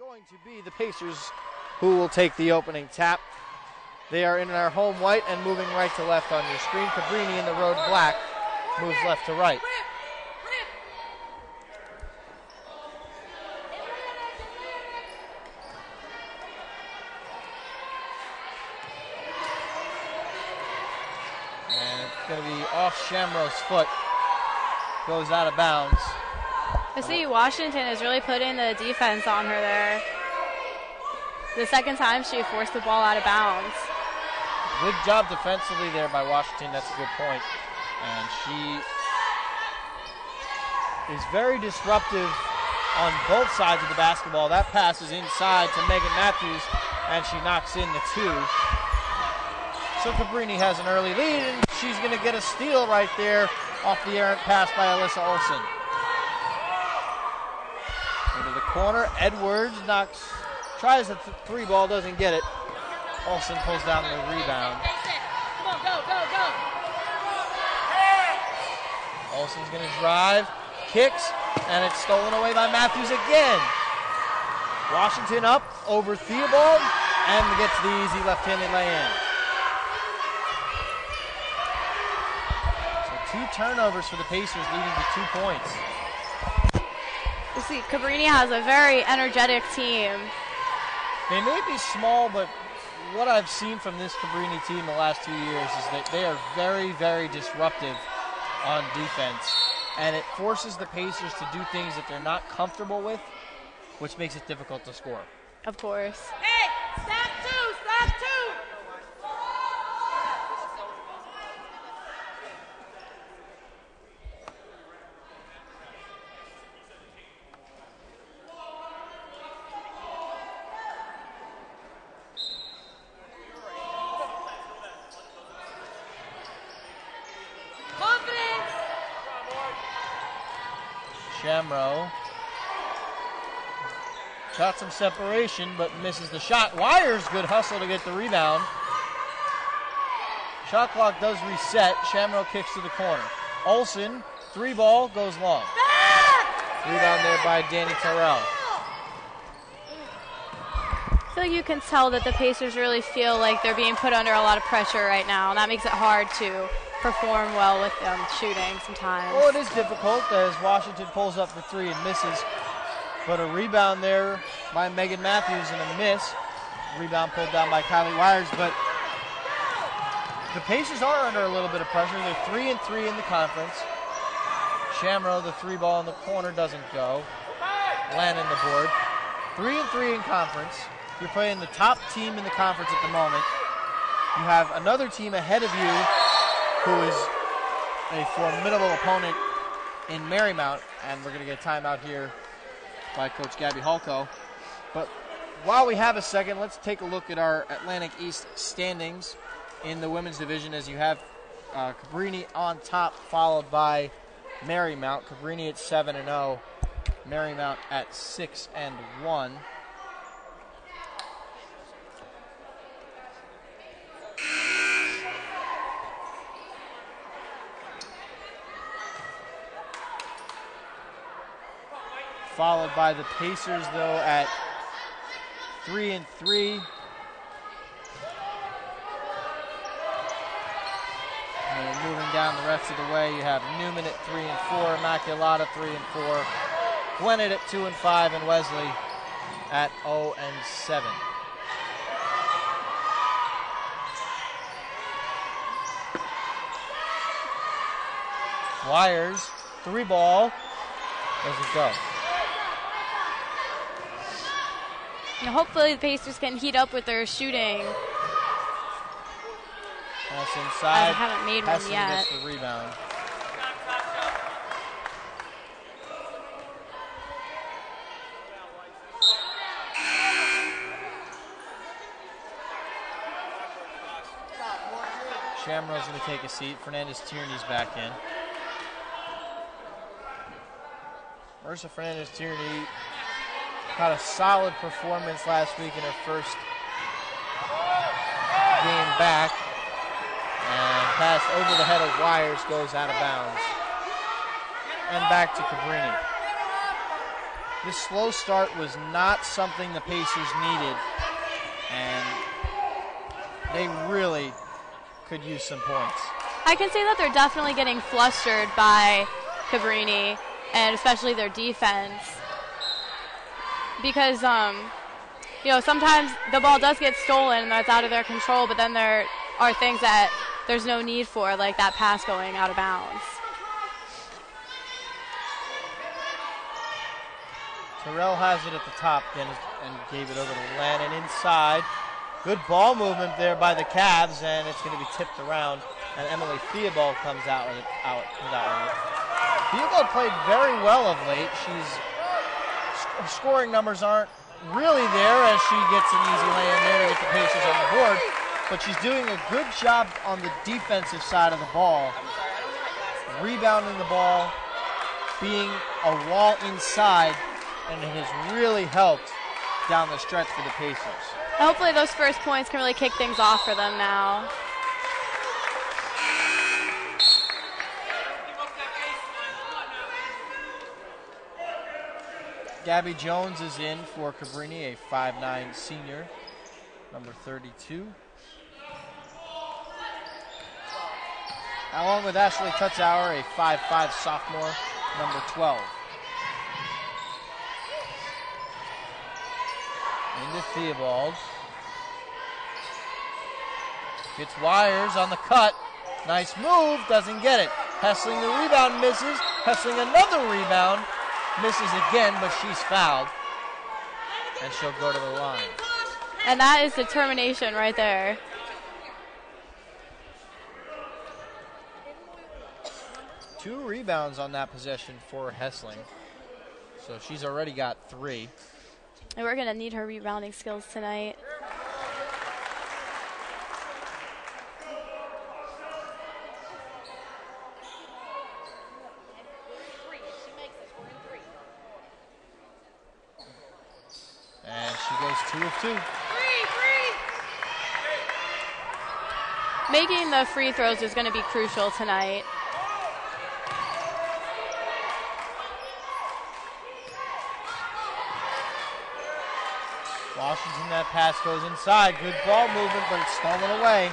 going to be the Pacers who will take the opening tap. They are in their home white and moving right to left on your screen. Cabrini in the road black moves left to right. And it's going to be off Shamro's foot. Goes out of bounds. I see Washington is really putting the defense on her there. The second time she forced the ball out of bounds. Good job defensively there by Washington. That's a good point. And she is very disruptive on both sides of the basketball. That pass is inside to Megan Matthews, and she knocks in the two. So Cabrini has an early lead, and she's going to get a steal right there off the errant pass by Alyssa Olsen. Into the corner, Edwards tries a three ball, doesn't get it. Olsen pulls down the rebound. Come on, go. Olsen's going to drive, kicks, and it's stolen away by Matthews again. Washington up over Theobald and gets the easy left-handed lay-in. So 2 turnovers for the Pacers, leading to 2 points. You see, Cabrini has a very energetic team. They may be small, but what I've seen from this Cabrini team the last 2 years is that they are very, very disruptive on defense. And it forces the Pacers to do things that they're not comfortable with, which makes it difficult to score. Of course. Hey, stop two. Shamro got some separation, but misses the shot. Wires, good hustle to get the rebound. Shot clock does reset. Shamro kicks to the corner. Olsen, 3 ball, goes long. Rebound there by Danny Terrell. I feel like you can tell that the Pacers really feel like they're being put under a lot of pressure right now, and that makes it hard to perform well with them shooting sometimes. Well, it is difficult as Washington pulls up for 3 and misses. But a rebound there by Megan Matthews and a miss. Rebound pulled down by Kylie Wires. But the Pacers are under a little bit of pressure. They're 3-3 in the conference. Shamro, the 3 ball in the corner, doesn't go. Lannon the board. 3-3 in conference. You're playing the top team in the conference at the moment. You have another team ahead of you who is a formidable opponent in Marymount, and we're going to get a timeout here by Coach Gabby Halko. But while we have a second, let's take a look at our Atlantic East standings in the women's division, as you have Cabrini on top, followed by Marymount. Cabrini at 7-0, Marymount at 6-1. Followed by the Pacers, though, at 3-3. And moving down the rest of the way, you have Newman at 3-4, Immaculata 3-4, Gwinnett at 2-5, and Wesley at 0-7. Wires, 3 ball, doesn't go. And hopefully the Pacers can heat up with their shooting. Pass inside. I haven't made one yet. Gets the rebound. Shamro's going to take a seat. Fernandez Tierney's back in. Marissa Fernandez Tierney had a solid performance last week in her first game back. And pass over the head of Wires goes out of bounds. And back to Cabrini. This slow start was not something the Pacers needed, and they really could use some points. I can say that they're definitely getting flustered by Cabrini, and especially their defense, because sometimes the ball does get stolen and that's out of their control, but then there are things that there's no need for, like that pass going out of bounds. Terrell has it at the top and gave it over to Lannon inside. Good ball movement there by the Cavs, and it's going to be tipped around, and Emily Theobald comes out with it. Theobald played very well of late. Her scoring numbers aren't really there as she gets an easy lay-in there to get the Pacers on the board, but she's doing a good job on the defensive side of the ball, rebounding the ball, being a wall inside, and it has really helped down the stretch for the Pacers. Hopefully those first points can really kick things off for them now. Gabby Jones is in for Cabrini, a 5'9" senior, number 32. Along with Ashley Tutzauer, a 5'5" sophomore, number 12. Into Theobald. Gets Wires on the cut. Nice move, doesn't get it. Hessling the rebound, misses. Hessling another rebound. Misses again, but she's fouled. And she'll go to the line. And that is determination right there. Two rebounds on that possession for Hessling. So she's already got 3. And we're going to need her rebounding skills tonight. And she goes 2 of 2. Making the free throws is going to be crucial tonight. Washington, that pass goes inside. Good ball movement, but it's stolen away.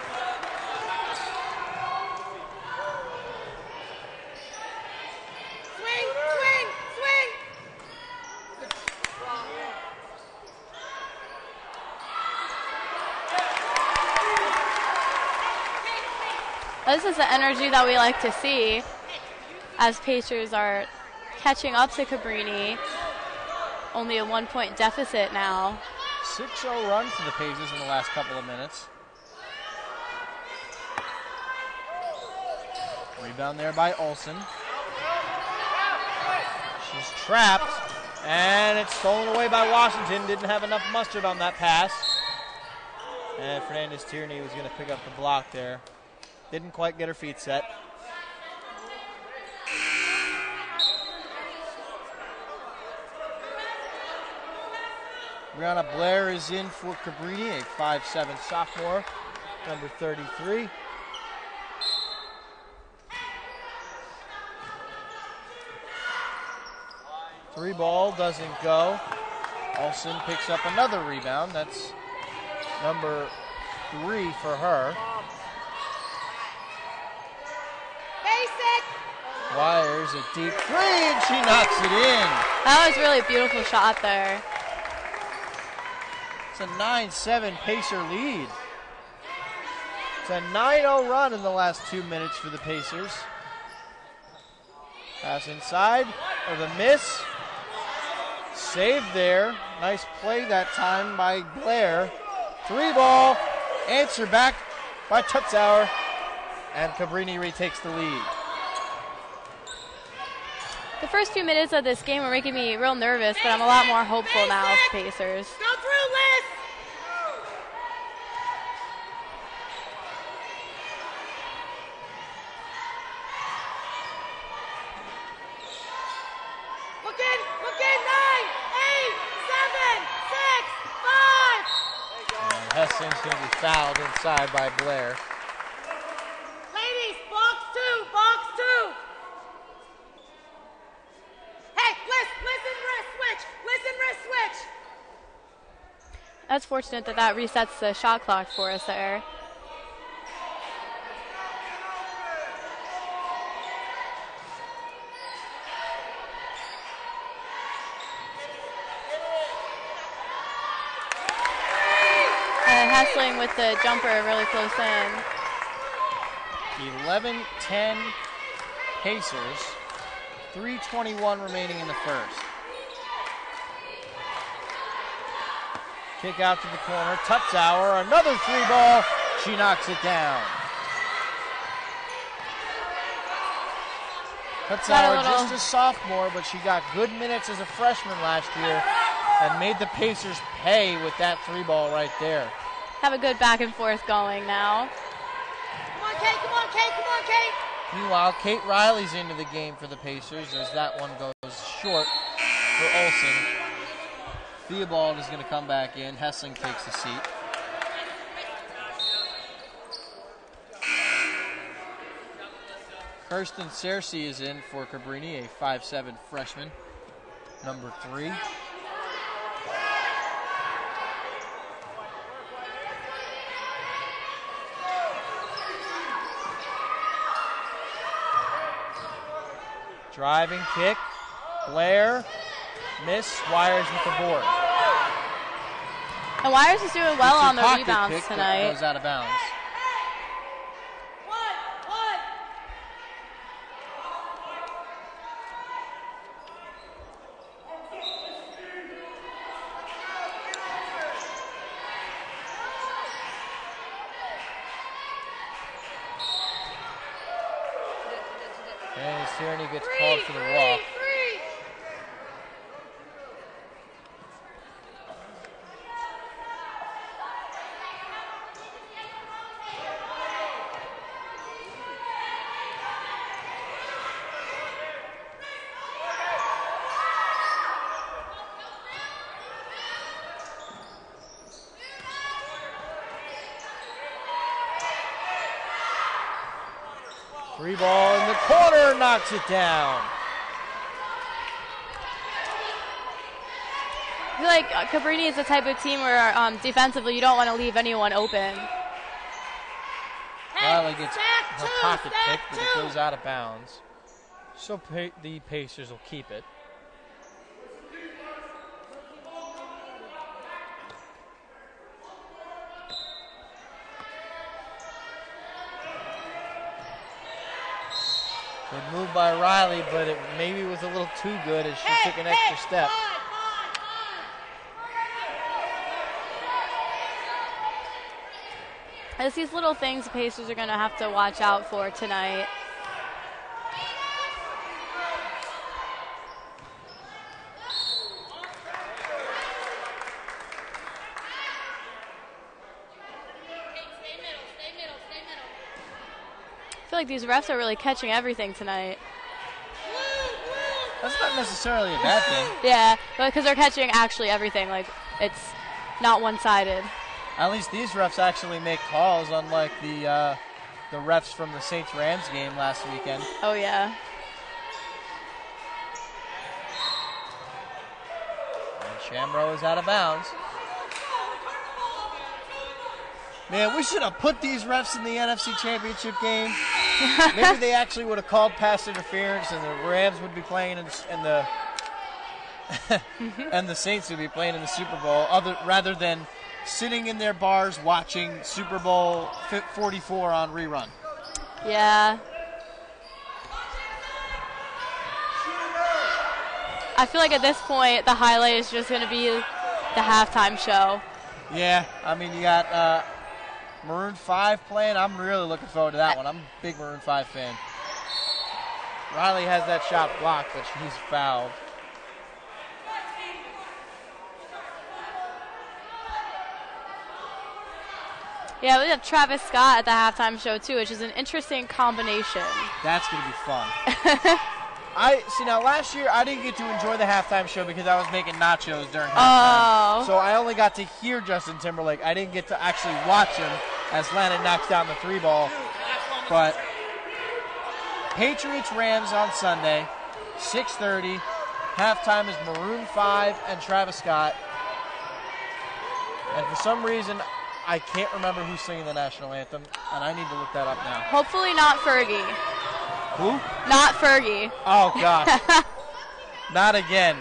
Swing, swing, swing. This is the energy that we like to see as Pacers are catching up to Cabrini. Only a 1-point deficit now. 6-0 run for the Pacers in the last couple of minutes. Rebound there by Olsen. She's trapped, and it's stolen away by Washington. Didn't have enough mustard on that pass. And Fernandez Tierney was going to pick up the block there. Didn't quite get her feet set. Brianna Blair is in for Cabrini, a 5'7" sophomore, number 33. Three ball doesn't go. Olsen picks up another rebound. That's number 3 for her. Basic. Wires a deep 3, and she knocks it in. That was really a beautiful shot there. It's a 9-7 Pacer lead. It's a 9-0 run in the last 2 minutes for the Pacers. Pass inside, or the miss. Saved there. Nice play that time by Blair. 3 ball, answer back by Tutzauer, and Cabrini retakes the lead. The first few minutes of this game were making me real nervous, but I'm a lot more hopeful now of Pacers. Go through, Liz. Look in, 9, 8, 7, 6, 5. And Hessling's going to be fouled inside by Blair. Ladies, box 2, box 2. Hey, Liz and Chris, switch. That's fortunate that resets the shot clock for us there. Hessling with the jumper really close in. 11-10 Pacers. 3:21 remaining in the first. Kick out to the corner. Tutzauer, another three ball. She knocks it down. Tutzauer just a sophomore, but she got good minutes as a freshman last year and made the Pacers pay with that three ball right there. Have a good back and forth going now. Come on, Kate, come on, Kate, come on, Kate. Meanwhile, Kate Riley's into the game for the Pacers as that one goes short for Olsen. Theobald is going to come back in. Hessling takes the seat. Kirsten Searcy is in for Cabrini, a 5'7" freshman, number 3. Driving kick, Blair, miss, Wires with the board. And Wires is doing well on the rebounds kick tonight. That goes out of bounds. And Tierney gets called for the walk. Three ball in the corner, knocks it down. I feel like Cabrini is the type of team where defensively you don't want to leave anyone open. Riley gets her pocket picked, but it goes out of bounds. So the Pacers will keep it. Good move by Riley, but it maybe was a little too good as she took an extra step. It's these little things the Pacers are going to have to watch out for tonight. I feel like these refs are really catching everything tonight. That's not necessarily a bad thing. Yeah, but because they're catching actually everything. Like, it's not one-sided. At least these refs actually make calls, unlike the refs from the Saints-Rams game last weekend. Oh, yeah. And Shamrow is out of bounds. Man, we should have put these refs in the NFC Championship game. Maybe they actually would have called pass interference, and the Rams would be playing and the and the Saints would be playing in the Super Bowl, rather than sitting in their bars watching Super Bowl 44 on rerun. Yeah. I feel like at this point, the highlight is just going to be the halftime show. Yeah, I mean, you got Maroon 5 playing. I'm really looking forward to that one. I'm a big Maroon 5 fan. Riley has that shot blocked, but he's fouled. Yeah, we have Travis Scott at the halftime show, too, which is an interesting combination. That's going to be fun. Now last year I didn't get to enjoy the halftime show because I was making nachos during halftime. So I only got to hear Justin Timberlake. I didn't get to actually watch him as Landon knocks down the three ball. But Patriots-Rams on Sunday, 6:30. Halftime is Maroon 5 and Travis Scott. And for some reason, I can't remember who's singing the national anthem, and I need to look that up now. Hopefully not Fergie. Who? Not Fergie. Oh, gosh. Not again.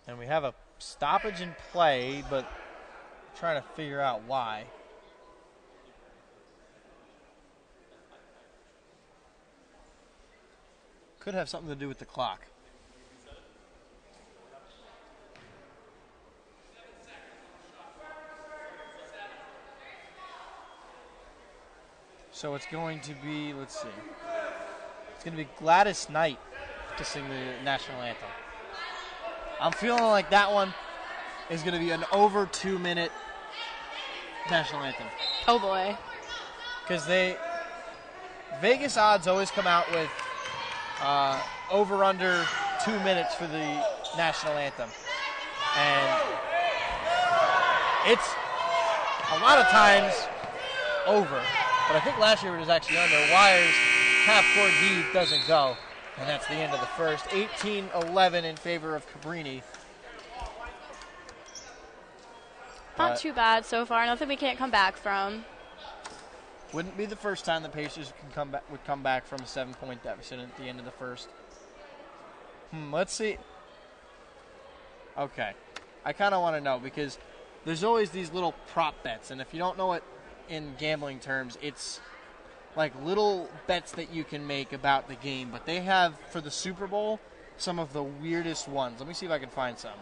And we have a stoppage in play, but trying to figure out why. Could have something to do with the clock. So it's going to be, let's see. It's going to be Gladys Knight to sing the national anthem. I'm feeling like that one is going to be an over 2-minute national anthem. Oh boy. Because Vegas odds always come out with over under 2 minutes for the national anthem. And it's a lot of times over. But I think last year it was actually under. Wires, half-court heave doesn't go. And that's the end of the first. 18-11 in favor of Cabrini. Not too bad so far. Nothing we can't come back from. Wouldn't be the first time the Pacers would come back from a 7-point deficit at the end of the first. Let's see. Okay. I kind of want to know because there's always these little prop bets. And if you don't know it in gambling terms, it's like little bets that you can make about the game. But they have, for the Super Bowl, some of the weirdest ones. Let me see if I can find some.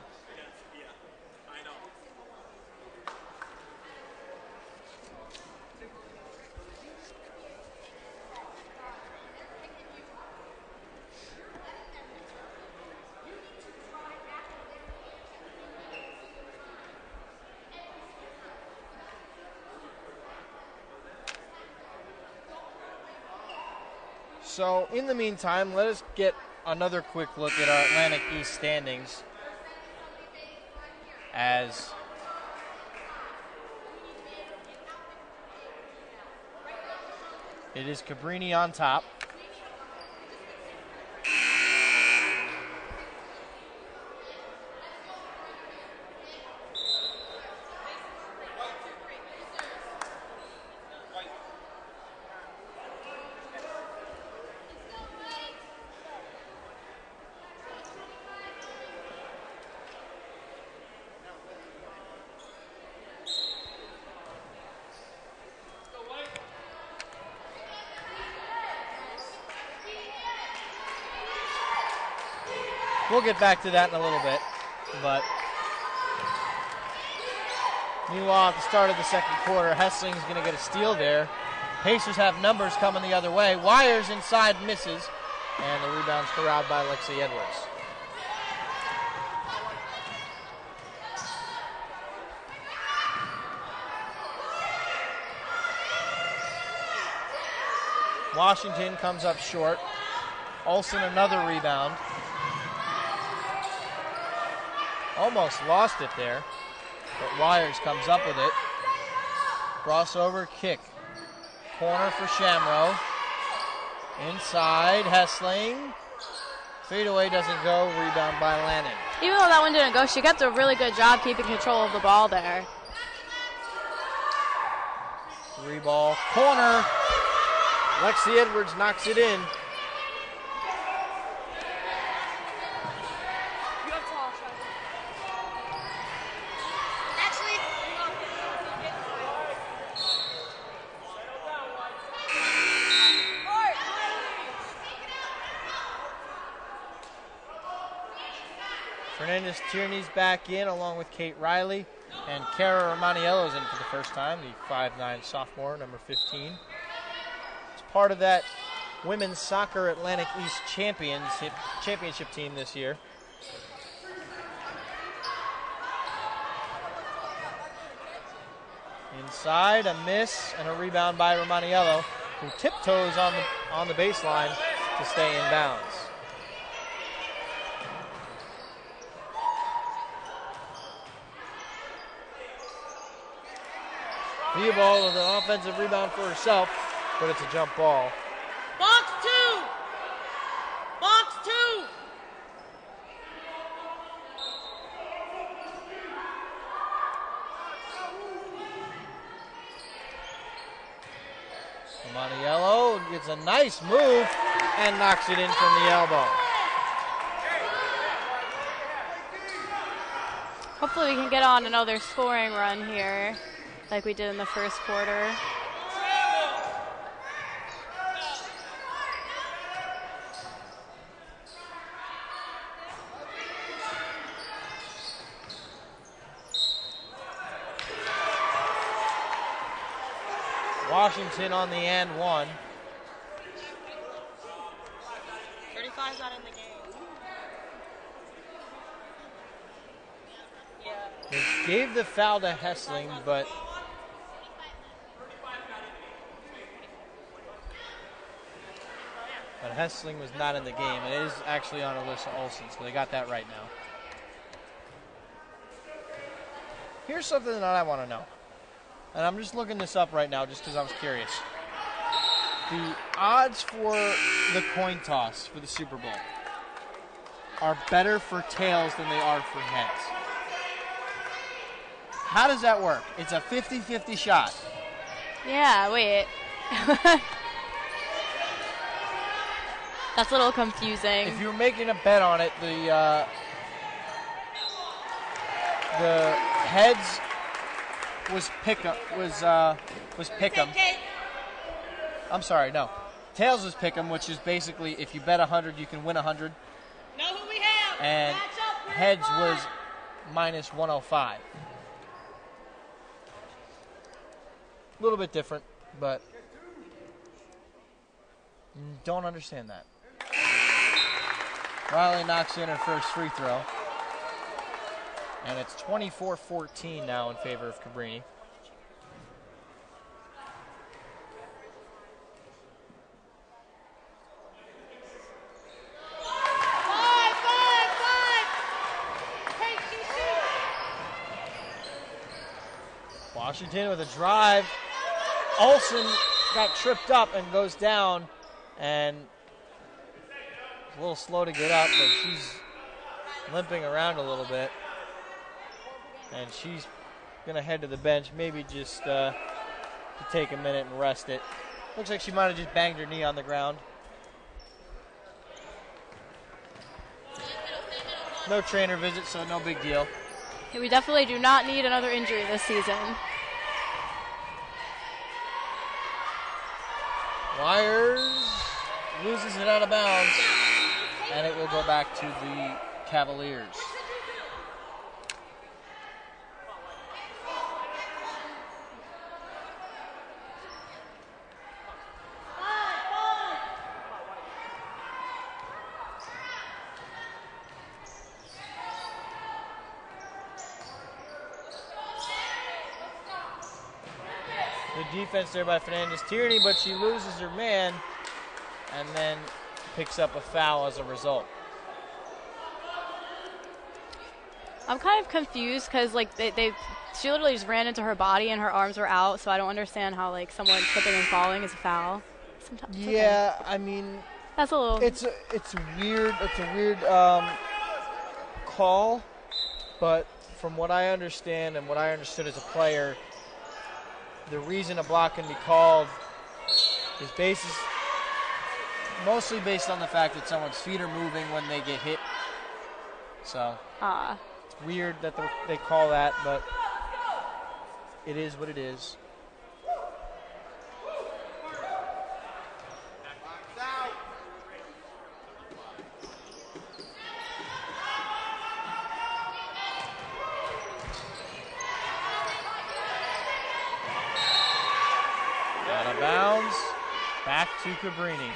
So, in the meantime, let us get another quick look at our Atlantic East standings. As it is Cabrini on top. We'll get back to that in a little bit, but meanwhile, at the start of the second quarter, Hessling's going to get a steal there. Pacers have numbers coming the other way. Wires inside misses, and the rebound's corralled by Lexi Edwards. Washington comes up short. Olsen another rebound. Almost lost it there, but Wires comes up with it. Crossover kick. Corner for Shamrow. Inside, Hessling. Fadeaway doesn't go, rebound by Lannon. Even though that one didn't go, she kept a really good job keeping control of the ball there. 3-ball corner. Lexi Edwards knocks it in. Fernandez Tierney's back in along with Kate Riley, and Kara Romaniello's in for the first time, the 5'9" sophomore, number 15. It's part of that Women's Soccer Atlantic East championship team this year. Inside, a miss, and a rebound by Romaniello, who tiptoes on the baseline to stay in bounds. Theobald with an offensive rebound for herself, but it's a jump ball. Box 2! Box 2! Maniello gets a nice move and knocks it in from the elbow. Hopefully we can get on another scoring run here like we did in the first quarter. Washington on the and one. 35's not in the game. They gave the foul to Hessling, but Hessling was not in the game. It is actually on Alyssa Olsen, so they got that right now. Here's something that I want to know. And I'm just looking this up right now just because I was curious. The odds for the coin toss for the Super Bowl are better for tails than they are for heads. How does that work? It's a 50-50 shot. Yeah, wait. That's a little confusing. If you were making a bet on it, the heads was pick'em. I'm sorry, no. Tails was pick'em, which is basically if you bet 100, you can win 100. Know who we have? And heads was minus 105. A little bit different, but don't understand that. Riley knocks in her first free throw. And it's 24-14 now in favor of Cabrini. Washington with a drive. Olsen got tripped up and goes down, and a little slow to get up, but she's limping around a little bit. And she's going to head to the bench, maybe just to take a minute and rest it. Looks like she might have just banged her knee on the ground. No trainer visit, so no big deal. Yeah, we definitely do not need another injury this season. Wires loses it out of bounds, and it will go back to the Cavaliers. Good defense there by Fernandez-Tierney, but she loses her man and then picks up a foul as a result. I'm kind of confused because like she literally just ran into her body and her arms were out, so I don't understand how like someone slipping and falling is a foul. Sometimes, yeah, okay. I mean, that's a little. It's weird. It's a weird call, but from what I understand and what I understood as a player, the reason a block can be called is mostly based on the fact that someone's feet are moving when they get hit. So it's weird that they call that, but it is what it is. Out of bounds, back to Cabrini.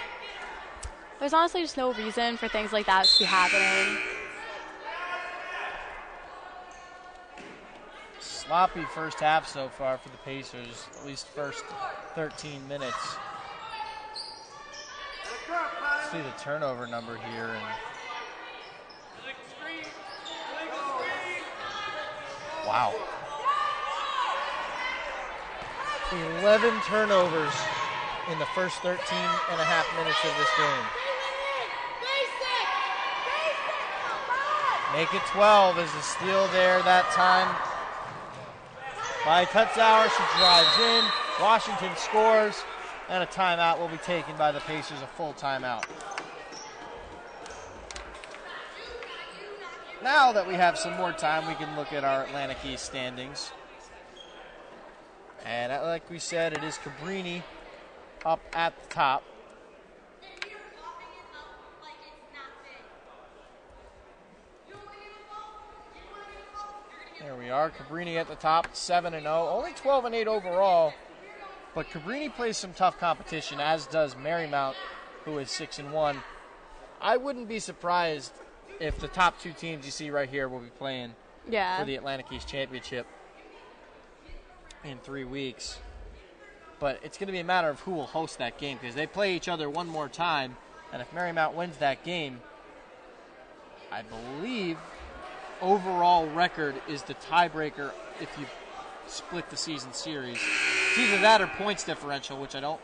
There's honestly just no reason for things like that to be happening. Sloppy first half so far for the Pacers, at least first 13 minutes. See the turnover number here. And wow. 11 turnovers in the first 13 and a half minutes of this game. Make it 12 as a steal there that time by Tutzauer. She drives in. Washington scores, and a timeout will be taken by the Pacers, a full timeout. Now that we have some more time, we can look at our Atlantic East standings. And like we said, it is Cabrini up at the top. There we are, Cabrini at the top, 7-0, only 12-8 overall. But Cabrini plays some tough competition, as does Marymount, who is 6-1. I wouldn't be surprised if the top two teams you see right here will be playing for the Atlantic East Championship in 3 weeks. But it's going to be a matter of who will host that game, because they play each other one more time, and if Marymount wins that game, I believe overall record is the tiebreaker if you split the season series. It's either that or points differential, which I don't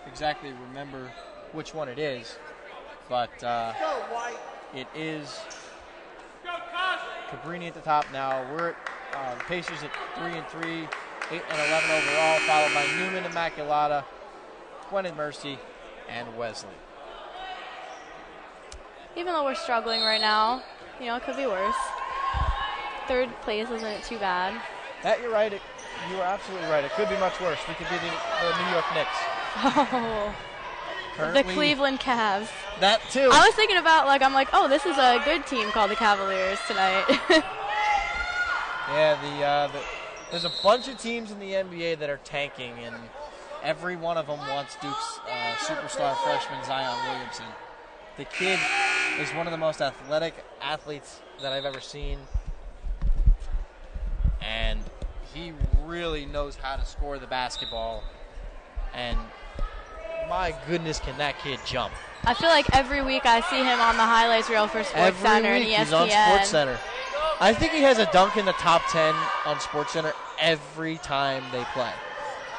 exactly remember which one it is. But it is Cabrini at the top now. We're at the Pacers at 3-3, 8-11 overall, followed by Newman, Immaculata, Gwen and Mercy, and Wesley. Even though we're struggling right now, you know, it could be worse. Third place isn't too bad. That you're right. You are absolutely right. It could be much worse. We could be the New York Knicks. Oh, Currently, the Cleveland Cavs. That too. I was thinking about, I'm like, oh, this is a good team called the Cavaliers tonight. Yeah, there's a bunch of teams in the NBA that are tanking, and every one of them wants Duke's superstar freshman Zion Williamson. The kid is one of the most athletic athletes that I've ever seen, and he really knows how to score the basketball, and my goodness, can that kid jump. I feel like every week I see him on the highlights reel for SportsCenter and ESPN. He's on SportsCenter. I think he has a dunk in the top 10 on SportsCenter every time they play.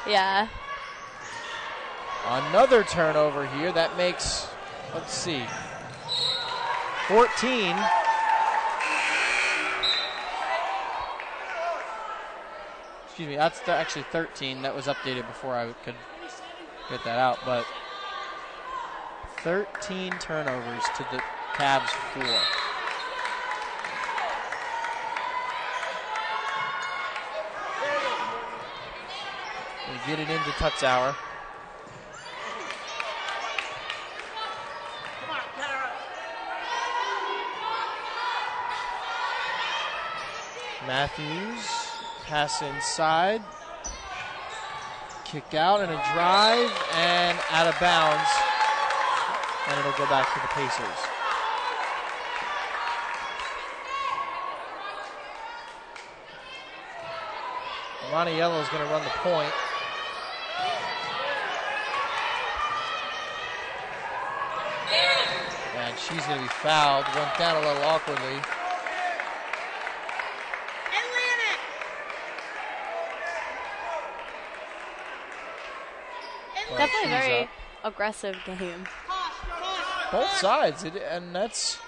Yeah. Another turnover here. That makes, let's see, 14. Excuse me, that's actually 13. That was updated before I could get that out. But 13 turnovers to the Cavs 4. We get it into Tutzauer. Matthews, pass inside, kick out and a drive, and out of bounds, and it'll go back to the Pacers. Ronnie is going to run the point. And she's going to be fouled, went down a little awkwardly. Definitely a very aggressive game. Both sides, and that's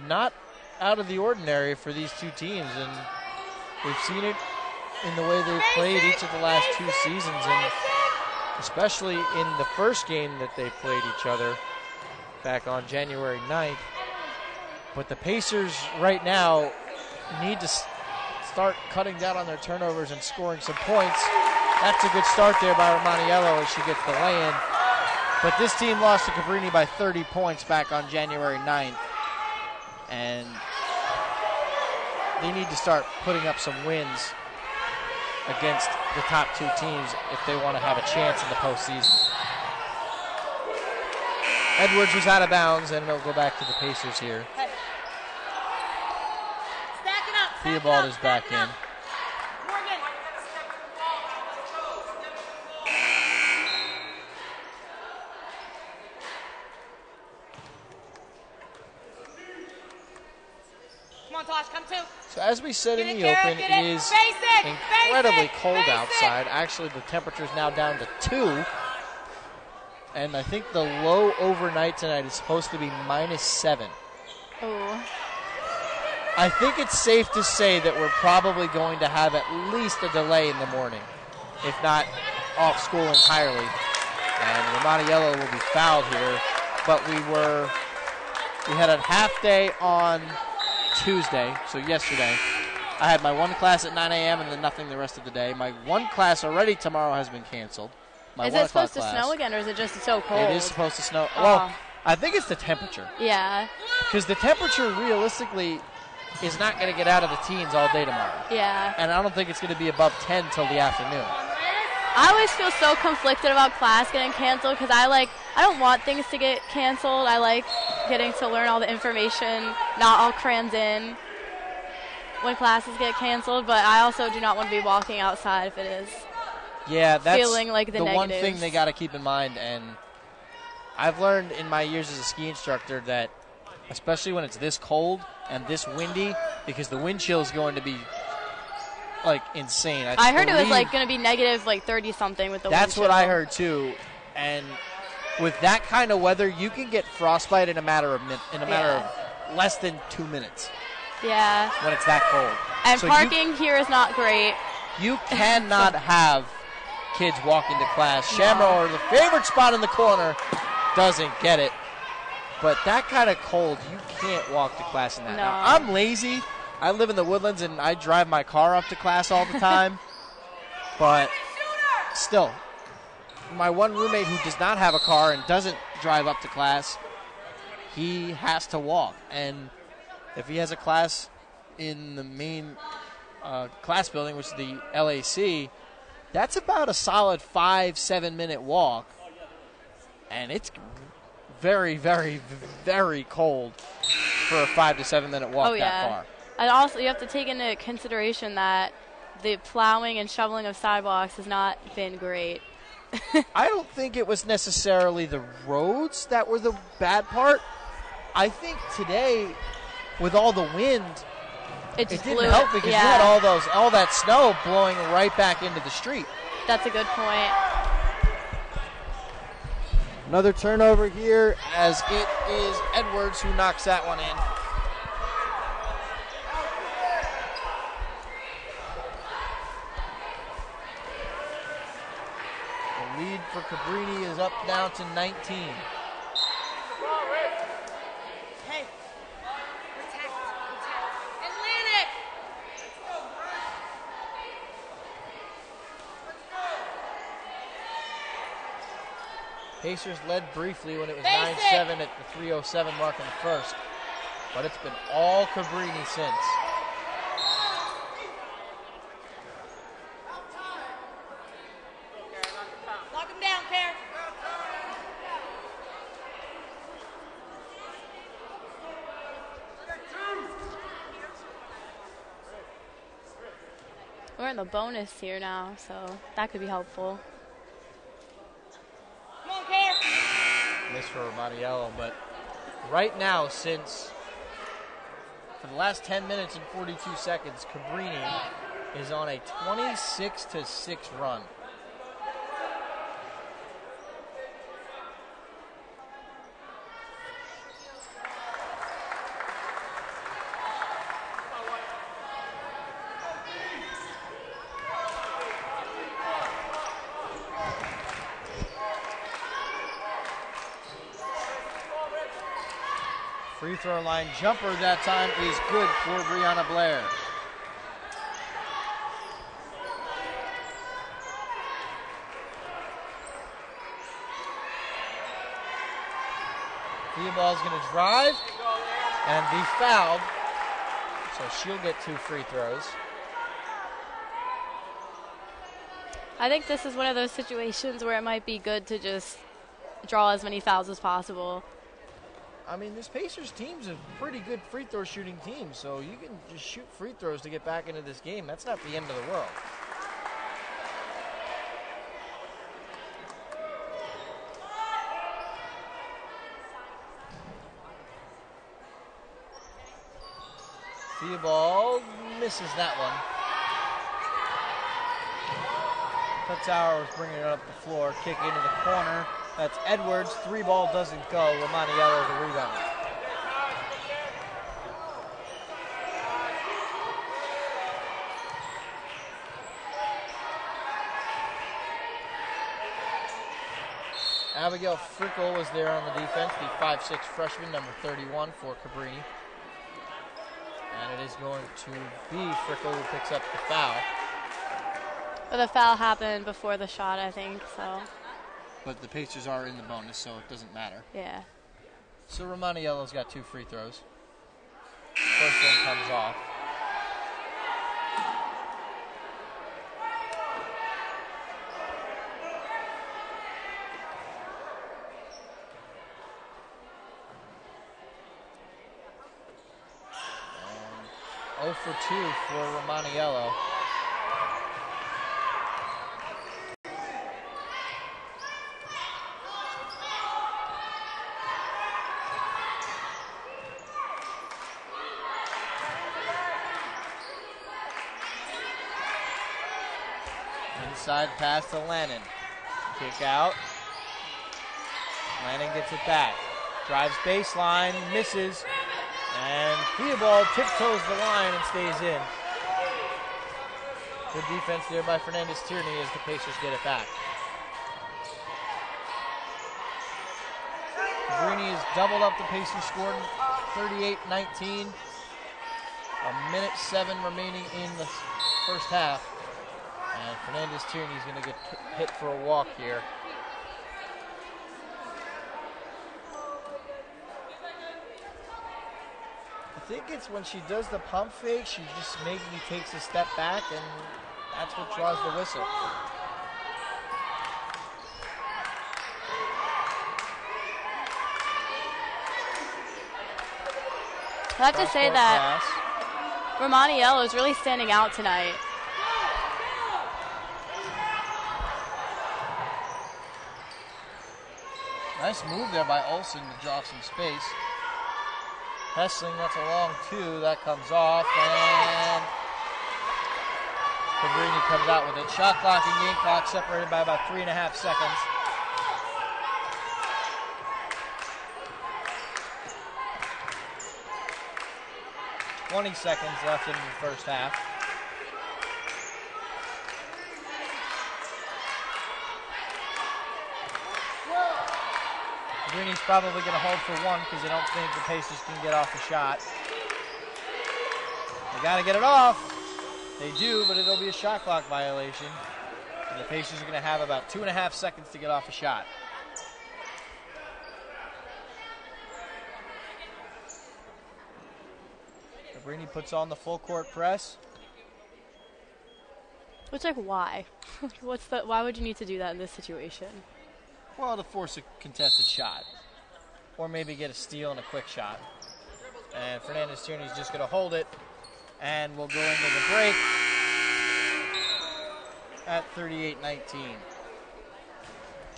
not out of the ordinary for these two teams, and we've seen it in the way they've played each of the last 2 seasons, and especially in the first game that they played each other back on January 9th. But the Pacers right now need to start cutting down on their turnovers and scoring some points. That's a good start there by Romaniello as she gets the lay-in. But this team lost to Cabrini by 30 points back on January 9th. And they need to start putting up some wins against the top 2 teams if they want to have a chance in the postseason. Edwards was out of bounds, and it'll go back to the Pacers here. Theobald is back in. on, Tosh, come two. So as we said in Get it, the Garrett, open, get it it. is Basic, incredibly basic, cold basic. outside. Actually, the temperature is now down to 2. And I think the low overnight tonight is supposed to be -7. Oh. I think it's safe to say that we're probably going to have at least a delay in the morning, if not off school entirely. And Ramadiello will be fouled here. But we had a half day on Tuesday, so yesterday. I had my one class at 9 a.m. and then nothing the rest of the day. My one class already tomorrow has been canceled. Is it supposed to snow again, or is it just so cold? It is supposed to snow. Oh. Well, I think it's the temperature. Yeah. Because the temperature realistically is not going to get out of the teens all day tomorrow. Yeah. And I don't think it's going to be above 10 till the afternoon. I always feel so conflicted about class getting canceled because I don't want things to get canceled. I like getting to learn all the information, not all crayons in when classes get canceled, but I also do not want to be walking outside if it is. Yeah, that's feeling like the one negatives. thing they got to keep in mind. And I've learned in my years as a ski instructor that especially when it's this cold and this windy, because the wind chill is going to be like insane. I heard it was like going to be negative like 30 something with the wind chill. That's what I heard too. And with that kind of weather, you can get frostbite in a matter of less than 2 minutes. Yeah. When it's that cold. And so parking here is not great. You cannot have kids walking to class. Shamrock, the favorite spot in the corner, doesn't get it. But that kind of cold, you can't walk to class in that. No. Now, I'm lazy. I live in the Woodlands, and I drive my car up to class all the time. But still, my one roommate who does not have a car and doesn't drive up to class, he has to walk. And if he has a class in the main class building, which is the LAC, that's about a solid 5-7 minute walk. And it's very, very, very cold for a 5 to 7 minute walk that far. And also, you have to take into consideration that the plowing and shoveling of sidewalks has not been great. I don't think it was necessarily the roads that were the bad part. I think today, with all the wind, it didn't help because you had all that snow blowing right back into the street. That's a good point. Another turnover here as it is Edwards who knocks that one in. The lead for Cabrini is up now to 19. Hey. Protect. Atlantic. Pacers led briefly when it was Basic. 9-7 at the 3:07 mark in the first. But it's been all Cabrini since. Lock him down, Pear. We're in the bonus here now, so that could be helpful. Come on, Pear. Miss for Ramadiello, but right now, since for the last 10 minutes and 42 seconds, Cabrini is on a 26-6 run. Free throw line jumper that time is good for Brianna Blair. Theobald's going to drive and be fouled, so she'll get 2 free throws. I think this is one of those situations where it might be good to just draw as many fouls as possible. I mean, this Pacers team's a pretty good free throw shooting team, so you can just shoot free throws to get back into this game. That's not the end of the world. Theobald misses that one. Kutzauer was bringing it up the floor, kick into the corner. That's Edwards. 3-ball doesn't go. Romaniello the rebound. Abigail Frickle was there on the defense, the 5'6" freshman, number 31 for Cabrini. And it is going to be Frickle who picks up the foul. But the foul happened before the shot, I think, so. But the Pacers are in the bonus, so it doesn't matter. Yeah. So Romaniello's got 2 free throws. First one comes off. And 0 for 2 for Romaniello. Inside pass to Lannon. Kick out. Lannon gets it back. Drives baseline, misses. And Theobald tiptoes the line and stays in. Good defense there by Fernandez Tierney as the Pacers get it back. Cabrini has doubled up the Pacers scored 38-19. A minute 7 remaining in the first half. And Fernandez Tierney is going to get hit for a walk here. I think it's when she does the pump fake, she just maybe takes a step back, and that's what draws the whistle. I have to say that Romaniello is really standing out tonight. Nice move there by Olsen to draw some space. Hessling, that's a long 2. That comes off, and Cabrini comes out with it. Shot clock and game clock separated by about 3.5 seconds. $20 seconds left in the first half. Cabrini's probably going to hold for 1 because they don't think the Pacers can get off the shot. They got to get it off. They do, but it'll be a shot clock violation. And the Pacers are going to have about 2.5 seconds to get off a shot. Cabrini puts on the full court press. Which, like, why? Why would you need to do that in this situation? Well, to force a contested shot. Or maybe get a steal and a quick shot. And Fernandez Tierney's just going to hold it. And we'll go into the break at 38-19.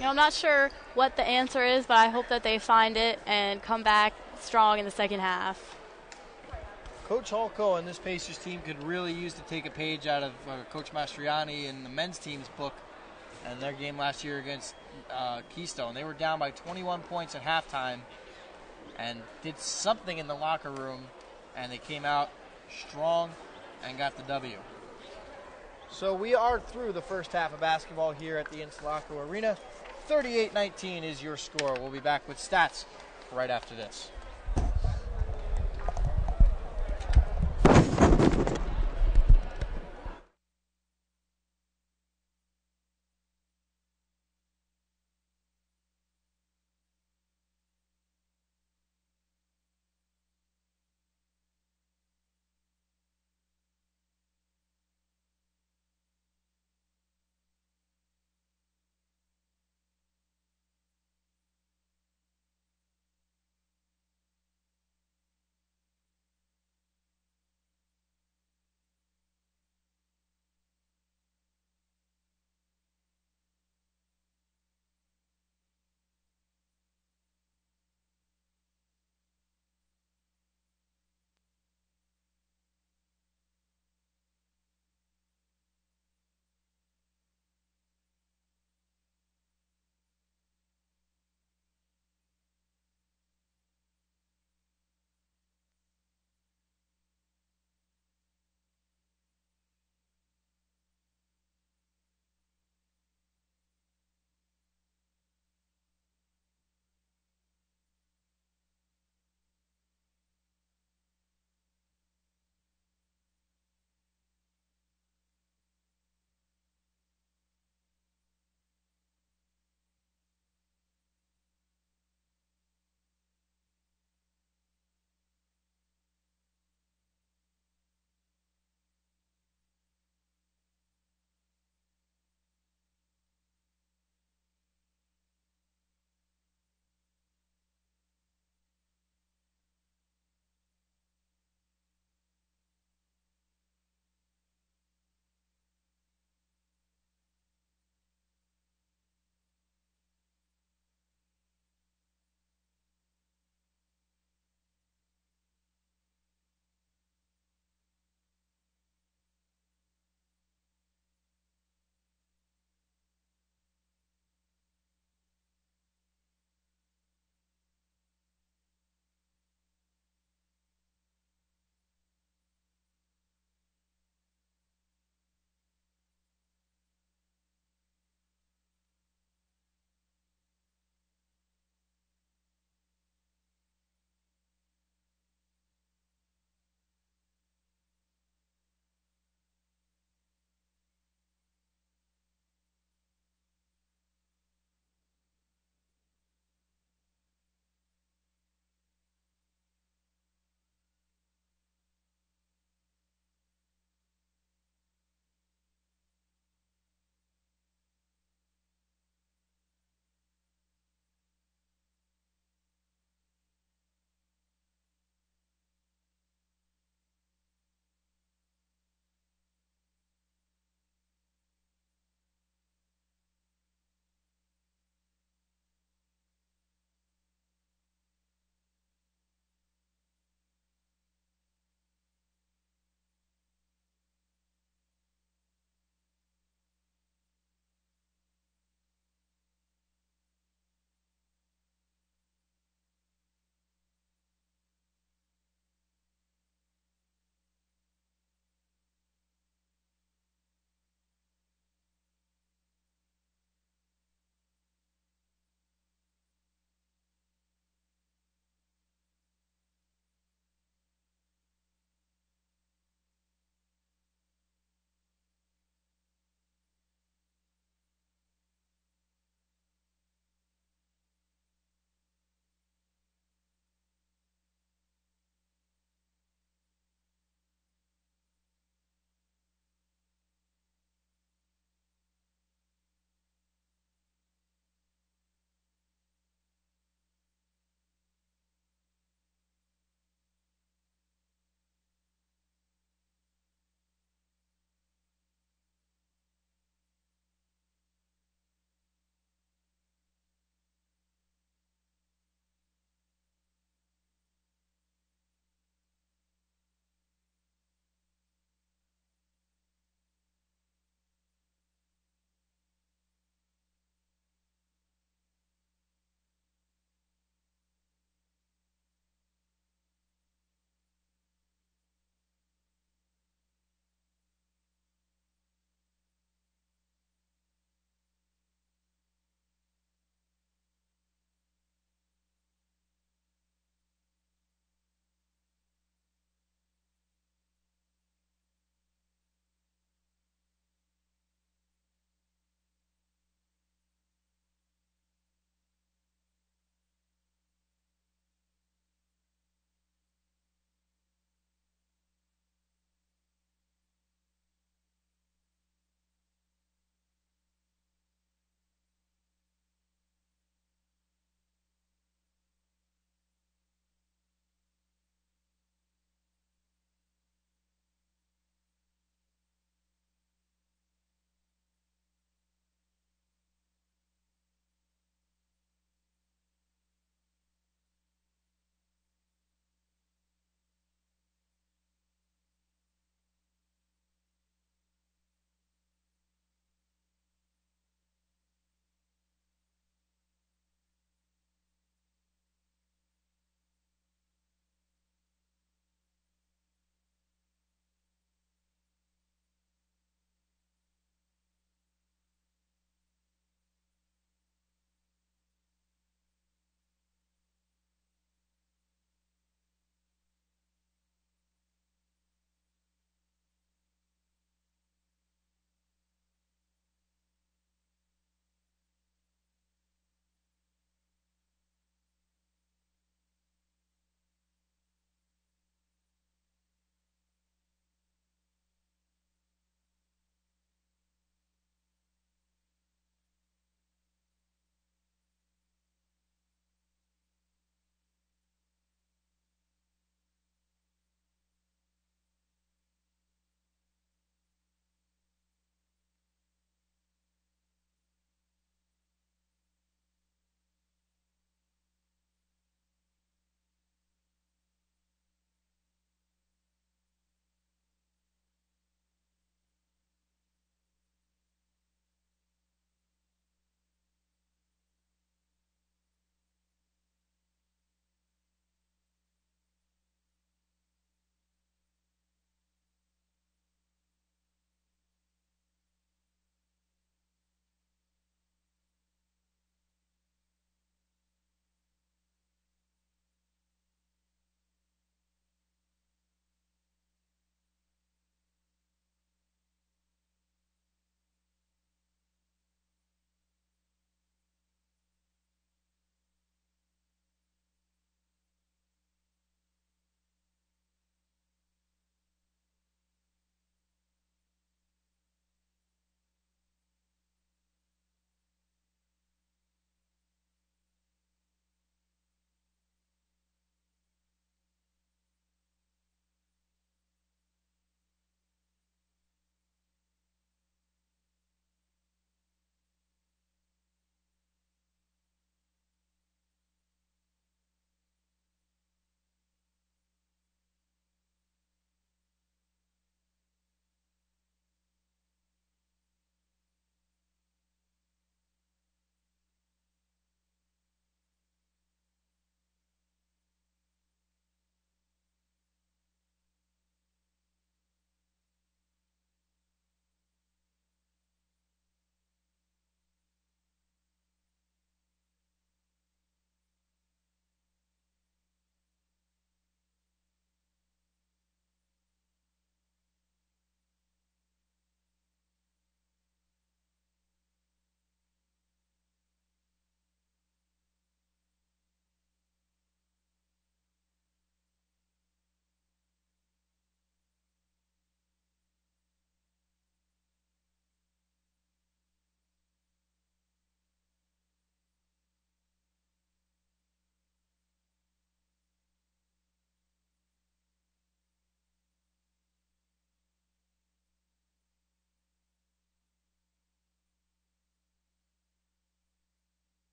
I'm not sure what the answer is, but I hope that they find it and come back strong in the second half. Coach Holko and this Pacers team could really use to take a page out of Coach Mastriani and the men's team's book and their game last year against Keystone. They were down by 21 points at halftime and did something in the locker room, and they came out strong and got the W. So we are through the first half of basketball here at the Interlaco Arena. 38-19 is your score. We'll be back with stats right after this.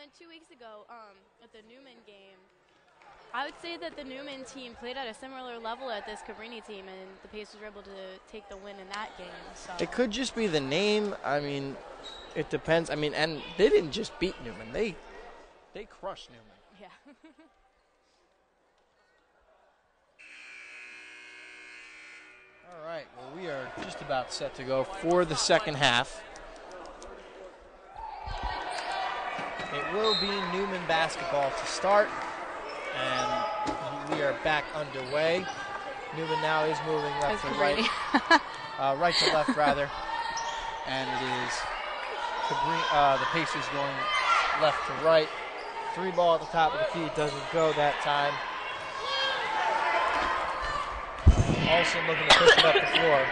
went 2 weeks ago at the Newman game. I would say that the Newman team played at a similar level at this Cabrini team, and the Pacers were able to take the win in that game. So. It could just be the name. I mean, it depends. I mean, and they didn't just beat Newman. They crushed Newman. Yeah. All right, well, we are just about set to go for the second half. It will be Newman basketball to start, and we are back underway. Newman now is moving left to right, right to left rather, and it is the Pacers going left to right. 3 ball at the top of the key, doesn't go that time. Olsen looking to push it up the floor.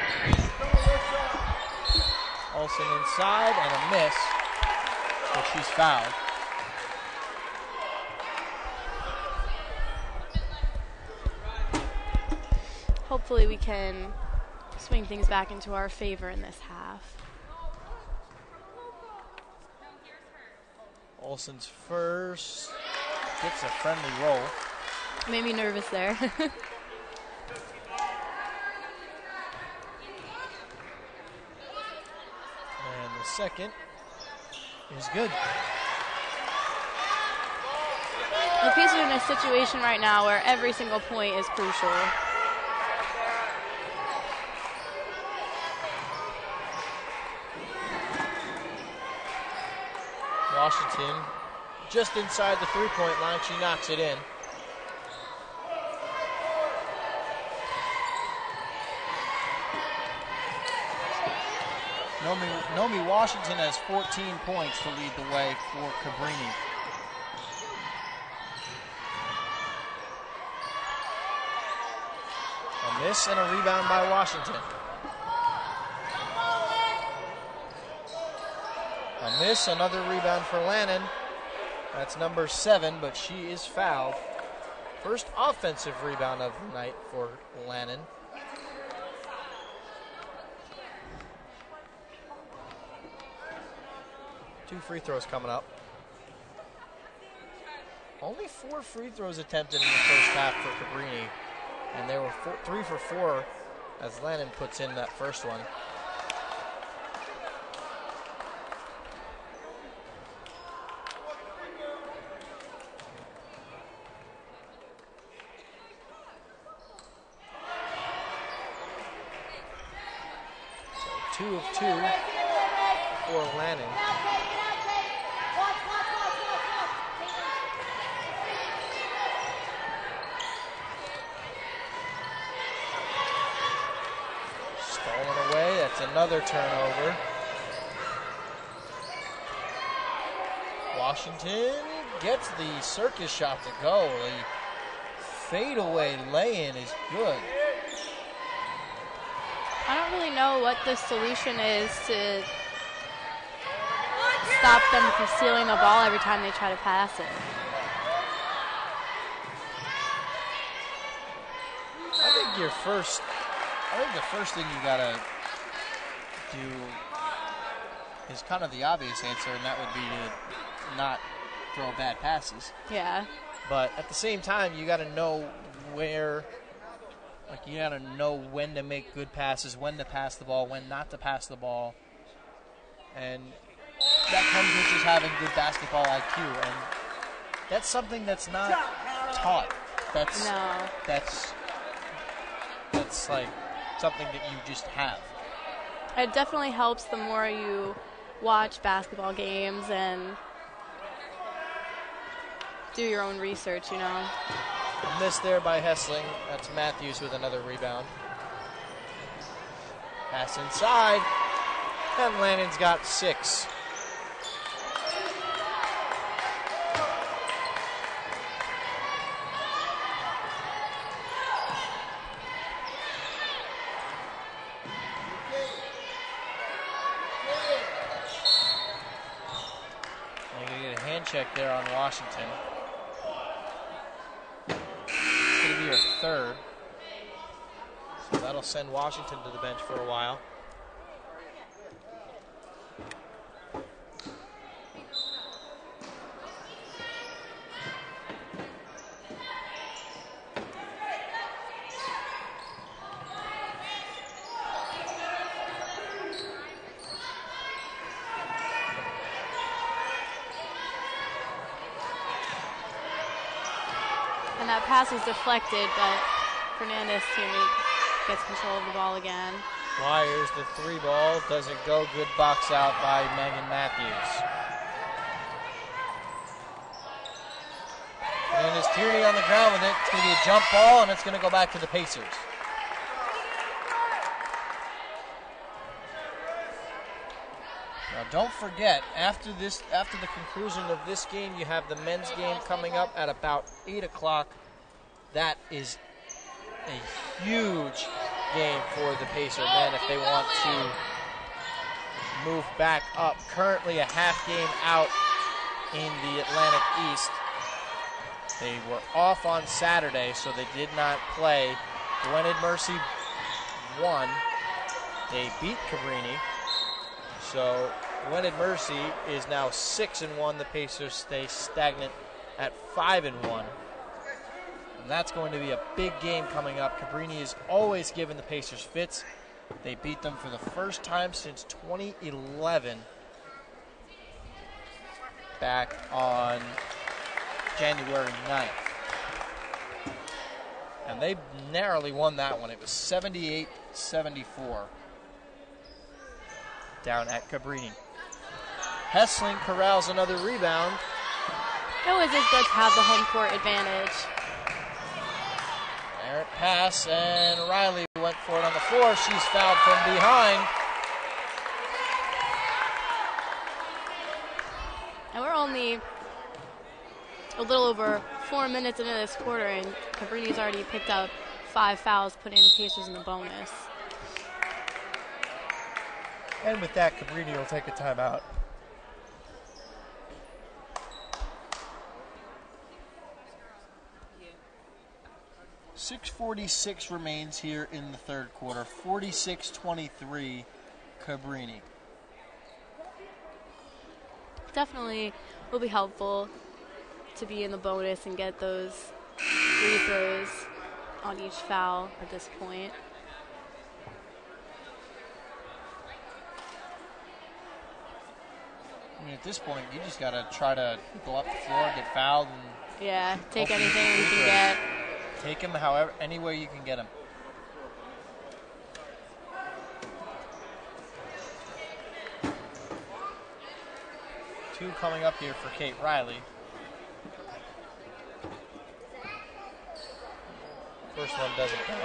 Olsen inside and a miss, but she's fouled. Hopefully we can swing things back into our favor in this half. Olsen's first gets a friendly roll. Made me nervous there. And the second is good. The Pacers are in a situation right now where every single point is crucial. Washington just inside the three-point line. She knocks it in. Nomi Washington has 14 points to lead the way for Cabrini. A miss and a rebound by Washington. A miss, another rebound for Lannon. That's number 7, but she is fouled. First offensive rebound of the night for Lannon. Two free throws coming up. Only 4 free throws attempted in the first half for Cabrini, and they were 3 for 4 as Lannon puts in that first one. So 2 of 2 for Lannon. That's another turnover. Washington gets the circus shot to go. The fadeaway lay-in is good. I don't really know what the solution is to stop them from stealing the ball every time they try to pass it. I think the first thing you gotta do is kind of the obvious answer, and that would be to not throw bad passes. Yeah. But at the same time, you got to know where, like, you got to know when to make good passes, when to pass the ball, when not to pass the ball. And that comes with just having good basketball IQ. And that's something that's not taught. That's like something that you just have. It definitely helps the more you watch basketball games and do your own research, you know. A miss there by Hessling. That's Matthews with another rebound. Pass inside. And Lannon's got 6. Check there on Washington. It's going to be her 3rd. So that'll send Washington to the bench for a while. pass was deflected, but Fernandez' teammate gets control of the ball again. Wires the 3 ball, doesn't go. Good box out by Megan Matthews. And it's Tierney on the ground with it. It's going to be a jump ball, and it's going to go back to the Pacers. Now, don't forget, after the conclusion of this game, you have the men's game coming up at about 8 o'clock. That is a huge game for the Pacer men if they want to move back up. Currently a half game out in the Atlantic East. They were off on Saturday, so they did not play. Gwynedd Mercy won. They beat Cabrini. So Gwynedd Mercy is now 6-1. The Pacers stay stagnant at 5-1. And that's going to be a big game coming up. Cabrini is always giving the Pacers fits. They beat them for the first time since 2011, back on January 9th. And they narrowly won that one. It was 78-74 down at Cabrini. Hessling corrals another rebound. It always is good to have the home court advantage. Errant pass, and Riley went for it on the floor. She's fouled from behind. And we're only a little over 4 minutes into this quarter, and Cabrini's already picked up 5 fouls, putting the Pacers in the bonus. And with that, Cabrini will take a timeout. 6:46 remains here in the third quarter. 46-23, Cabrini. Definitely will be helpful to be in the bonus and get those free throws on each foul at this point. I mean, at this point, you just got to try to go up the floor, get fouled, and yeah, take anything you can get. Take them however, any way you can get them. Two coming up here for Kate Riley. First one doesn't go.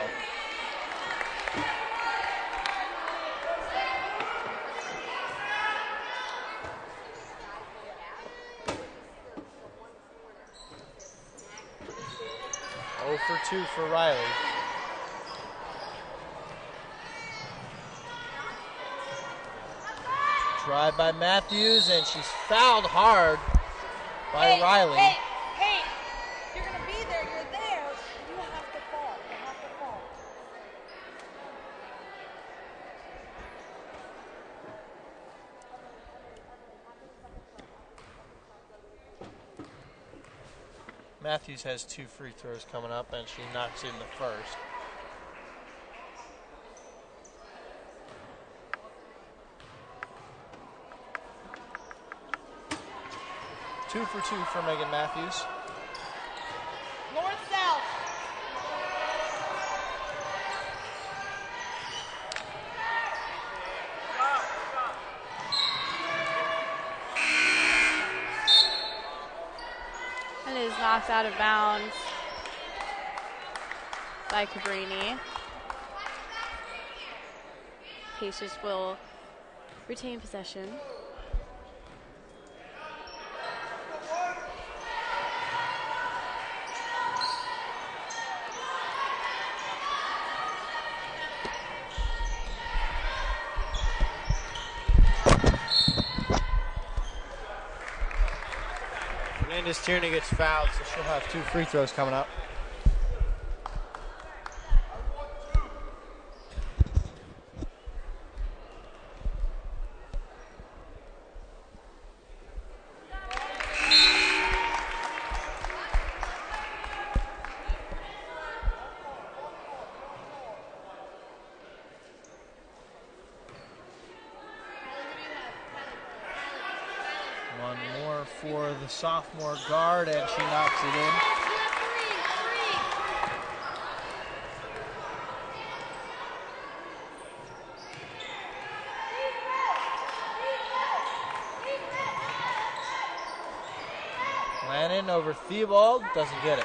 For 2 for Riley. Drive by Matthews, and she's fouled hard by Riley. Hey, you're going to be there. You're there. You have to fall. You have to fall. Matthews has 2 free throws coming up, and she knocks in the first. Two for 2 for Megan Matthews. North-south. And is knocked out of bounds by Cabrini. Pacers will retain possession. Tierney gets fouled, so she'll have 2 free throws coming up. One more for the sophomore guard, and she knocks it in. Olsen over Theobald, doesn't get it.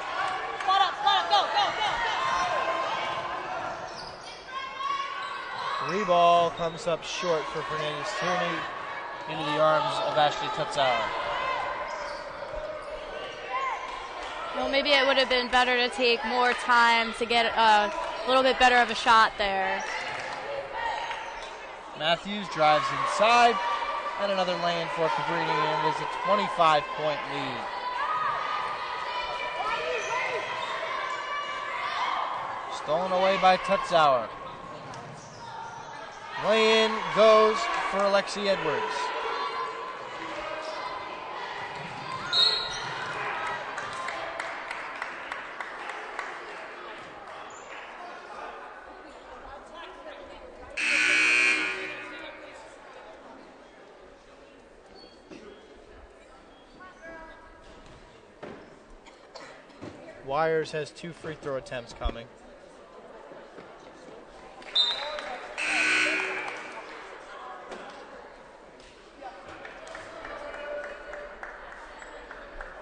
Spot up, go, go, go. Three ball comes up short for Fernandez Tierney into the arms of Ashley Tutzauer. Well, maybe it would have been better to take more time to get a little bit better of a shot there. Matthews drives inside, and another lane for Cabrini, and it is a 25-point lead. Stolen away by Tutzauer. Lay-in goes for Alexi Edwards. Wires has 2 free throw attempts coming.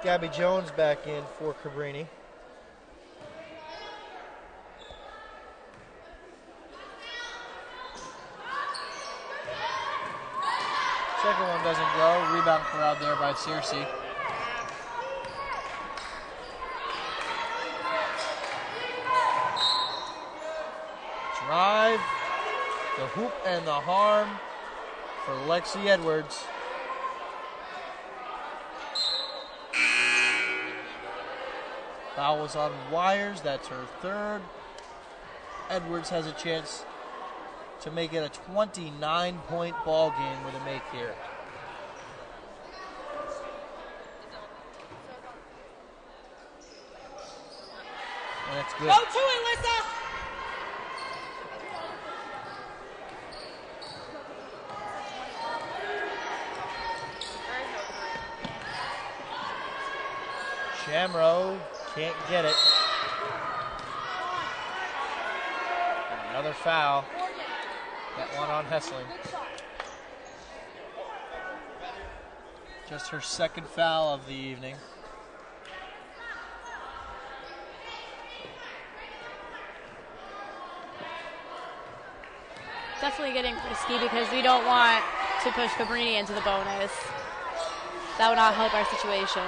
Gabby Jones back in for Cabrini. Second one doesn't go. Rebound corralled there by Searcy. Drive, the hoop and the harm for Lexi Edwards. Foul was on Wires, that's her third. Edwards has a chance to make it a 29-point ball game with a make here. And that's good. Go to it, Lissa. Shamrow can't get it. And another foul. That one on Hessling. Just her second foul of the evening. Definitely getting risky because we don't want to push Cabrini into the bonus. That would not help our situation.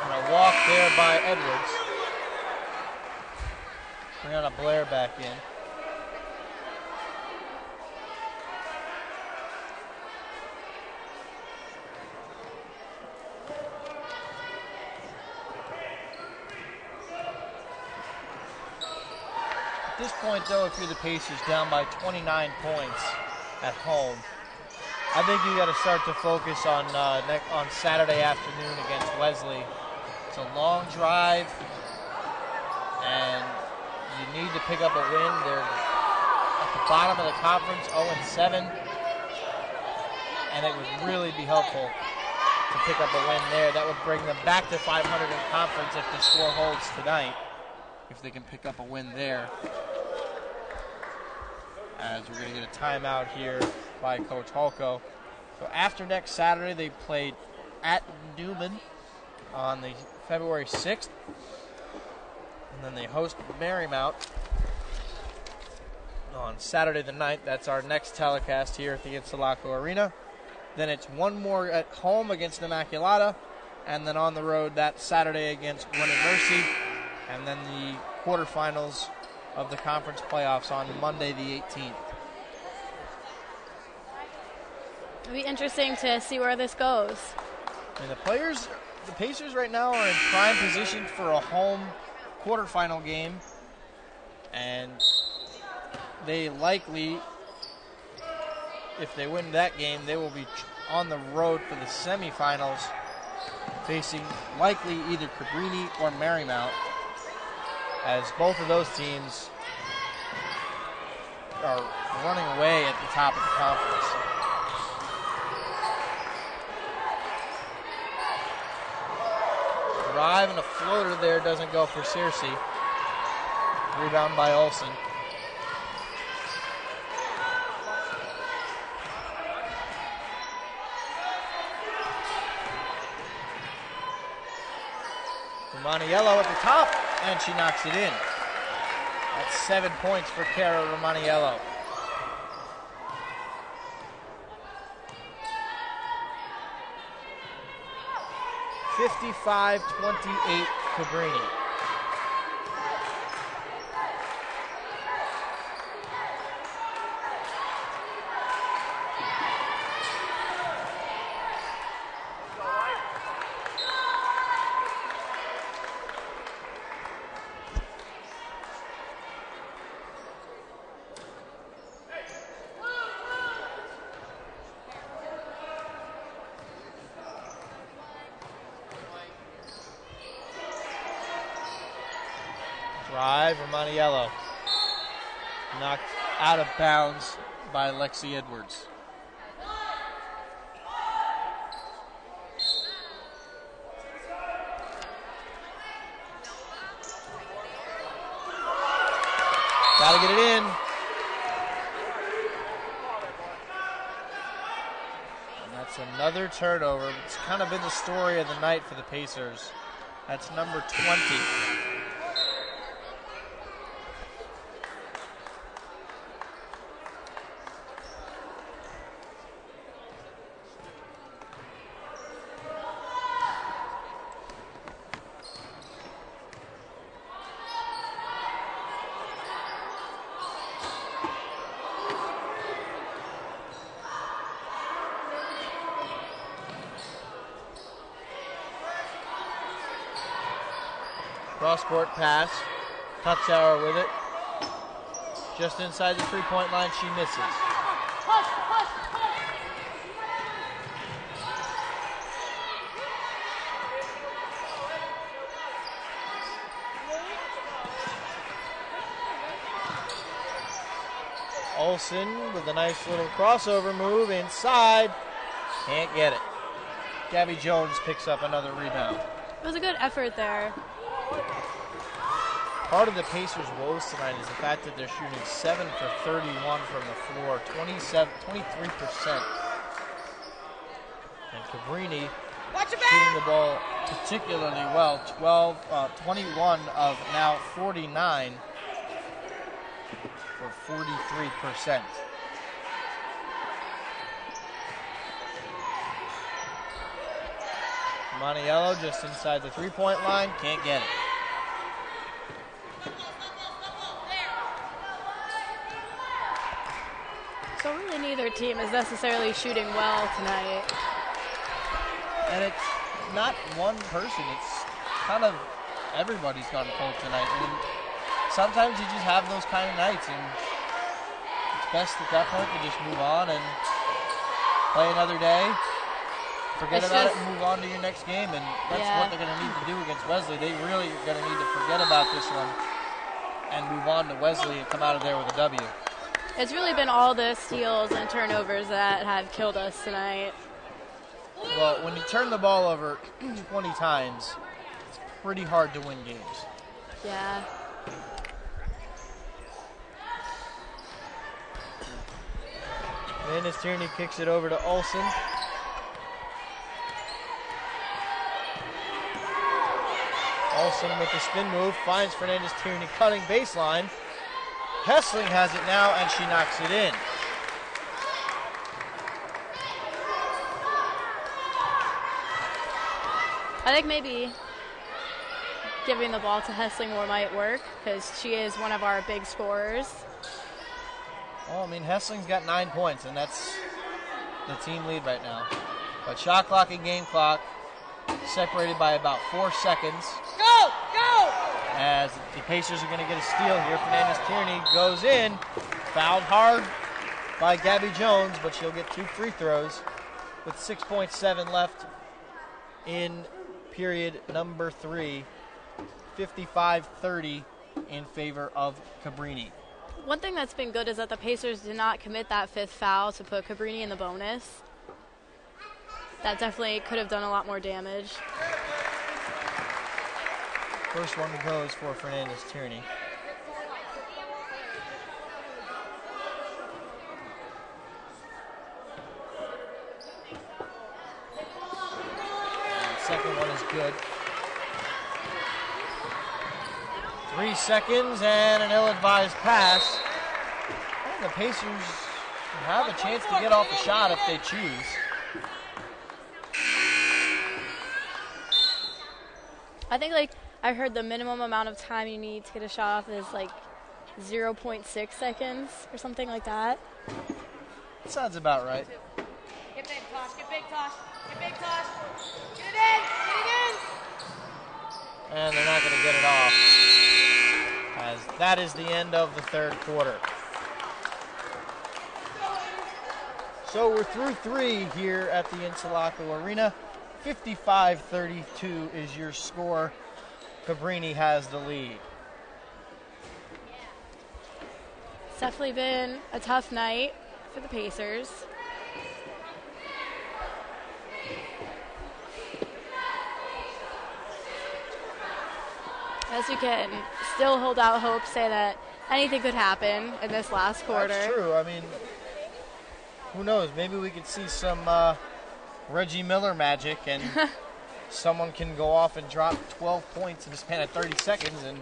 And a walk there by Edwards. Brianna Blair back in. At this point, though, if you're the Pacers down by 29 points at home, I think you got to start to focus on Saturday afternoon against Wesley. It's a long drive, and you need to pick up a win. They're at the bottom of the conference, 0-7, and it would really be helpful to pick up a win there. That would bring them back to 500 in conference if the score holds tonight, if they can pick up a win there. As we're going to get a timeout here by Coach Holko. So after next Saturday, they played at Newman on the February 6th. And then they host Marymount on Saturday the 9th. That's our next telecast here at the Insulaco Arena. Then it's one more at home against Immaculata. And then on the road that Saturday against Winter Mercy. And then the quarterfinals of the conference playoffs on Monday the 18th. It'll be interesting to see where this goes. I mean, the Pacers right now are in prime position for a home quarterfinal game, and they likely, if they win that game, they will be on the road for the semifinals, facing likely either Cabrini or Marymount, as both of those teams are running away at the top of the conference. Drive and a floater there doesn't go for Searcy. Rebound by Olsen. Romaniello at the top, and she knocks it in. That's 7 points for Cara Romaniello. (55-28) Cabrini. Drive, Romaniello. Knocked out of bounds by Lexi Edwards. Gotta get it in. And that's another turnover. It's kind of been the story of the night for the Pacers. That's number 20. Cross-court pass. Tucktower with it. Just inside the three-point line, she misses. Olsen with a nice little crossover move inside. Can't get it. Gabby Jones picks up another rebound. It was a good effort there. Part of the Pacers' woes tonight is the fact that they're shooting 7 for 31 from the floor, 23%. And Cabrini shooting the ball particularly well, 21 of now 49 for 43%. Romaniello just inside the three-point line, can't get it. So really neither team is necessarily shooting well tonight. And it's not one person, it's kind of everybody's gone cold tonight. And sometimes you just have those kind of nights, and it's best at that point to just move on and play another day. Forget about it and move on to your next game, and that's what they're going to need to do against Wesley. They really are going to need to forget about this one and move on to Wesley and come out of there with a W. It's really been all the steals and turnovers that have killed us tonight. Well, when you turn the ball over 20 times, it's pretty hard to win games. Yeah. Fernandez Tierney kicks it over to Olsen. Olsen with the spin move, finds Fernandez Tierney cutting baseline. Hessling has it now, and she knocks it in. I think maybe giving the ball to Hessling more might work, because she is one of our big scorers. Well, I mean, Hessling's got 9 points, and that's the team lead right now. But shot clock and game clock separated by about 4 seconds. Go! Go! As the Pacers are going to get a steal here. Fernandez Tierney goes in. Fouled hard by Gabby Jones, but she'll get 2 free throws with 6.7 left in period number 3. 55-30 in favor of Cabrini. One thing that's been good is that the Pacers did not commit that 5th foul to put Cabrini in the bonus. That definitely could have done a lot more damage. First one goes for Fernandez Tierney. And the second one is good. 3 seconds and an ill-advised pass. And the Pacers have a chance to get off a shot if they choose. I think, like, I heard the minimum amount of time you need to get a shot off is, like, 0.6 seconds or something like that. Sounds about right. Get big, Tosh. Get big, Tosh. Get big, Tosh. Get it in. Get it in. And they're not going to get it off, as that is the end of the third quarter. So we're through 3 here at the Insulaco Arena. 55-32 is your score. Cabrini has the lead. It's definitely been a tough night for the Pacers. As we can still hold out hope, say that anything could happen in this last quarter. That's true. I mean, who knows? Maybe we could see some Reggie Miller magic, and someone can go off and drop 12 points in the span of 30 seconds, and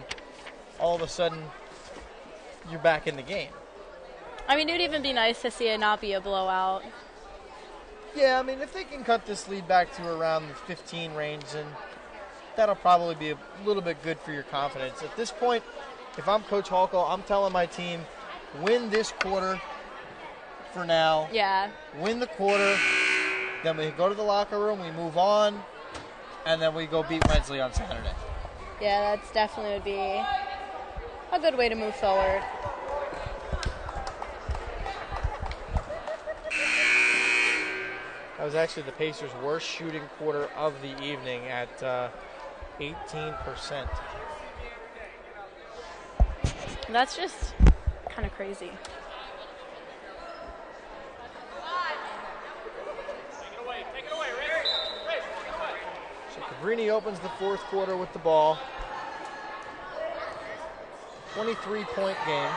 all of a sudden you're back in the game. I mean, it would even be nice to see it not be a blowout. Yeah, I mean, if they can cut this lead back to around the 15 range, then that'll probably be a little bit good for your confidence. At this point, if I'm Coach Halko, I'm telling my team, win this quarter for now. Yeah. Win the quarter, then we go to the locker room, we move on, and then we go beat Wensley on Saturday. Yeah, that's definitely would be a good way to move forward. That was actually the Pacers' worst shooting quarter of the evening at 18%. That's just kind of crazy. So Cabrini opens the fourth quarter with the ball. 23-point game.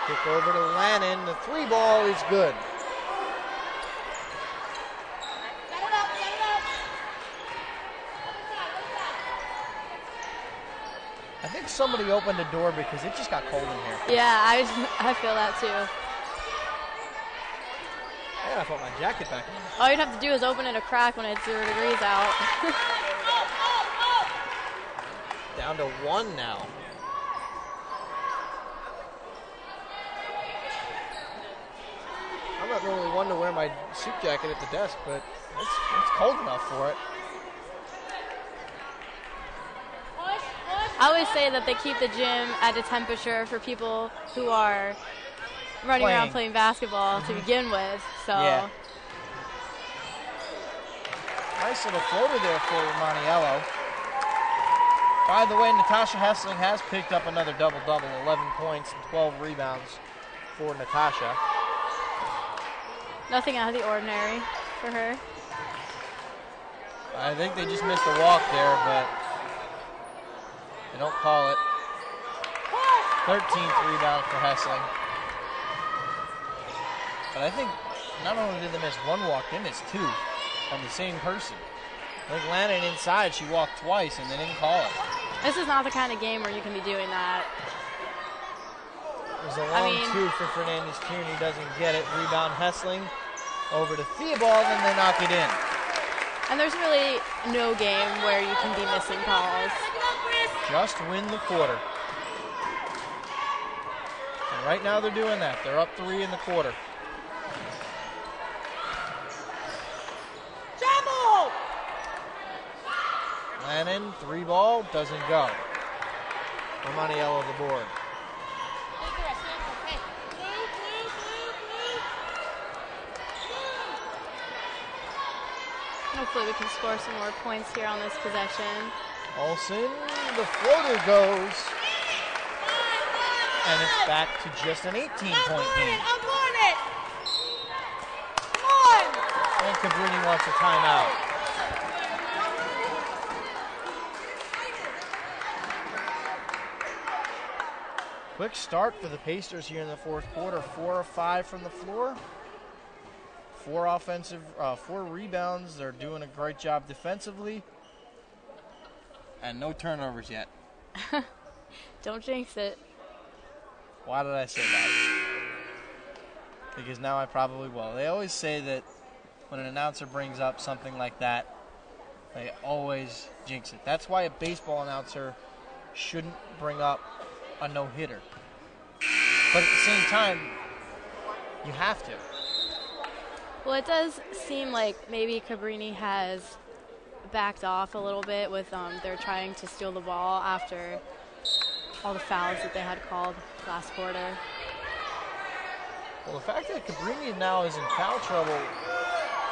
Kick over to Lannon. The 3 ball is good. I think somebody opened the door because it just got cold in here. Yeah, I feel that too. I gotta put my jacket back on. All you'd have to do is open it a crack when it's 0 degrees out. Down to 1 now. I'm not normally one to wear my suit jacket at the desk, but it's cold enough for it. I always say that they keep the gym at a temperature for people who are running around playing basketball to begin with. So yeah. Nice little floater there for Maniello. By the way, Natasha Hessling has picked up another double-double, 11 points and 12 rebounds for Natasha. Nothing out of the ordinary for her. I think they just missed a walk there, but they don't call it. 13th rebound for Hessling. But I think not only did they miss one walk, they missed 2 on the same person. I think Lannon inside, she walked twice and they didn't call it. This is not the kind of game where you can be doing that. There's a long 2 for Fernandez. Tierney doesn't get it. Rebound Hessling over to Theobald, and they knock it in. And there's really no game where you can be missing calls. Just win the quarter. And right now they're doing that. They're up 3 in the quarter. Jumble! Lannon, 3 ball, doesn't go. Romaniello the board. Hopefully we can score some more points here on this possession. Olsen, the floater goes. And it's back to just an 18-point game. I'm on it! Come on! And Cabrini wants a timeout. Quick start for the Pacers here in the fourth quarter. 4 of 5 from the floor. 4 rebounds. They're doing a great job defensively. and no turnovers yet. Don't jinx it. Why did I say that? Because now I probably will. They always say that when an announcer brings up something like that, they always jinx it. That's why a baseball announcer shouldn't bring up a no-hitter. But at the same time, you have to. Well, it does seem like maybe Cabrini has backed off a little bit with they're trying to steal the ball after all the fouls that they had called last quarter. Well, the fact that Cabrini now is in foul trouble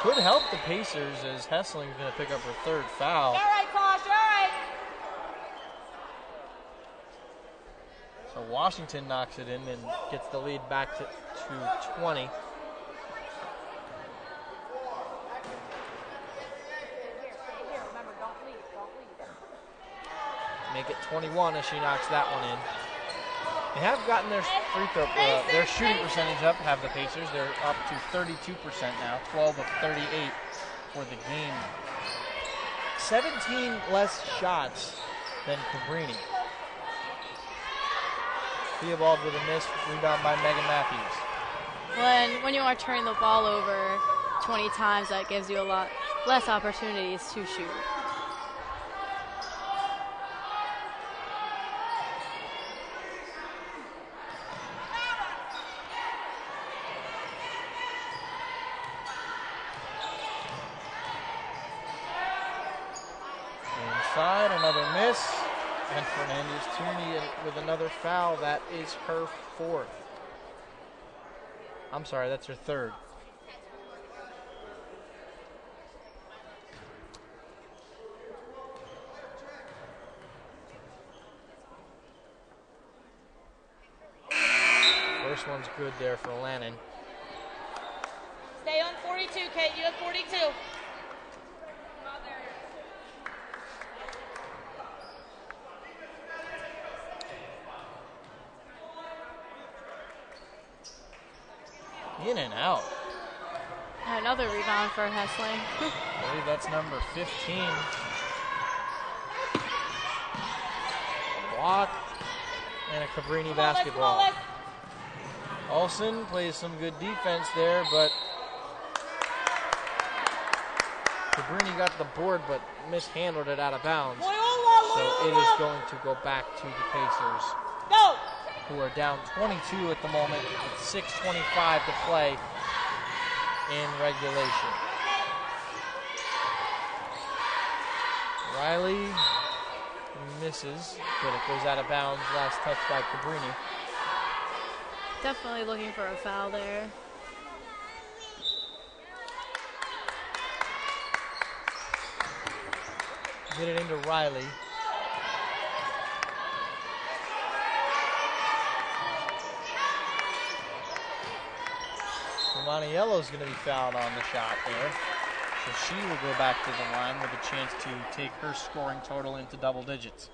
could help the Pacers, as Hessling's going to pick up her third foul. All right, Kosh, all right. So Washington knocks it in and gets the lead back to 20. Remember, don't leave. Make it 21 as she knocks that one in. They have gotten their their shooting percentage up, have the Pacers. They're up to 32% now, 12 of 38 for the game. 17 less shots than Cabrini. Theobald with a miss, rebound by Megan Matthews. When you are turning the ball over 20 times, that gives you a lot less opportunities to shoot. Inside, another miss. And Fernandez-Tooney with another foul. That is her fourth. I'm sorry, that's her third. First one's good there for Lannon. Stay on 42, Kate. You have 42. In and out. Another rebound for Hessling. I believe that's number 15. A block and a Cabrini basketball. Olsen plays some good defense there, but Cabrini got the board but mishandled it out of bounds. So it is going to go back to the Pacers, who are down 22 at the moment with 6:25 to play in regulation. Riley misses, but it goes out of bounds. Last touch by Cabrini. Definitely looking for a foul there. Get it into Riley. Maniello's going to be fouled on the shot there. So she will go back to the line with a chance to take her scoring total into double digits.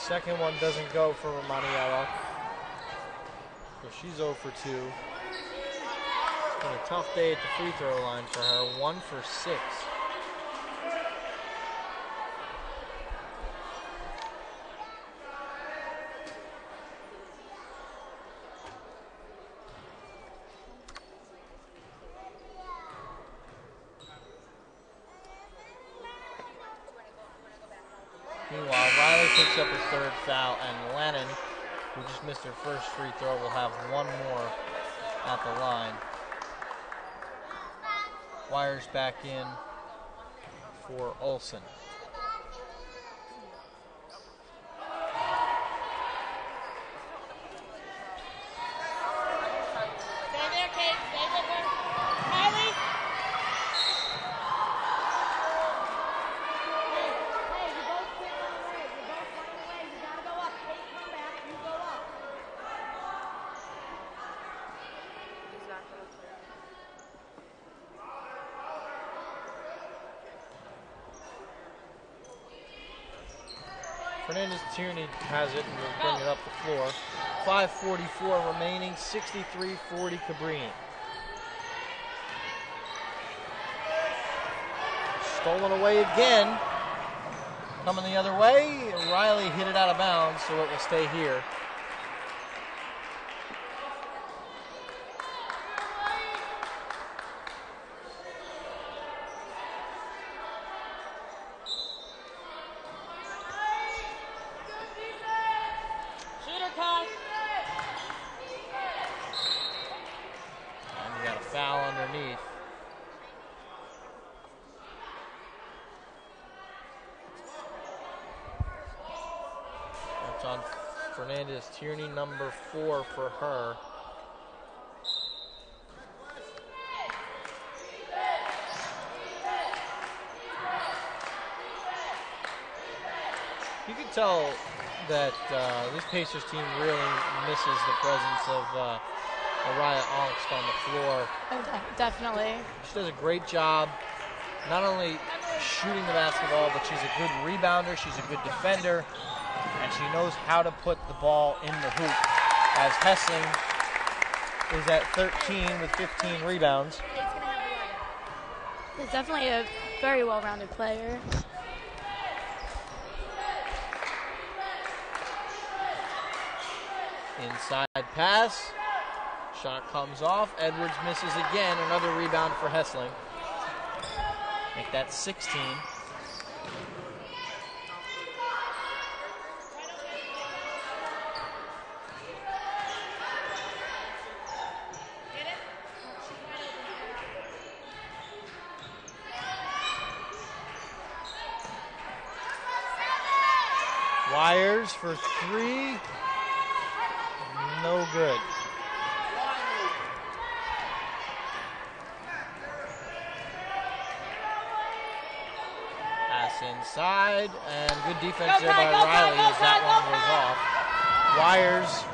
Second one doesn't go for Maniello. So she's 0 for 2. It's been a tough day at the free throw line for her. 1 for 6. Meanwhile, Riley picks up her third foul, and Lannon, who just missed her first free throw, will have one more at the line. Wires back in for Olsen. Stay there, Kate. Stay with her. Riley. Fernandez-Tierney has it and will bring it up the floor. 5:44 remaining, 63-40 Cabrini. Stolen away again. Coming the other way, Riley hit it out of bounds, so it will stay here. And we got a foul underneath. That's on Fernandez-Tierney, number 4 for her. You can tell that this Pacers team really misses the presence of Araya Ongst on the floor. Oh, definitely. She does a great job, not only shooting the basketball, but she's a good rebounder, she's a good defender, and she knows how to put the ball in the hoop. As Hessling is at 13 with 15 rebounds. He's definitely a very well-rounded player. Inside pass. Shot comes off. Edwards misses again. Another rebound for Hessling. Make that 16. Wires for 3. No good. Pass inside, and good defense there by Riley as that one goes off. Wires,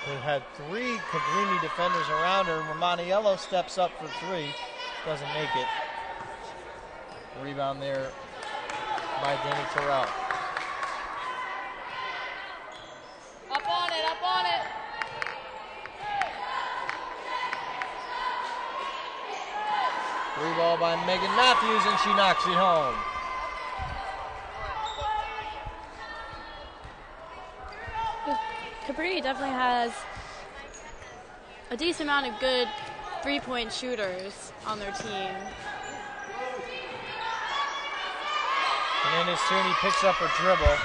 who had 3 Cabrini defenders around her. Romaniello steps up for 3. Doesn't make it. Rebound there by Danny Terrell. Up on it, up on it. Free ball by Megan Matthews, and she knocks it home. Cabrini definitely has a decent amount of good three-point shooters on their team. Fernandez-Tierney picks up her dribble.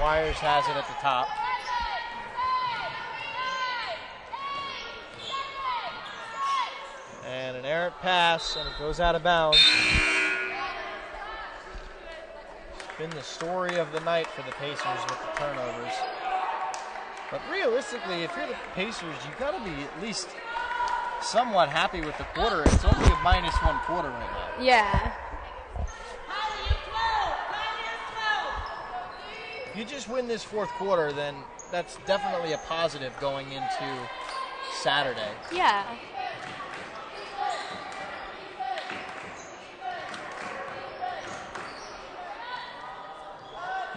Wires has it at the top. And an errant pass, and it goes out of bounds. It's been the story of the night for the Pacers with the turnovers. But realistically, if you're the Pacers, you've got to be at least somewhat happy with the quarter. It's only a -1 quarter right now. Yeah. If you just win this 4th quarter, then that's definitely a positive going into Saturday. Yeah.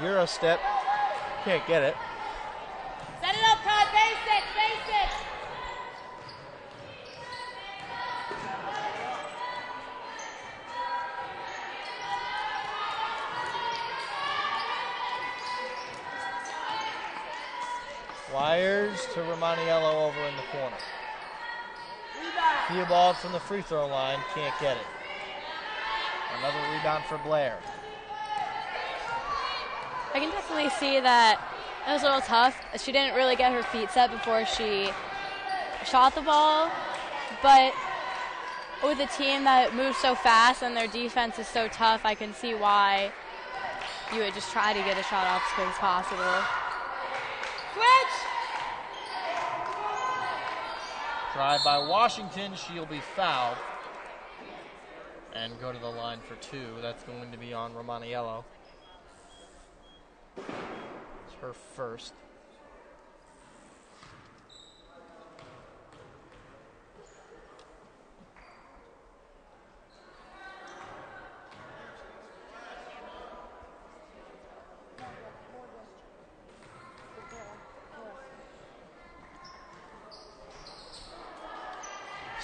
Euro step, can't get it. Set it up, Todd. Basic, basic. Wires to Romaniello over in the corner. Theobald from the free throw line, can't get it. Another rebound for Blair. I can definitely see that it was a little tough. She didn't really get her feet set before she shot the ball, but with a team that moves so fast and their defense is so tough, I can see why you would just try to get a shot off as quick as possible. Switch. Drive by Washington, she'll be fouled. And go to the line for 2. That's going to be on Romaniello. It's her first.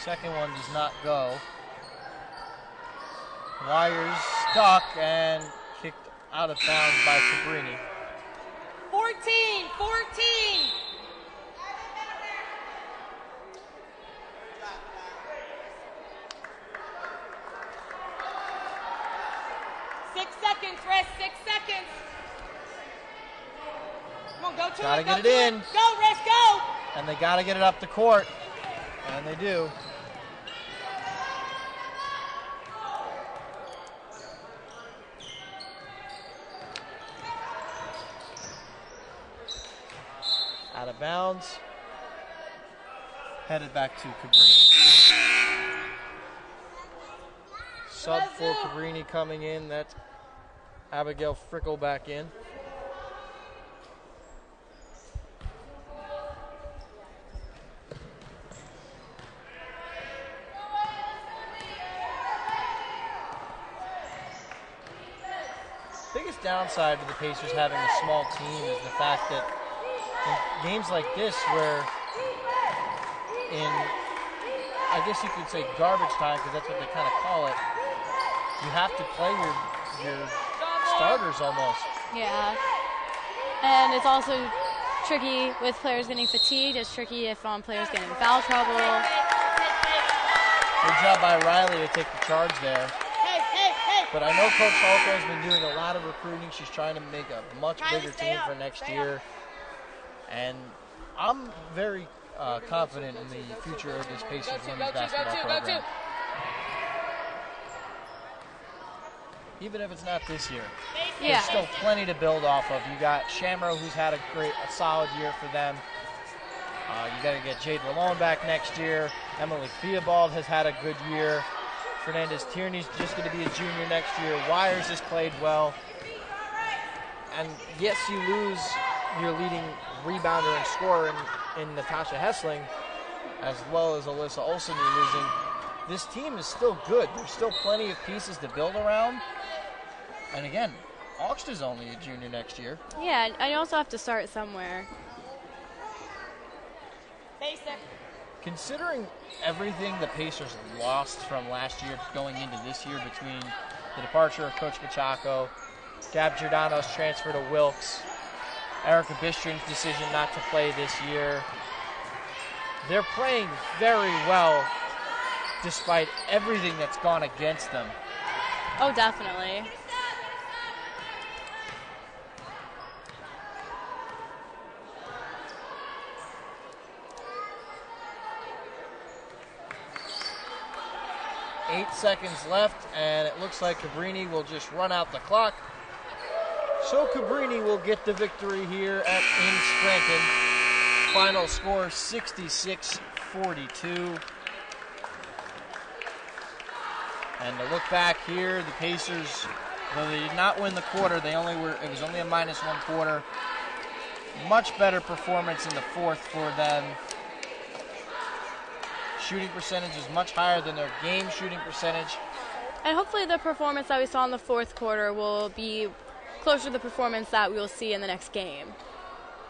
Second one does not go. Wires stuck and kicked out of bounds by Cabrini. 14, 14. 6 seconds, rest, 6 seconds. Come on, go to it. Gotta get it to in. Go, rest, go. And they gotta get it up the court. And they do. Out of bounds. Headed back to Cabrini. Sub for Cabrini coming in. That's Abigail Frickle back in. Biggest downside to the Pacers having a small team is the fact that in games like this, where in, I guess you could say garbage time, because that's what they kind of call it, you have to play your starters almost. Yeah. And it's also tricky with players getting fatigued. It's tricky if players get in foul trouble. Good job by Riley to take the charge there. But I know Coach Halko has been doing a lot of recruiting. She's trying to make a much bigger team for next year. And I'm very confident in the future of this Pacers women's basketball program. Even if it's not this year. Yeah. There's still plenty to build off of. You got Shamro, who's had a solid year for them. You got to get Jade Lalone back next year. Emily Theobald has had a good year. Fernandez Tierney's just going to be a junior next year. Wires has played well. And yes, you lose your leading rebounder and scorer in Natasha Hessling, as well as Alyssa Olsen you're losing. This team is still good. There's still plenty of pieces to build around. And again, Augst is only a junior next year. Yeah, and you also have to start somewhere. Basic. Considering everything the Pacers lost from last year going into this year, between the departure of Coach Machaco, Gab Giordano's transfer to Wilkes, Erica Bistring's decision not to play this year, they're playing very well despite everything that's gone against them. Oh, definitely. Eight seconds left, and it looks like Cabrini will just run out the clock. So Cabrini will get the victory here in Scranton. Final score 66-42. And to look back here, the Pacers, though they did not win the quarter, it was only a -1 quarter. Much better performance in the fourth for them. Shooting percentage is much higher than their game shooting percentage. And hopefully the performance that we saw in the fourth quarter will be closer to the performance that we will see in the next game.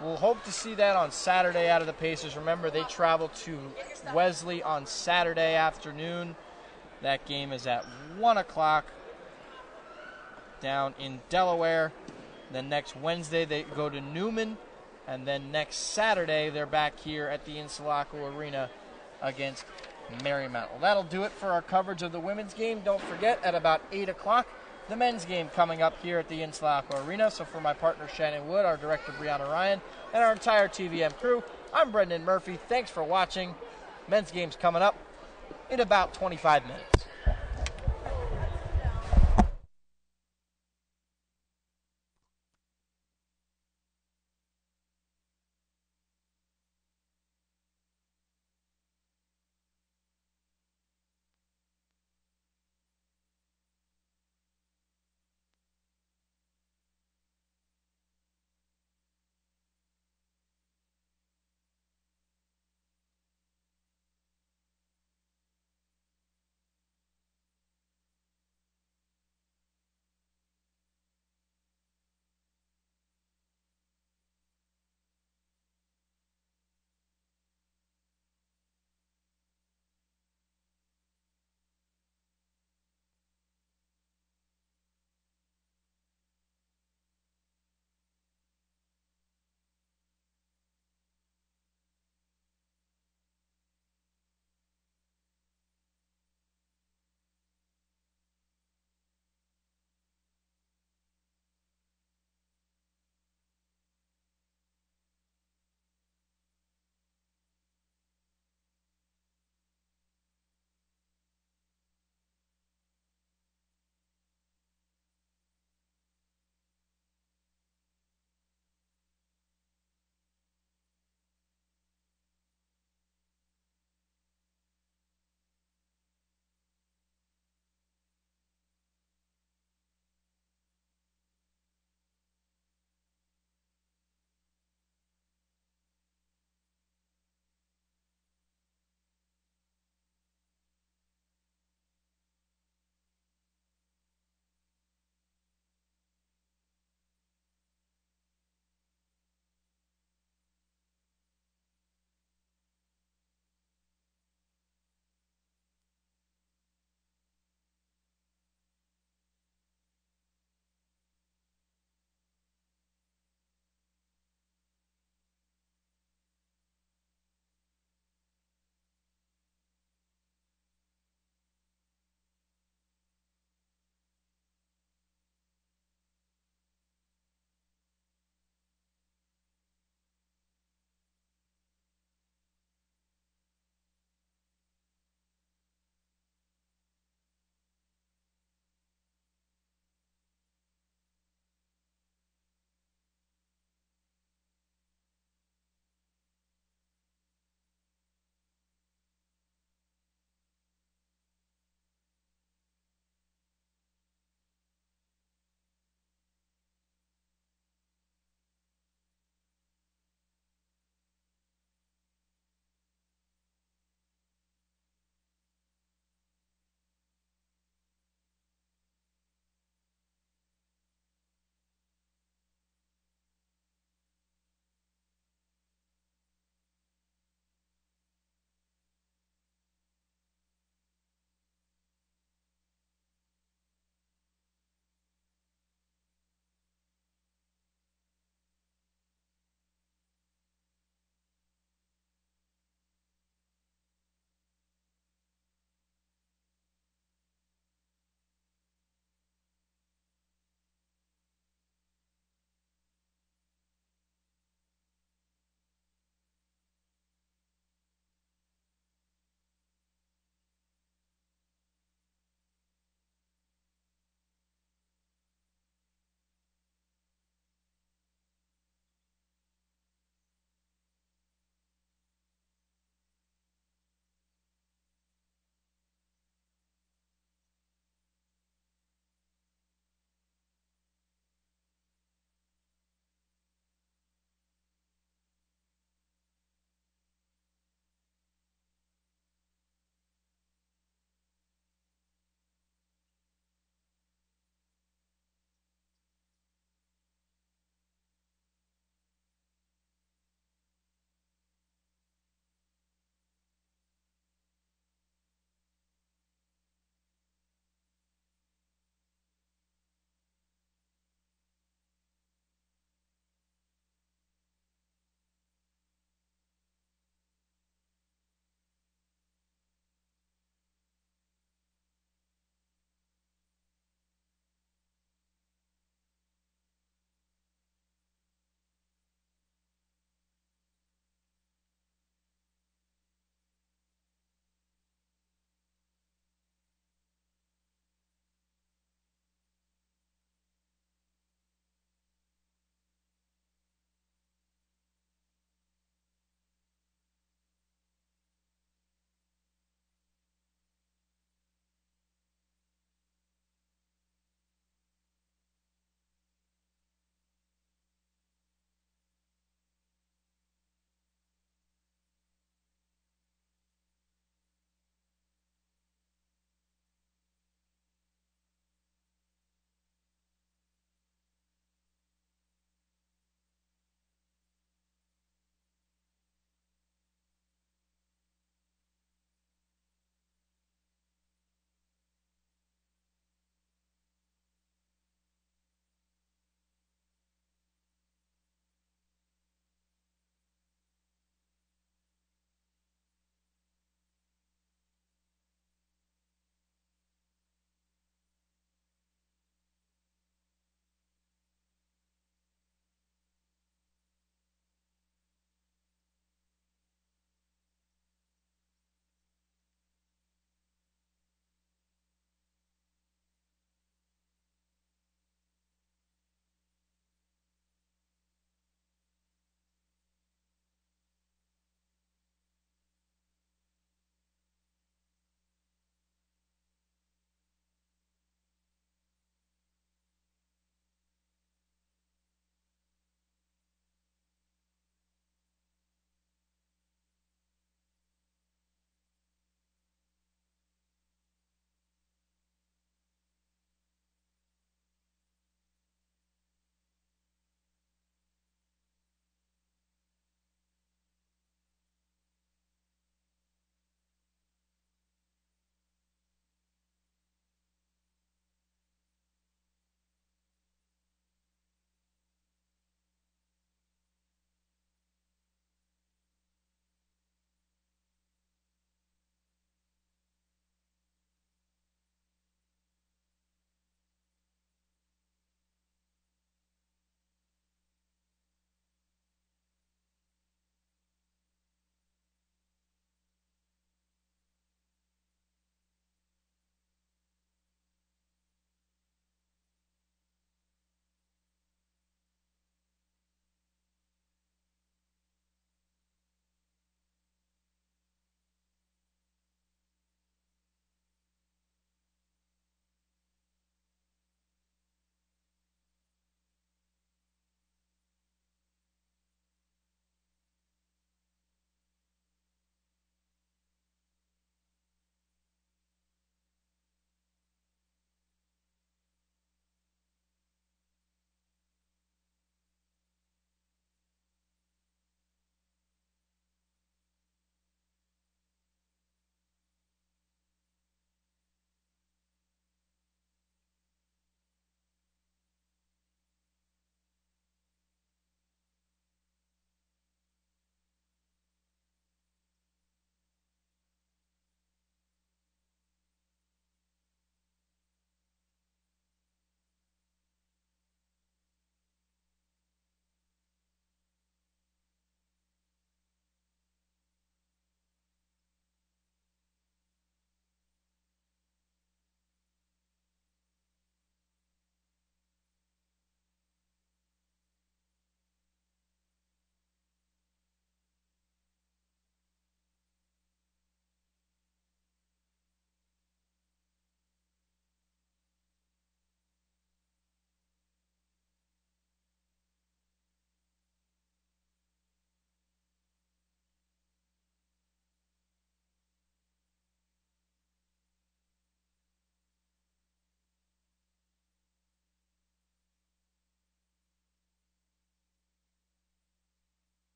We'll hope to see that on Saturday out of the Pacers. Remember, they travel to Wesley on Saturday afternoon. That game is at 1 o'clock down in Delaware. Then next Wednesday they go to Newman. And then next Saturday they're back here at the Insulaco Arena against Marymount. Well, that'll do it for our coverage of the women's game. Don't forget, at about 8 o'clock, the men's game coming up here at the Insulaco Arena. So for my partner Shannon Wood, our director Brianna Ryan, and our entire TVM crew, I'm Brendan Murphy. Thanks for watching. Men's game's coming up in about 25 minutes.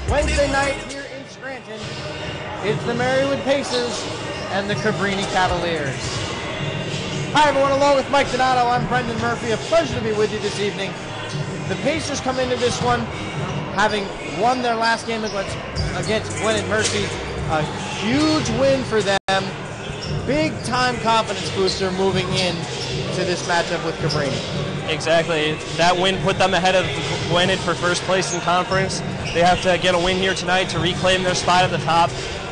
Wednesday night here in Scranton, it's the Marywood Pacers and the Cabrini Cavaliers. Hi everyone, along with Mike Donato, I'm Brendan Murphy. A pleasure to be with you this evening. The Pacers come into this one having won their last game against Gwinnett Mercy. A huge win for them. Big time confidence booster moving in to this matchup with Cabrini. Exactly. That win put them ahead of Gwinnett for first place in conference. They have to get a win here tonight to reclaim their spot at the top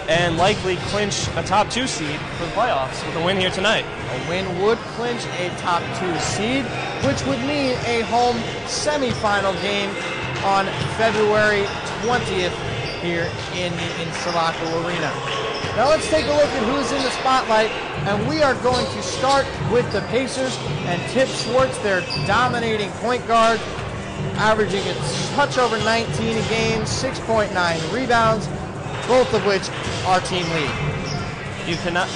and likely clinch a top 2 seed for the playoffs with a win here tonight. A win would clinch a top 2 seed, which would mean a home semifinal game on February 20th here in Sulaco Arena. Now let's take a look at who's in the spotlight, and we are going to start with the Pacers and Tip Schwartz, their dominating point guard, averaging a touch over 19 a game, 6.9 rebounds, both of which our team lead. You cannot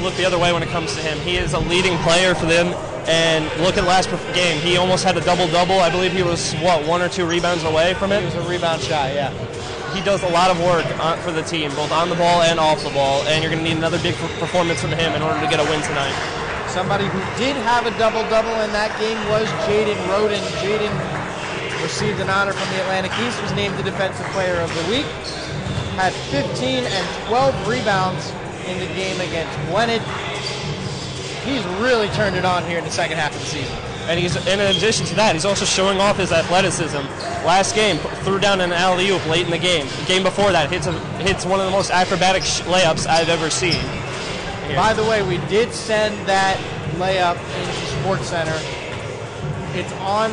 look the other way when it comes to him. He is a leading player for them, and look at last game. He almost had a double-double. I believe he was, 1 or 2 rebounds away from it? He was a rebound shy, yeah. He does a lot of work for the team, both on the ball and off the ball, and you're going to need another big performance from him in order to get a win tonight. Somebody who did have a double-double in that game was Jaden Roden. Jaden received an honor from the Atlantic East, was named the Defensive Player of the Week, had 15 and 12 rebounds in the game against Gwinnett. He's really turned it on here in the second half of the season. And in addition to that, he's also showing off his athleticism. Last game, threw down an alley-oop late in the game. The game before that, hits one of the most acrobatic layups I've ever seen. Here. By the way, we did send that layup into Sports Center. It's on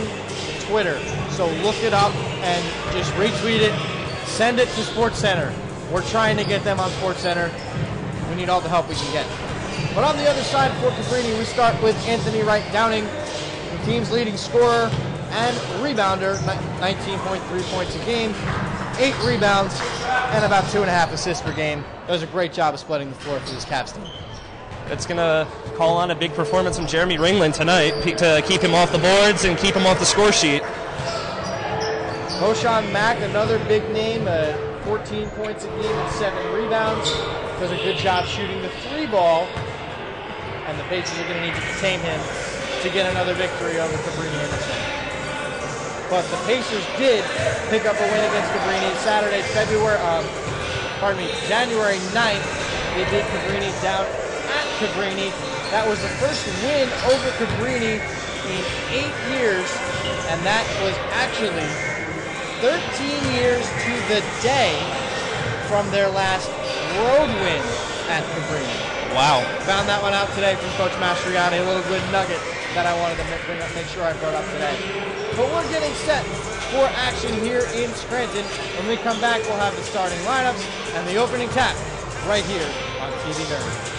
Twitter, so look it up and just retweet it. Send it to Sports Center. We're trying to get them on Sports Center. We need all the help we can get. But on the other side for Cabrini, we start with Anthony Wright Downing, the team's leading scorer and rebounder, 19.3 points a game, 8 rebounds, and about 2.5 assists per game. Does a great job of splitting the floor for this Cavs team. It's going to call on a big performance from Jeremy Ringland tonight to keep him off the boards and keep him off the score sheet. Moshawn Mack, another big name, 14 points a game and 7 rebounds. Does a good job shooting the 3-ball, and the Pacers are going to need to contain him to get another victory over Cabrini in this one. But the Pacers did pick up a win against Cabrini Saturday, January 9th. They beat Cabrini down at Cabrini. That was the first win over Cabrini in 8 years, and that was actually 13 years to the day from their last road win at Cabrini. Wow. Found that one out today from Coach Mastriani, a little good nugget that I wanted to make sure I brought up today. But we're getting set for action here in Scranton. When we come back, we'll have the starting lineups and the opening tap right here on TV-Marywood.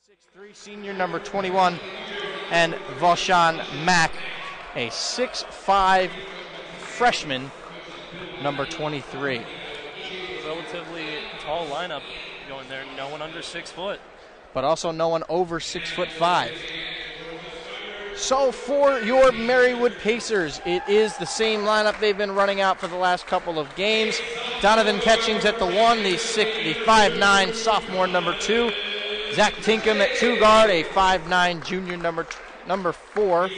6'3", senior number 21, and Vaughn Mack, a 6'5", freshman, number 23. Relatively tall lineup going there. No one under 6 foot. But also no one over 6'5". So for your Marywood Pacers, it is the same lineup they've been running out for the last couple of games. Donovan Catchings at the 1, the 5'9", sophomore number 2. Zach Tinkham at 2 guard, a 5'9", junior number 4.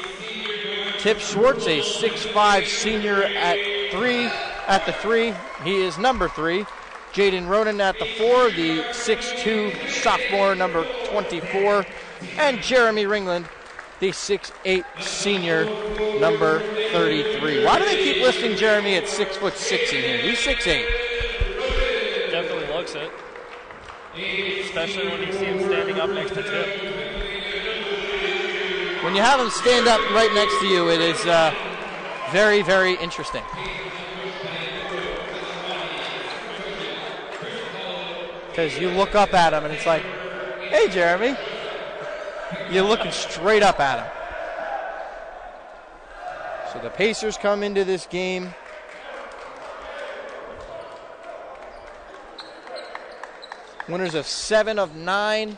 Tip Schwartz, a 6'5", senior at the 3. He is number 3. Jaden Roden at the 4, the 6'2", sophomore number 24. And Jeremy Ringland, the 6'8", senior number 33. Why do they keep listing Jeremy at 6'6" in here? He's 6'8". Definitely looks it. Especially when you see him standing up next to Tip. When you have him stand up right next to you, it is very, very interesting. Because you look up at him and it's like, hey, Jeremy. You're looking straight up at him. So the Pacers come into this game winners of 7 of 9.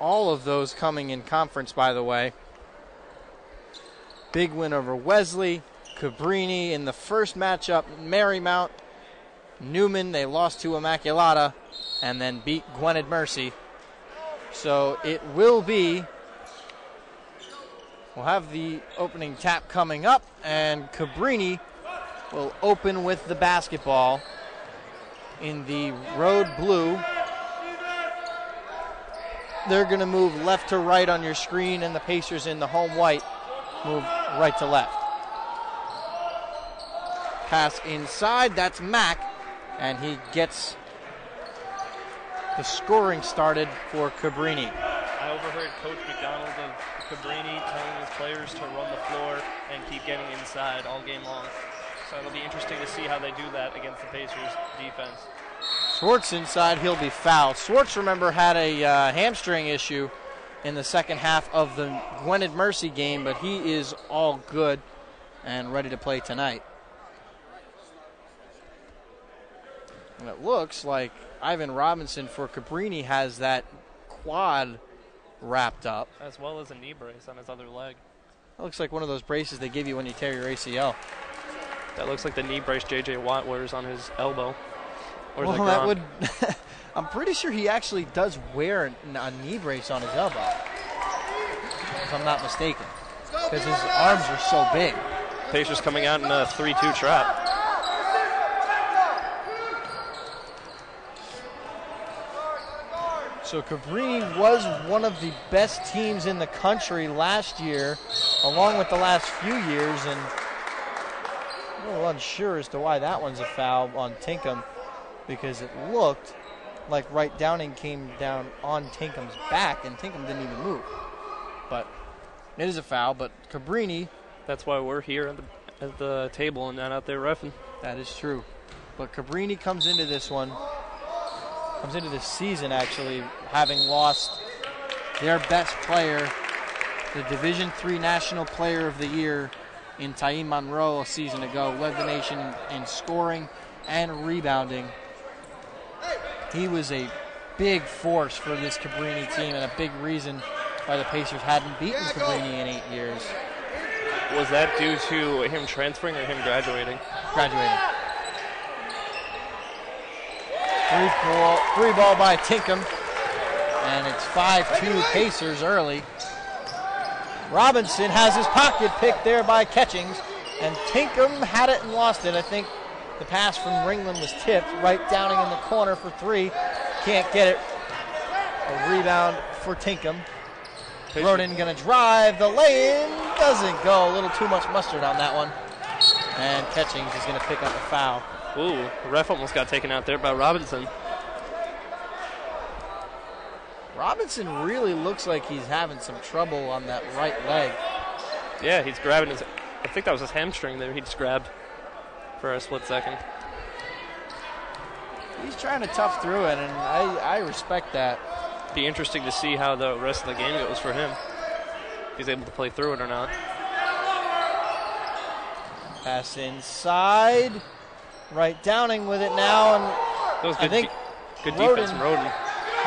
All of those coming in conference, by the way. Big win over Wesley. Cabrini in the first matchup. Marymount. Newman, they lost to Immaculata. And then beat Gwynedd Mercy. So it will be, we'll have the opening tap coming up. And Cabrini will open with the basketball in the road blue. They're going to move left to right on your screen, and the Pacers in the home white move right to left. Pass inside, that's Mack, and he gets the scoring started for Cabrini. I overheard Coach McDonald of Cabrini telling his players to run the floor and keep getting inside all game long. So it'll be interesting to see how they do that against the Pacers defense. Schwartz inside, he'll be fouled. Schwartz, remember, had a hamstring issue in the second half of the Gwynedd Mercy game, but he is all good and ready to play tonight. And it looks like Ivan Robinson for Cabrini has that quad wrapped up. As well as a knee brace on his other leg. That looks like one of those braces they give you when you tear your ACL. That looks like the knee brace J.J. Watt wears on his elbow. Or well, that would. I'm pretty sure he actually does wear a knee brace on his elbow, if I'm not mistaken, because his arms are so big. Pacers coming out in a 3-2 trap. So Cabrini was one of the best teams in the country last year, along with the last few years, and I'm a little unsure as to why that one's a foul on Tinkham, because it looked like Wright Downing came down on Tinkham's back, and Tinkham didn't even move. But it is a foul, but Cabrini... That's why we're here at the table and not out there reffing. That is true. But Cabrini comes into this season, actually, having lost their best player, the Division III National Player of the Year in Taim Monroe a season ago, led the nation in scoring and rebounding. He was a big force for this Cabrini team and a big reason why the Pacers hadn't beaten Cabrini in 8 years. Was that due to him transferring or him graduating? Graduating. Three ball by Tinkham, and it's 5-2 Pacers early. Robinson has his pocket picked there by Catchings, and Tinkham had it and lost it. I think the pass from Ringland was tipped. Right Downing in the corner for 3. Can't get it. A rebound for Tinkham. Roden going to drive. The lay-in doesn't go. A little too much mustard on that one. And Catchings is going to pick up a foul. Ooh, the ref almost got taken out there by Robinson. Robinson really looks like he's having some trouble on that right leg. Yeah, he's grabbing his... I think that was his hamstring there he just grabbed for a split second. He's trying to tough through it, and I respect that. Be interesting to see how the rest of the game goes for him. If he's able to play through it or not. Pass inside. Right, Downing with it now, and That was I think good defense from Roden.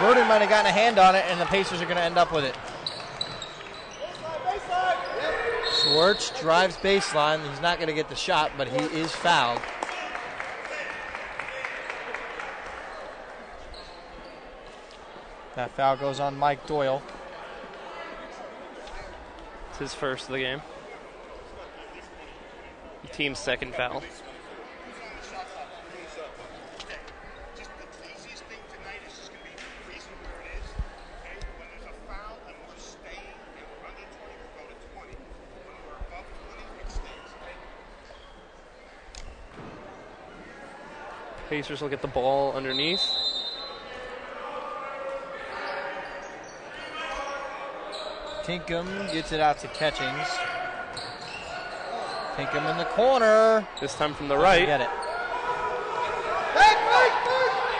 Roden might have gotten a hand on it, and the Pacers are going to end up with it. Schwartz drives baseline. He's not going to get the shot, but he is fouled. That foul goes on Mike Doyle. It's his first of the game. The team's second foul. Pacers will get the ball underneath. Tinkham gets it out to Catchings. Tinkham in the corner. This time from the right. Get it.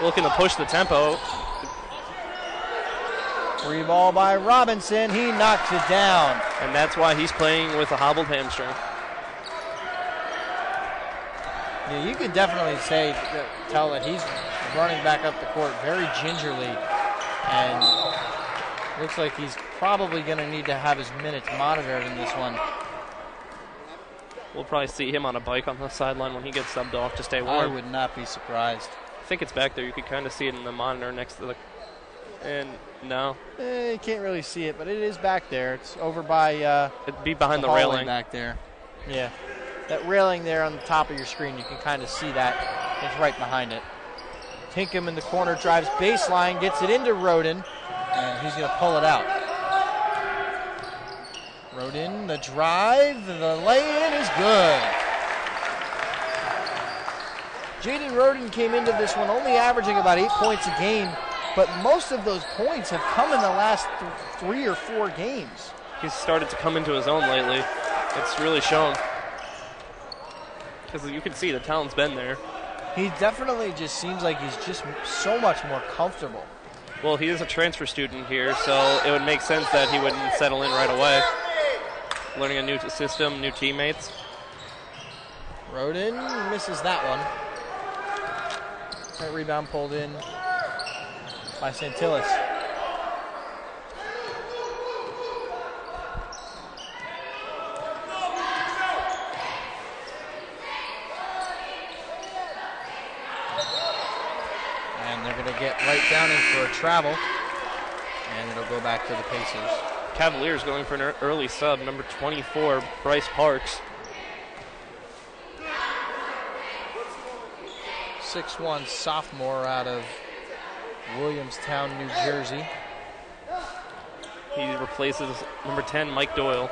Looking to push the tempo. Free ball by Robinson. He knocks it down. And that's why he's playing with a hobbled hamstring. Yeah, you can definitely tell that he's running back up the court very gingerly, and looks like he's probably going to need to have his minutes monitored in this one. We'll probably see him on a bike on the sideline when he gets subbed off to stay warm. I would not be surprised. I think it's back there. You could kind of see it in the monitor next to the... And no. You can't really see it, but it is back there. It's over by... It'd be behind the hallway railing. Back there. Yeah. That railing there on the top of your screen, you can kind of see that. It's right behind it. Tinkham in the corner drives baseline, gets it into Roden, and he's going to pull it out. Roden, the drive, the lay-in is good. Jaden Roden came into this one only averaging about 8 points a game, but most of those points have come in the last 3 or 4 games. He's started to come into his own lately. It's really shown. Because you can see the talent's been there. He definitely just seems like he's just so much more comfortable. Well, he is a transfer student here, so it would make sense that he wouldn't settle in right away. Learning a new system, new teammates. Roden misses that one. That rebound pulled in by Santillis. And they're going to get right down in for a travel. And it'll go back to the Pacers. Cavaliers going for an early sub, number 24, Bryce Parks. 6'1" sophomore out of Williamstown, New Jersey. He replaces number 10, Mike Doyle.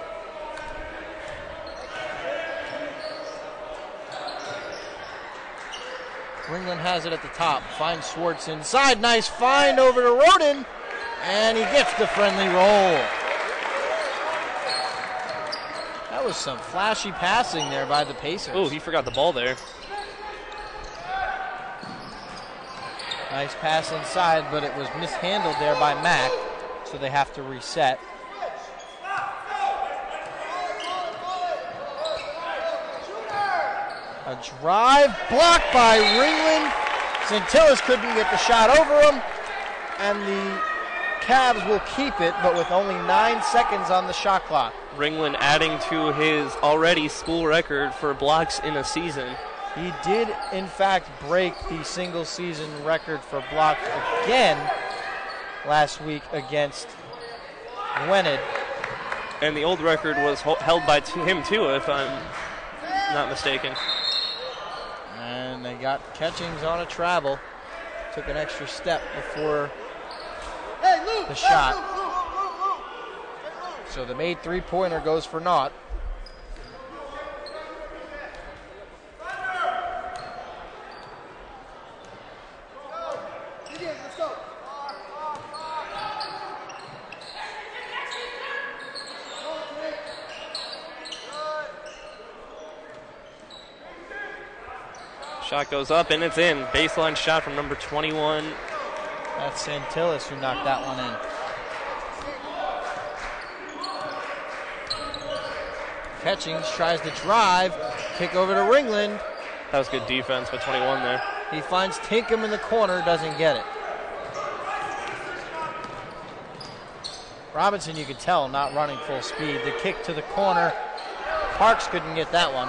Ringland has it at the top. Finds Schwartz inside. Nice find over to Roden. And he gets the friendly roll. That was some flashy passing there by the Pacers. Oh, he forgot the ball there. Nice pass inside, but it was mishandled there by Mack, so they have to reset. A drive blocked by Ringland. Santillis couldn't get the shot over him, and the Cavs will keep it, but with only 9 seconds on the shot clock. Ringland adding to his already school record for blocks in a season. He did, in fact, break the single-season record for blocks again last week against Gwynedd. And the old record was held by him, too, if I'm not mistaken. And they got Catchings on a travel. Took an extra step before the shot. So the made three-pointer goes for naught. Shot goes up and it's in. Baseline shot from number 21, That's Santillis who knocked that one in. Catchings tries to drive, kick over to Ringland. That was good defense by 21 there. He finds Tinkham in the corner, doesn't get it. Robinson, you could tell, not running full speed. The kick to the corner. Parks couldn't get that one.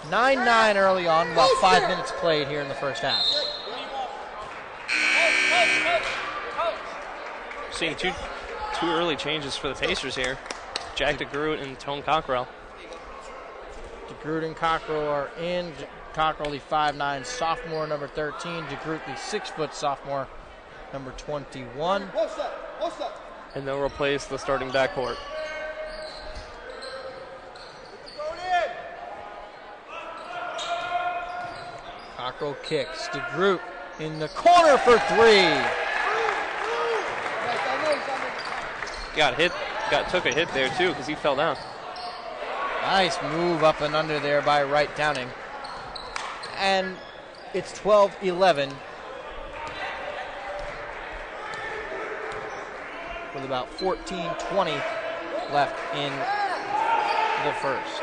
9-9 early on, about 5 minutes played here in the first half. Seeing two early changes for the Pacers here. Jack DeGroot and Tone Cockrell. DeGroot and Cockrell are in. Cockrell, the 5'9" sophomore, number 13. DeGroot, the 6-foot sophomore, number 21. And they'll replace the starting backcourt. Cockrell kicks. DeGroot in the corner for three. Took a hit there too because he fell down. Nice move up and under there by Wright Downing. And it's 12-11 with about 14:20 left in the first.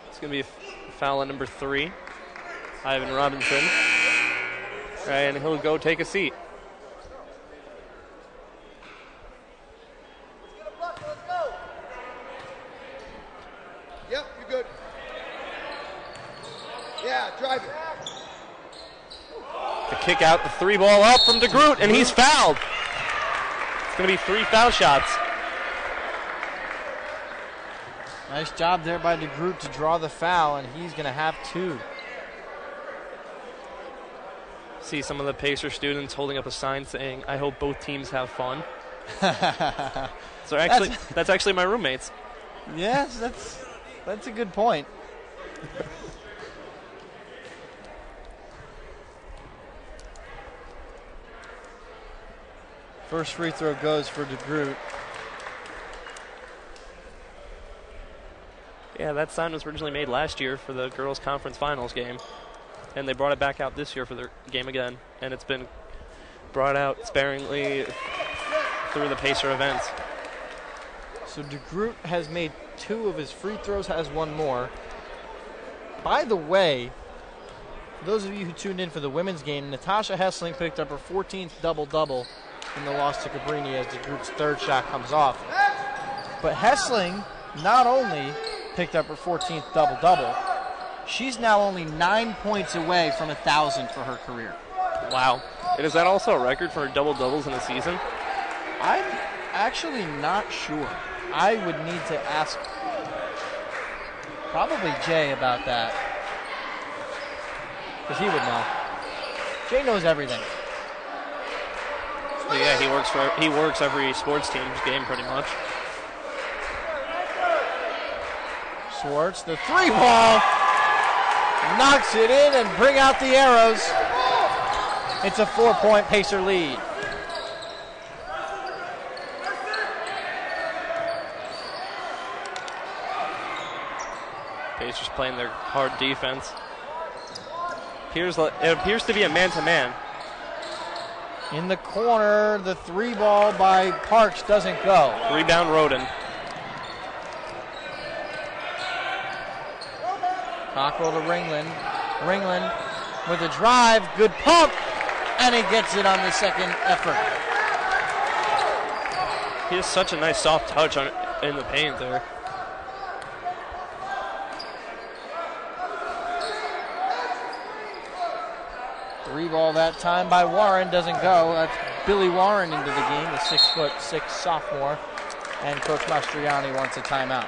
It's going to be a foul on number 3, Ivan Robinson. And he'll go take a seat. Yep, you're good. Yeah, drive it. The kick out, the 3 ball up from DeGroot, and he's fouled. It's going to be 3 foul shots. Nice job there by DeGroot to draw the foul, and he's going to have 2. See some of the Pacer students holding up a sign saying, "I hope both teams have fun." So actually, that's actually my roommates. Yes, that's a good point. First free throw goes for DeGroot. Yeah, that sign was originally made last year for the girls' conference finals game. And they brought it back out this year for their game again. And it's been brought out sparingly through the Pacer events. So DeGroot has made 2 of his free throws, has 1 more. By the way, for those of you who tuned in for the women's game, Natasha Hessling picked up her 14th double-double in the loss to Cabrini as DeGroot's 3rd shot comes off. But Hessling not only picked up her 14th double-double, she's now only 9 points away from 1,000 for her career. Wow. And is that also a record for double-doubles in a season? I'm actually not sure. I would need to ask probably Jay about that, because he would know. Jay knows everything. So yeah, he works every sports team's game pretty much. Schwartz, the 3 ball, knocks it in and bring out the arrows. It's a 4-point Pacer lead. Pacers playing their hard defense. It appears to be a man-to-man. In the corner, the 3 ball by Parks doesn't go. Rebound Roden. Cockrell to Ringland. Ringland with a drive, good pump, and he gets it on the second effort. He has such a nice soft touch in the paint there. Three ball that time by Warren, doesn't go. That's Billy Warren into the game, the 6'6" sophomore, and Coach Mastriani wants a timeout.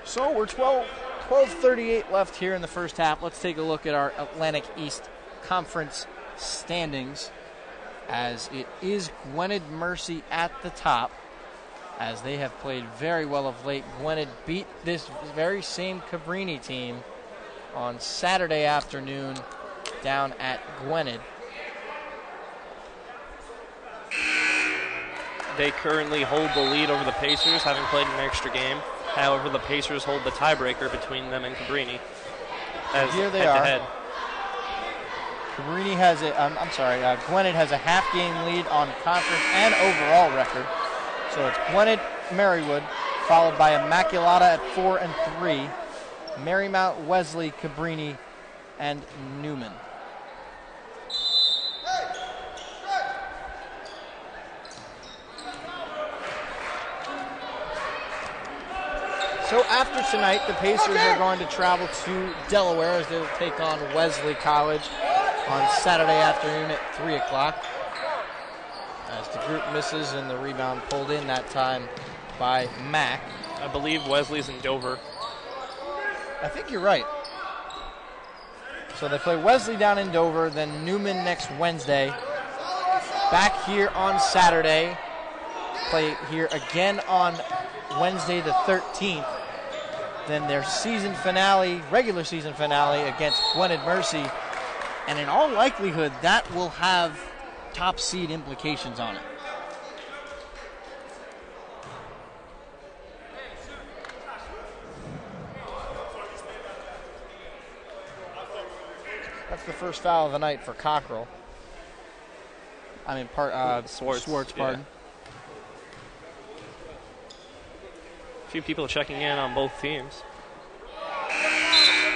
So we're 12:38 left here in the first half. Let's take a look at our Atlantic East Conference standings, as it is Gwynedd Mercy at the top, as they have played very well of late. Gwynedd beat this very same Cabrini team on Saturday afternoon down at Gwynedd. They currently hold the lead over the Pacers, having played an extra game. However, the Pacers hold the tiebreaker between them and Cabrini. As here they head-to-head. Cabrini has Gwinnett has a half-game lead on conference and overall record. So it's Gwinnett, Marywood, followed by Immaculata at 4 and 3, Marymount, Wesley, Cabrini, and Newman. So after tonight, the Pacers are going to travel to Delaware as they'll take on Wesley College on Saturday afternoon at 3 o'clock. As the group misses and the rebound pulled in that time by Mack. I believe Wesley's in Dover. I think you're right. So they play Wesley down in Dover, then Newman next Wednesday. Back here on Saturday. Play here again on Wednesday the 13th. Then their season finale, regular season finale against Gwinnett Mercy. And in all likelihood, that will have top seed implications on it. That's the first foul of the night for Cockrell. Swartz, pardon. Yeah. A few people checking in on both teams.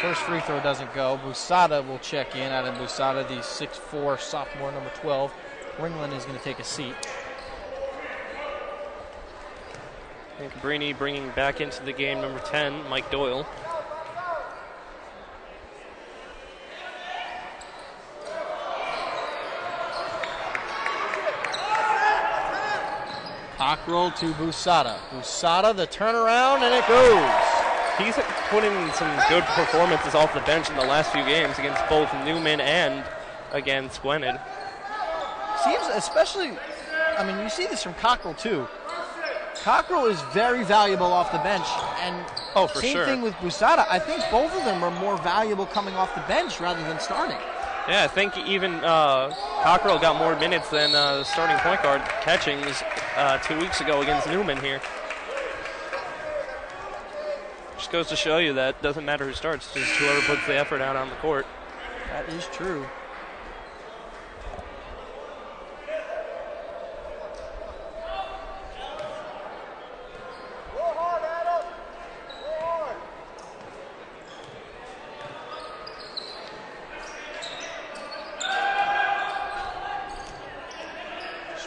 First free throw doesn't go. Busada will check in. Adam Busada, the 6'4" sophomore, number 12. Ringland is going to take a seat. And Cabrini bringing back into the game number 10, Mike Doyle. Cockrell to Busada. Busada, the turnaround, and it goes. He's put in some good performances off the bench in the last few games against both Newman and against Gwinnett. Seems especially, you see this from Cockrell too. Cockrell is very valuable off the bench, and same thing with Busada. I think both of them are more valuable coming off the bench rather than starting. Yeah, I think even Cockrell got more minutes than the starting point guard Catchings 2 weeks ago against Newman here. Just goes to show you that doesn't matter who starts, just whoever puts the effort out on the court. That is true.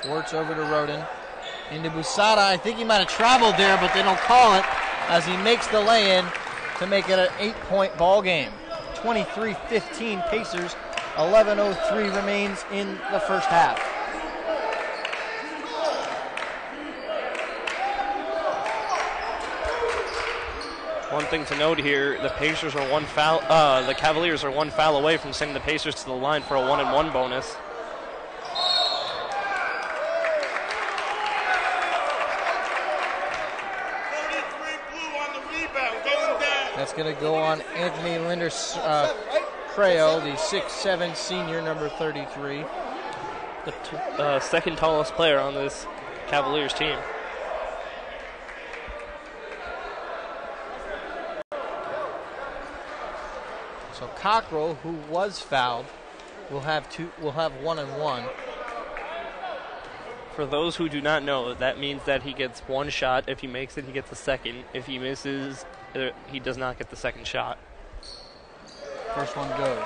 Swartz over to Roden. Into Busada. I think he might have traveled there, but they don't call it as he makes the lay-in to make it an 8-point ball game. 23-15 Pacers. 11:03 remains in the first half. One thing to note here, the Pacers are one foul. The Cavaliers are one foul away from sending the Pacers to the line for a 1-and-1 bonus. That's going to go on Anthony Linder-Creo, the 6'7" senior, number 33. The second tallest player on this Cavaliers team. So Cockrell, who was fouled, will have 1-and-1. For those who do not know, that means that he gets one shot. If he makes it, he gets a second. If he misses, he does not get the second shot. First one goes.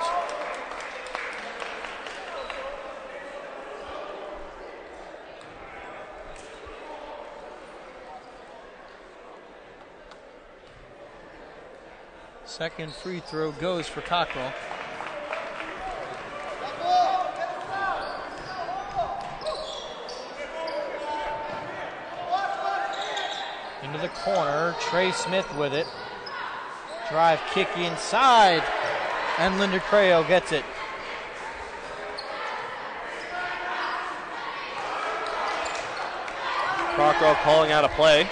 Second free throw goes for Cockrell. Into the corner, Trey Smith with it. Drive kick inside, and Linder-Creo gets it. Cockrell calling out a play.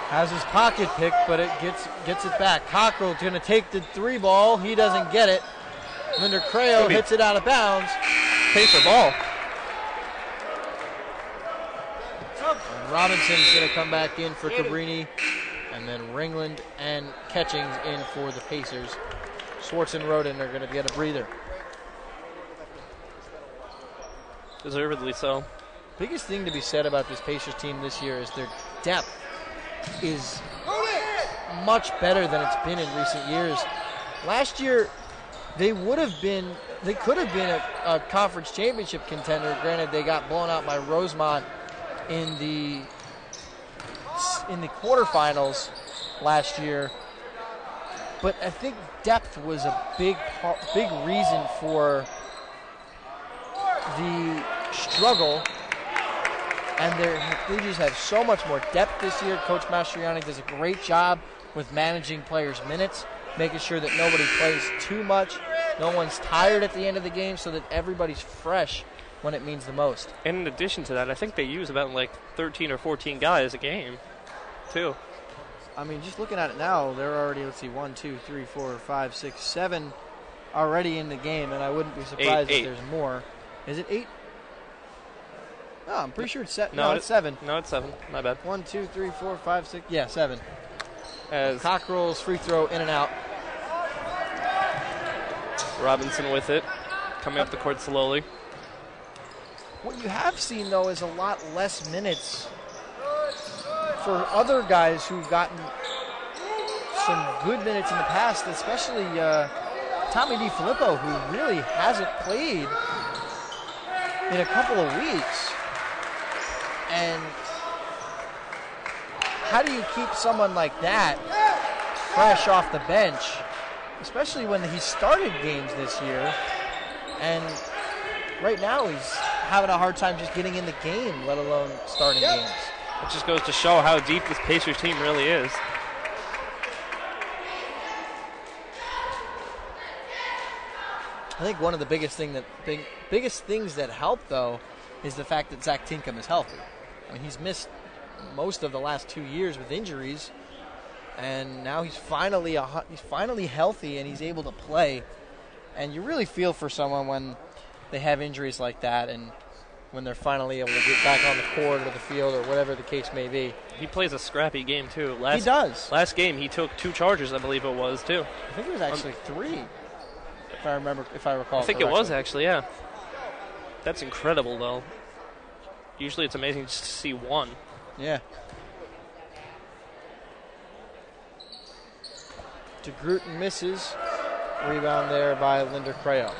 Has his pocket pick, but it gets it back. Cockrell's going to take the three ball. He doesn't get it. Linder Crayo hits it out of bounds. Pacer ball. And Robinson's going to come back in for Cabrini. And then Ringland and Catchings in for the Pacers. Swartz and Roden are going to get a breather. Deservedly so. Biggest thing to be said about this Pacers team this year is their depth is much better than it's been in recent years. Last year, they could have been a conference championship contender. Granted, they got blown out by Rosemont in the quarterfinals last year. But I think depth was a big reason for the struggle. And they just have so much more depth this year. Coach Mastriani does a great job with managing players' minutes, making sure that nobody plays too much, no one's tired at the end of the game, so that everybody's fresh when it means the most. And in addition to that, I think they use about like 13 or 14 guys a game, too. I mean, just looking at it now, they're already, 1, 2, 3, 4, 5, 6, 7 already in the game, and I wouldn't be surprised if there's more. Is it 8? No, I'm pretty sure it's 7. No, it's 7. No, it's 7. My bad. 1, 2, 3, 4, 5, 6. Yeah, 7. As Cockrell's free throw in and out. Robinson with it, coming up the court slowly. What you have seen, though, is a lot less minutes for other guys who've gotten some good minutes in the past, especially Tommy DiFilippo, who really hasn't played in a couple of weeks. And how do you keep someone like that fresh off the bench, especially when he started games this year? And right now he's having a hard time just getting in the game, let alone starting games. It just goes to show how deep this Pacers team really is. I think one of the biggest things that help, though, is the fact that Zach Tinkham is healthy. I mean, he's missed most of the last 2 years with injuries, and now he's finally healthy and he's able to play. And you really feel for someone when they have injuries like that, and when they're finally able to get back on the court or the field or whatever the case may be. He plays a scrappy game, too. He does. Last game, he took 2 charges, I believe it was, too. I think it was actually 3, if I recall. I think correctly. it was, actually, yeah. That's incredible, though. Usually it's amazing just to see 1. Yeah. DeGroot misses. Rebound there by Linder Crayo.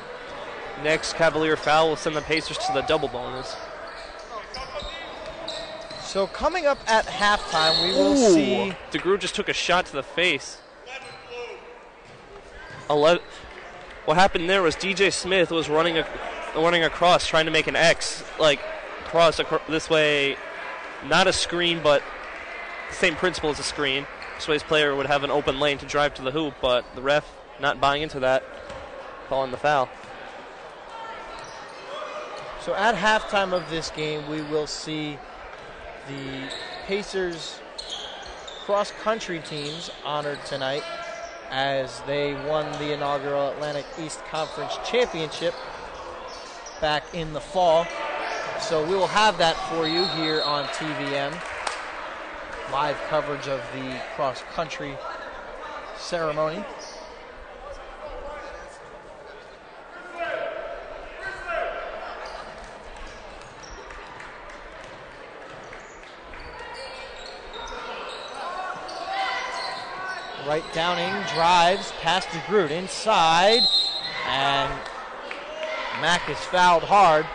Next Cavalier foul will send the Pacers to the double bonus. So coming up at halftime, we will see... DeGroot just took a shot to the face. What happened there was DJ Smith was running across, trying to make an X, like cross this way, not a screen, but the same principle as a screen. This way his player would have an open lane to drive to the hoop, but the ref not buying into that, calling the foul. So at halftime of this game, we will see the Pacers cross-country teams honored tonight as they won the inaugural Atlantic East Conference Championship back in the fall. So we will have that for you here on TVM. Live coverage of the cross-country ceremony. Wright Downing drives past DeGroot inside, and Mack is fouled hard.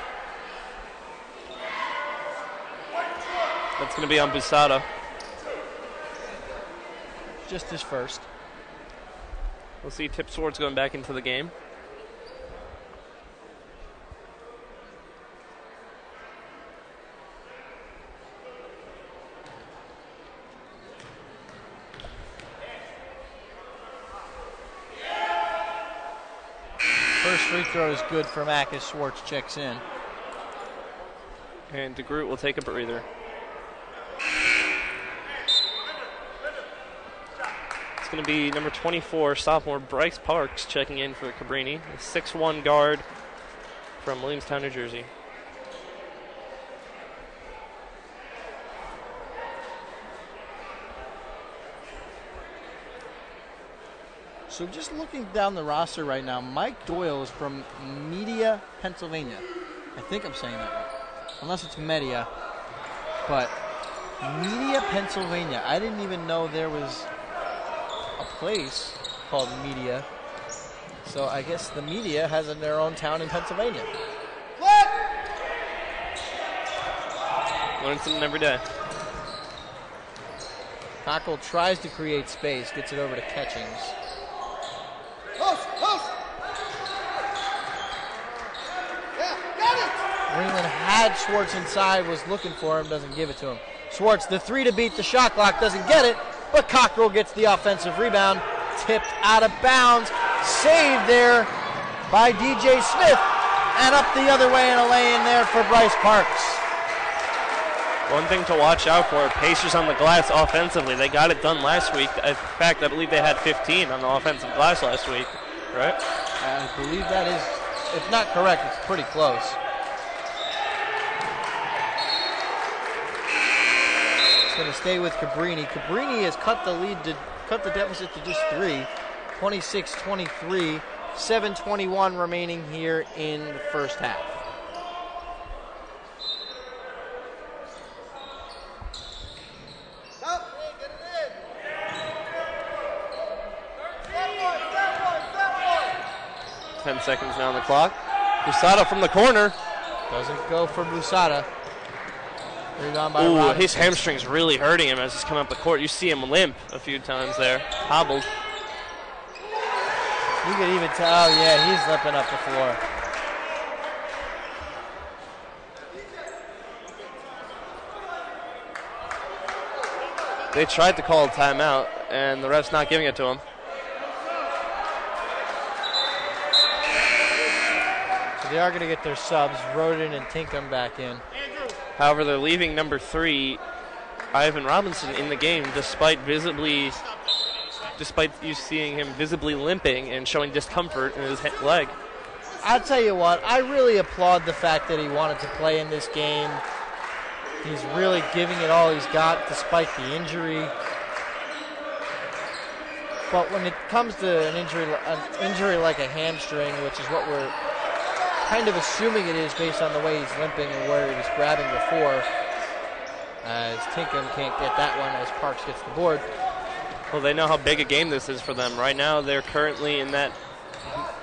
That's going to be on Busada. Just his first. We'll see Tip Swords going back into the game. First free throw is good for Mack as Schwartz checks in. And DeGroot will take a breather. It's going to be number 24, sophomore Bryce Parks, checking in for Cabrini, a 6'1" guard from Williamstown, New Jersey. So just looking down the roster right now, Mike Doyle is from Media, Pennsylvania. I think I'm saying that right. Unless it's Media. But Media, Pennsylvania. I didn't even know there was a place called Media. So I guess the Media has their own town in Pennsylvania. Learn something every day. Cockrell tries to create space, gets it over to Catchings. Yeah, got it! Ringland had Schwartz inside, was looking for him, doesn't give it to him. Schwartz, the three to beat the shot clock, doesn't get it, but Cockrell gets the offensive rebound, tipped out of bounds, saved there by DJ Smith, and up the other way and a lay-in there for Bryce Parks. One thing to watch out for, Pacers on the glass offensively. They got it done last week. In fact, I believe they had 15 on the offensive glass last week, right? I believe that is, if not correct, it's pretty close. It's going to stay with Cabrini. Cabrini has cut the deficit to just 3, 26-23, 7:21 remaining here in the first half. Stop. Get it in. 10 seconds now on the clock. Busada from the corner. Doesn't go for Busada. Rebound by Ooh, Robinson. his hamstring's really hurting him as he's coming up the court. You see him limp a few times there. Hobbled. You could even tell, oh yeah, he's limping up the floor. They tried to call a timeout, and the ref's not giving it to him. So they are going to get their subs, Roden and Tinkham back in. However, they're leaving number 3, Ivan Robinson, in the game, despite you seeing him visibly limping and showing discomfort in his leg. I'll tell you what, I really applaud the fact that he wanted to play in this game. He's really giving it all he's got despite the injury. But when it comes to an injury like a hamstring, which is what we're kind of assuming it is based on the way he's limping and where he was grabbing before, as Tinkham can't get that one as Parks gets the board. Well, they know how big a game this is for them. Right now, they're currently in that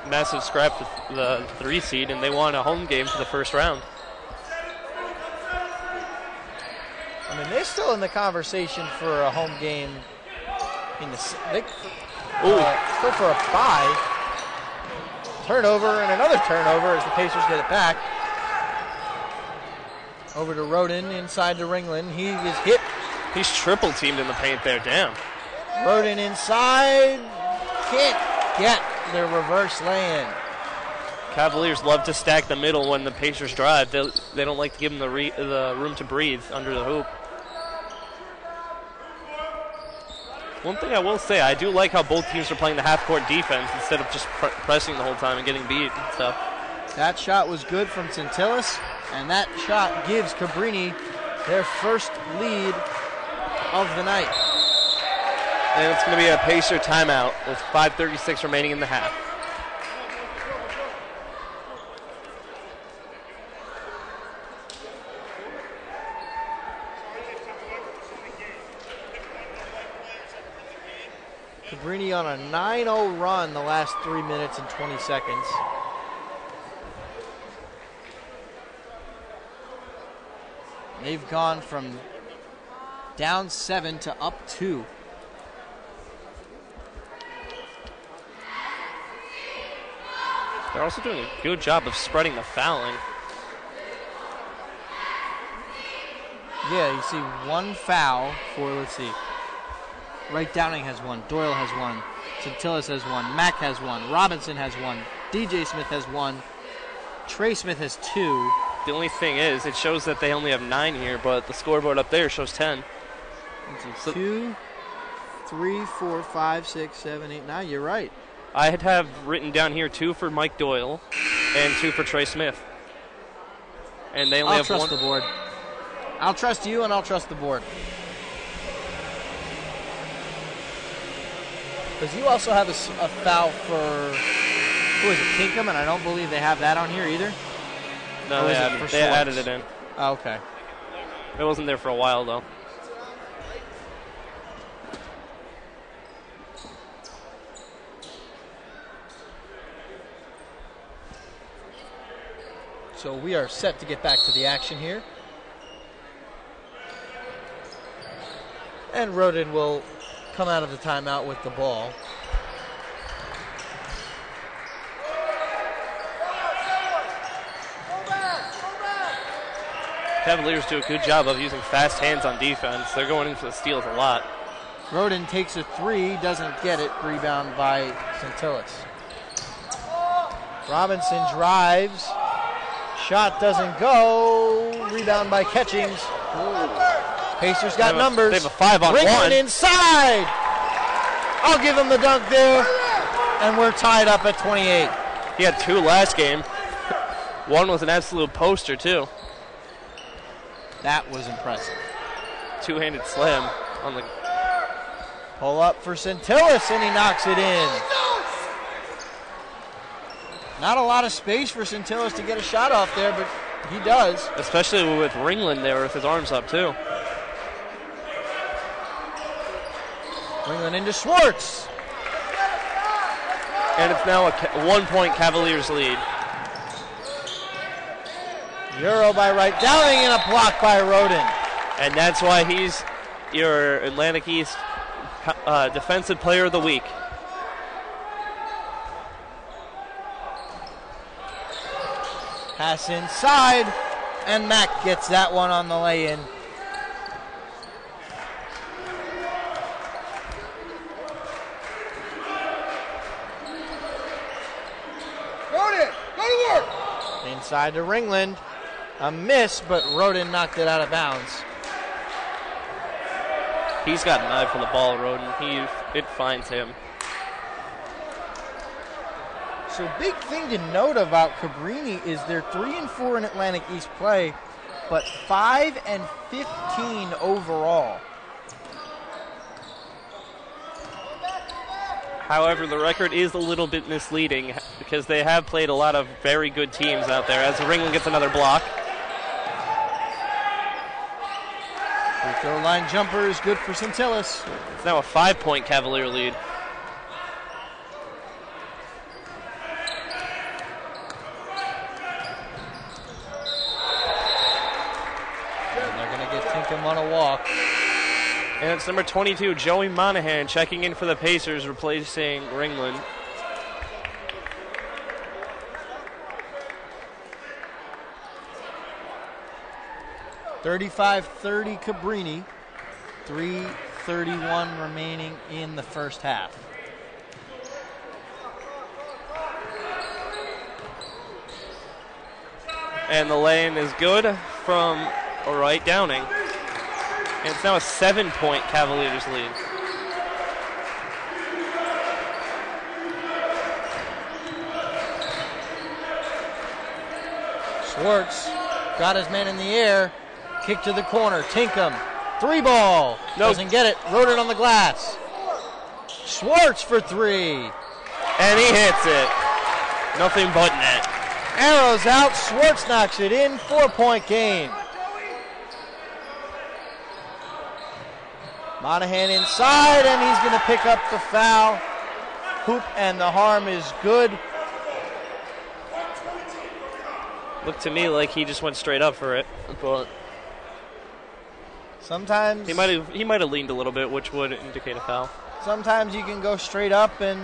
massive scrap for the 3 seed, and they want a home game for the first round. I mean, they're still in the conversation for a home game in the still for a bye. Turnover and another turnover as the Pacers get it back. Over to Roden inside to Ringland. He is hit. He's triple teamed in the paint there. Damn. Roden inside. Can't get the reverse lay-in. Cavaliers love to stack the middle when the Pacers drive. They don't like to give them the room to breathe under the hoop. One thing I will say, I do like how both teams are playing the half-court defense instead of just pressing the whole time and getting beat and stuff. That shot was good from Centillas, and that shot gives Cabrini their first lead of the night. And it's going to be a Pacer timeout with 5:36 remaining in the half. Cabrini on a 9-0 run the last 3 minutes and 20 seconds. They've gone from down 7 to up 2. They're also doing a good job of spreading the fouling. Yeah, you see one foul for, let's see. Wright Downing has one, Doyle has one, Centillas has one, Mack has one, Robinson has one, DJ Smith has one, Trey Smith has 2. The only thing is, it shows that they only have 9 here, but the scoreboard up there shows 10. So 2, 3, 4, 5, 6, 7, 8, 9. You're right. I had have written down here 2 for Mike Doyle and 2 for Trey Smith. And they only I'll have trust one. the board. I'll trust you, and I'll trust the board. Because you also have a foul for, who is it, Tinkham, and I don't believe they have that on here either. No, Or they, is it added, for they Schwartz? added it in. Oh, okay. It wasn't there for a while, though. So we are set to get back to the action here. And Roden will come out of the timeout with the ball. Cavaliers do a good job of using fast hands on defense. They're going in for the steals a lot. Roden takes a 3, doesn't get it. Rebound by Centillas. Robinson drives. Shot doesn't go. Rebound by Catchings. Pacers got numbers. They have a 5-on-1. Ringland inside. I'll give him the dunk there. And we're tied up at 28. He had 2 last game. One was an absolute poster, too. That was impressive. 2-handed slam on the... Pull up for Centillas, and he knocks it in. Not a lot of space for Centillas to get a shot off there, but he does. Especially with Ringland there with his arms up, too. Ringland into Schwartz. And it's now a 1-point Cavaliers lead. Euro by Wright Downing and a block by Roden. And that's why he's your Atlantic East Defensive Player of the Week. Pass inside, and Mack gets that one on the lay-in. Roden, go to work. Inside to Ringland. A miss, but Roden knocked it out of bounds. He's got an eye for the ball, Roden. It finds him. So big thing to note about Cabrini is they're 3-4 in Atlantic East play, but 5-15 overall. However, the record is a little bit misleading because they have played a lot of very good teams out there as Ringland gets another block. Free throw line jumper is good for Centillas. It's now a 5-point Cavalier lead. And they're going to get Tinkham on a walk. And it's number 22, Joey Monahan, checking in for the Pacers, replacing Ringland. (35-30) Cabrini. 3:31 remaining in the first half. And the lane is good from Wright Downing. And it's now a 7-point Cavaliers lead. Schwartz got his man in the air. Kick to the corner. Tinkham. 3 ball. Nope. Doesn't get it. Roden on the glass. Schwartz for 3. And he hits it. Nothing but net. Arrows out. Schwartz knocks it in. 4-point game. Monahan inside, and he's going to pick up the foul. Hoop and the harm is good. Looked to me like he just went straight up for it, but Sometimes he might have leaned a little bit, which would indicate a foul. Sometimes you can go straight up and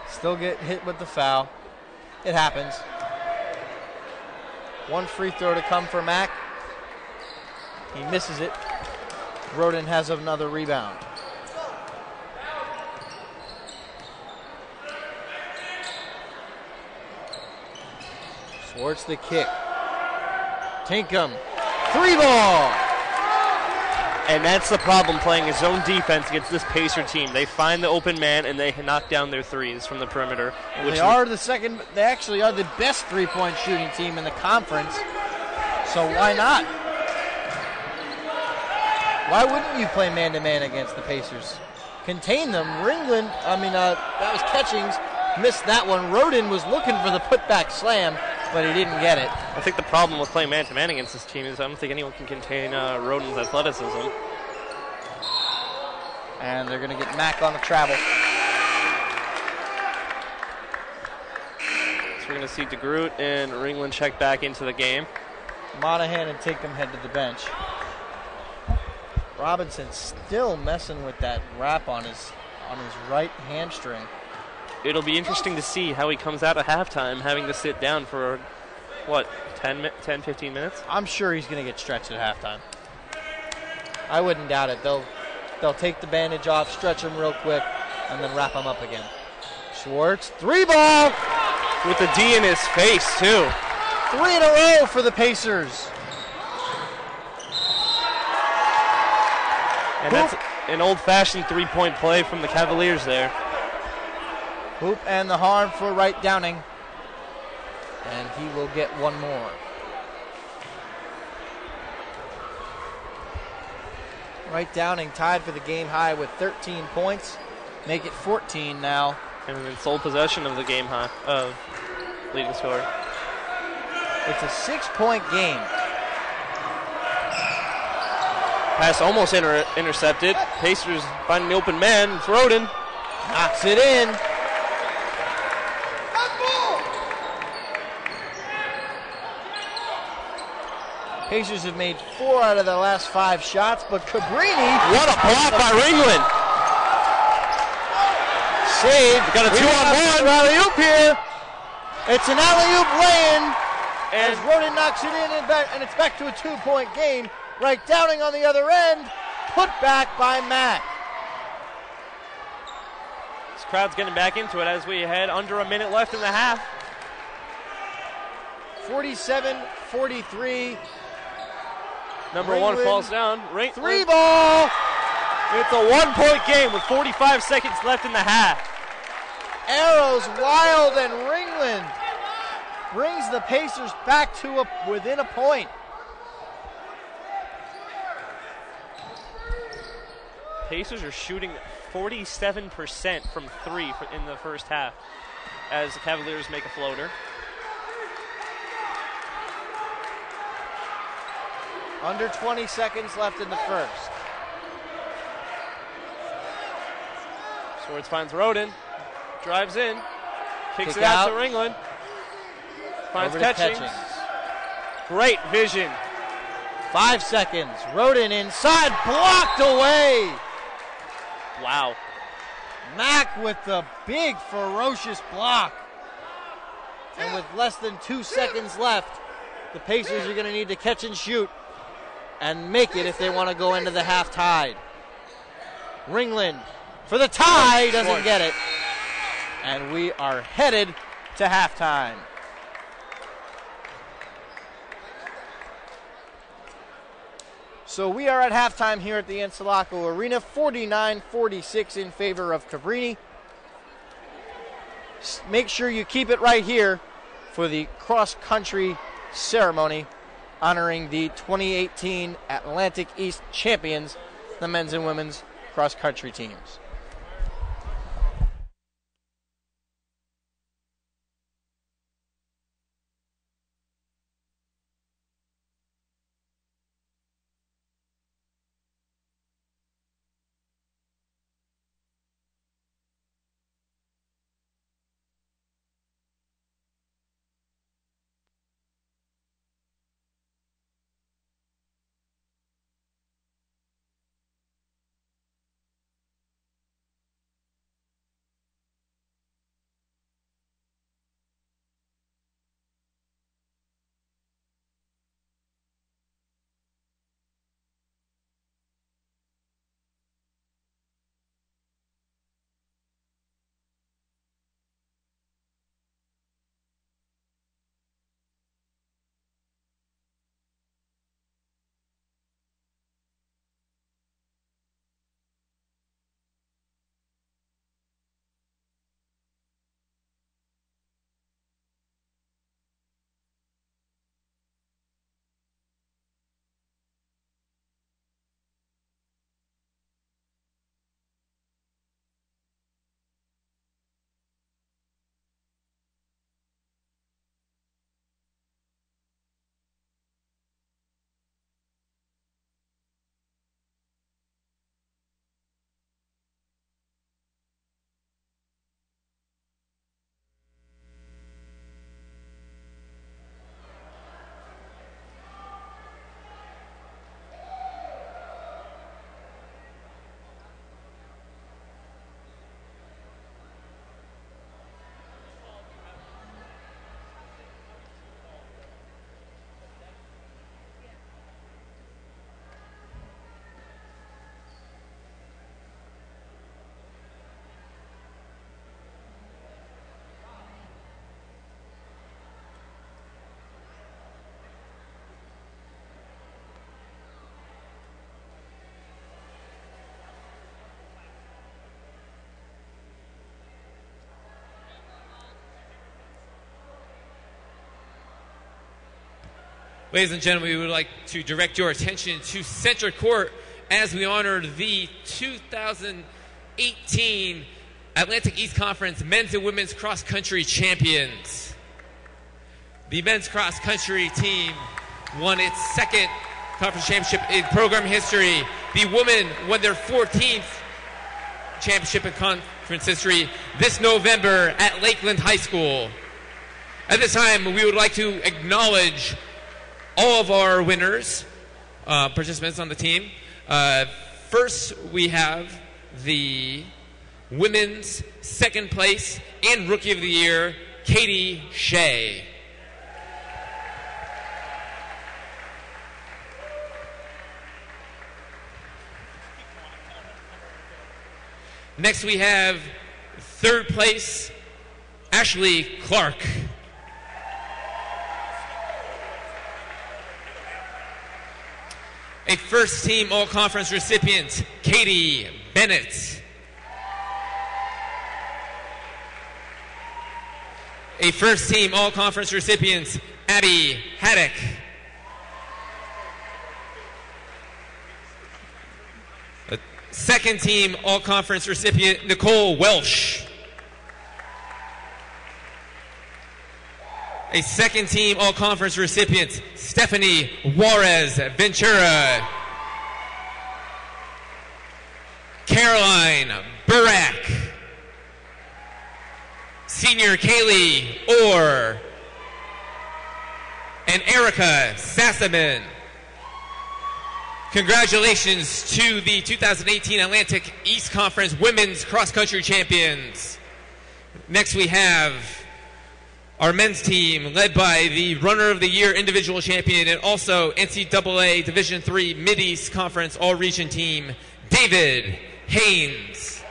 still get hit with the foul. It happens. 1 free throw to come for Mack. He misses it. Roden has another rebound. Schwartz the kick. Tinkham. 3 ball. And that's the problem playing a zone defense against this Pacer team. They find the open man and they knock down their threes from the perimeter. They are the second. They actually are the best three-point shooting team in the conference. So why not? Why wouldn't you play man-to-man against the Pacers? Contain them. Ringland, that was Catchings, missed that one. Roden was looking for the putback slam, but he didn't get it. I think the problem with playing man-to-man against this team is I don't think anyone can contain Roden's athleticism. And they're going to get Mack on the travel. So we're going to see DeGroot and Ringland check back into the game. Monahan and Tinkham head to the bench. Robinson still messing with that wrap on his right hamstring. It'll be interesting to see how he comes out at halftime having to sit down for, 10, 15 minutes? I'm sure he's going to get stretched at halftime. I wouldn't doubt it. They'll take the bandage off, stretch him real quick, and then wrap him up again. Schwartz, 3-ball! With the D in his face, too. 3 in a row for the Pacers. And that's an old-fashioned three-point play from the Cavaliers there. Hoop and the harm for Wright Downing. And he will get one more. Wright Downing tied for the game high with 13 points. Make it 14 now. And in sole possession of the game high of leading scorer. It's a 6-point game. Pass almost intercepted. Pacers finding the open man. It's Roden. Knocks it in. Pacers have made 4 out of their last 5 shots, but Cabrini. What a block by Ringland. Saved. Got a 2-on-1. Alley-oop here. It's an alley-oop lay-in. As Roden knocks it in and it's back to a 2-point game. Right Downing on the other end. Put back by Mack. This crowd's getting back into it as we head under a minute left in the half. 47-43. Number one falls down. 3-ball. It's a 1-point game with 45 seconds left in the half. Arrows wild and Ringland brings the Pacers back to within a point. Pacers are shooting 47% from 3 in the first half as the Cavaliers make a floater. Under 20 seconds left in the first. Swords finds Roden, drives in, kicks Kick it out out. to Ringland. Finds Over to Catchings. Great vision. 5 seconds. Roden inside, blocked away. Wow. Mack with the big, ferocious block. And with less than 2 seconds left, the Pacers are going to need to catch and shoot and make it if they want to go into the half tied. Ringland for the tie, doesn't get it. And we are headed to halftime. So we are at halftime here at the Encelaco Arena, 49-46 in favor of Cabrini. Make sure you keep it right here for the cross-country ceremony honoring the 2018 Atlantic East champions, the men's and women's cross-country teams. Ladies and gentlemen, we would like to direct your attention to center court as we honor the 2018 Atlantic East Conference men's and women's cross country champions. The men's cross country team won its second conference championship in program history. The women won their 14th championship in conference history this November at Lakeland High School. At this time, we would like to acknowledge all of our winners, participants on the team. First, we have the women's second place and Rookie of the Year, Katie Shea. Next, we have third place, Ashley Clark. A first team all-conference recipient, Katie Bennett. A first team all-conference recipient, Abby Haddock. A second team all-conference recipient, Nicole Welsh. A second team all-conference recipient, Stephanie Juarez Ventura. Caroline Burak. Senior Kaylee Orr. And Erica Sassaman. Congratulations to the 2018 Atlantic East Conference Women's Cross Country Champions. Next we have our men's team, led by the Runner of the Year individual champion and also NCAA Division III Mid-East Conference All-Region team, David Haynes.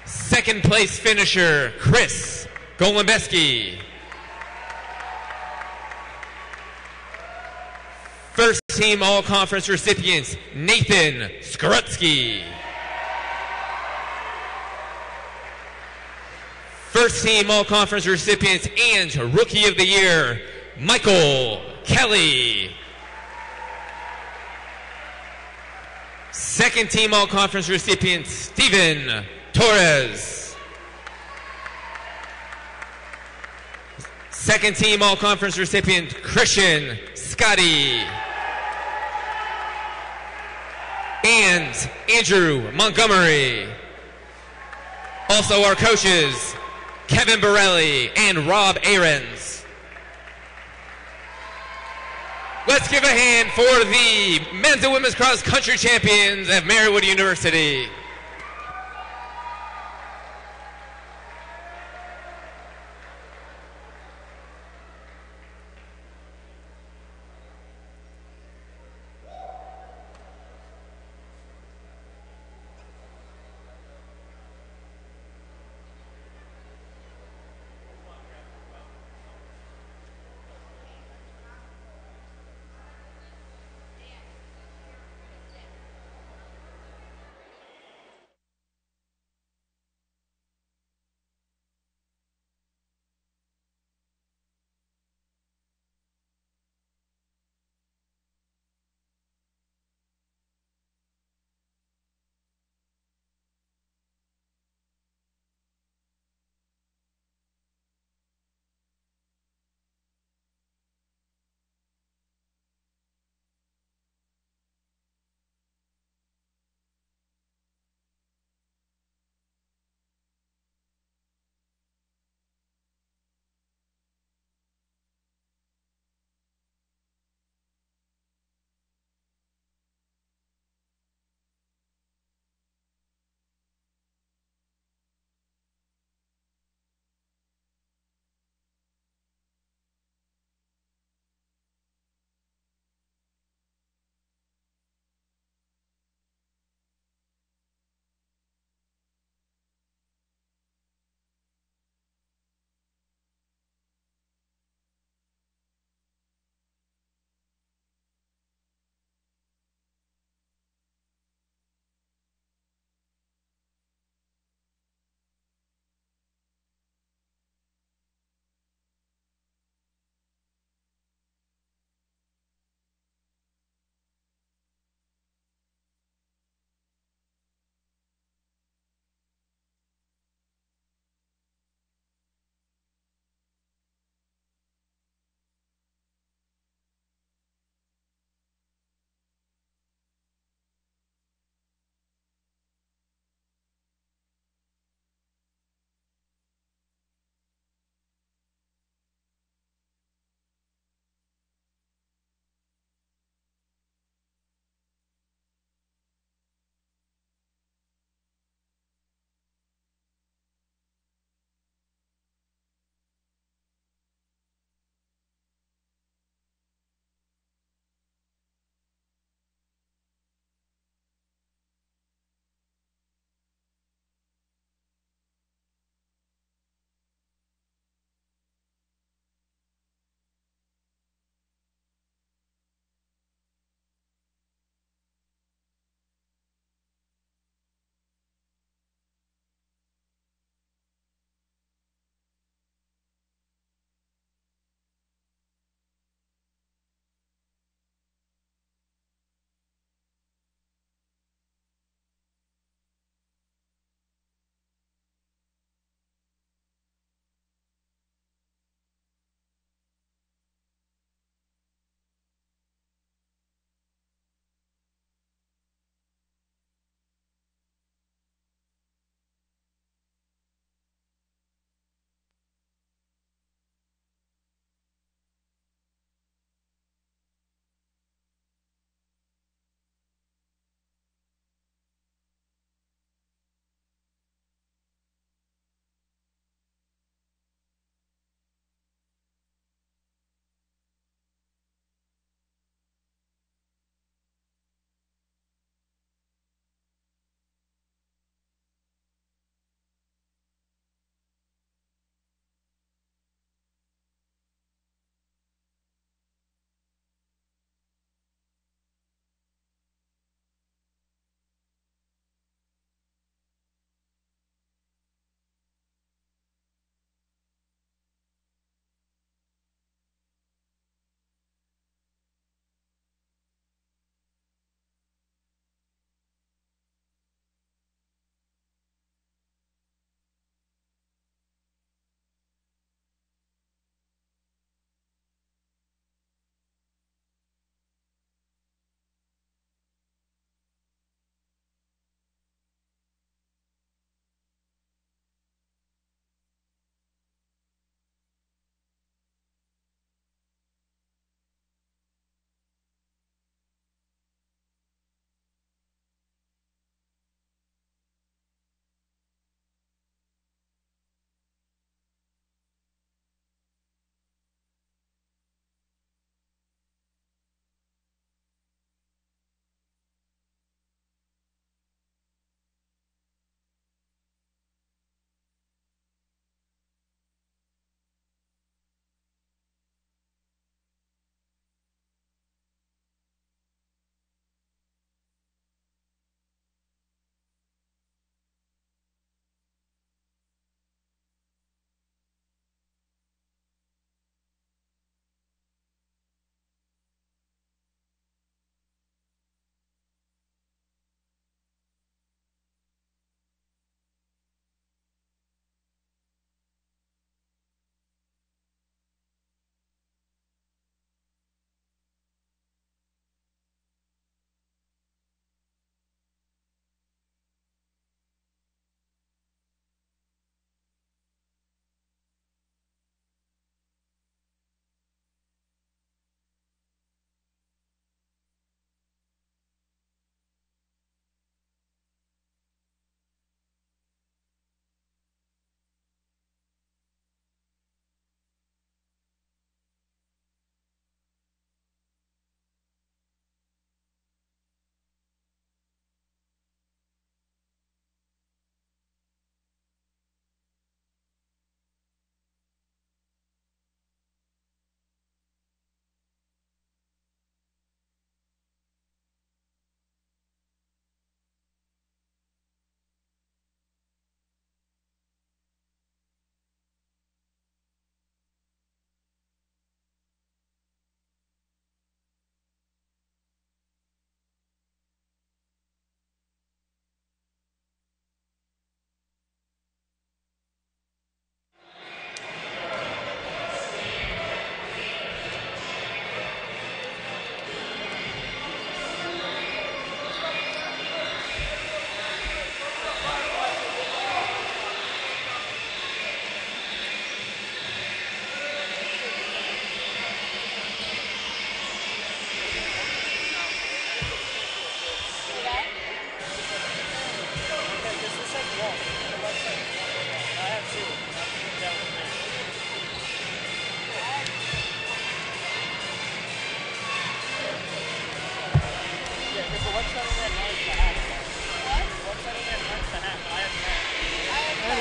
Second place finisher, Chris Golembeski. First team all-conference recipients, Nathan Skrutsky. First team all-conference recipients and Rookie of the Year, Michael Kelly. Second team all-conference recipient, Steven Torres. Second team all-conference recipient, Christian Scotty. And Andrew Montgomery. Also our coaches, Kevin Borelli and Rob Ahrens. Let's give a hand for the men's and women's cross country champions at Marywood University.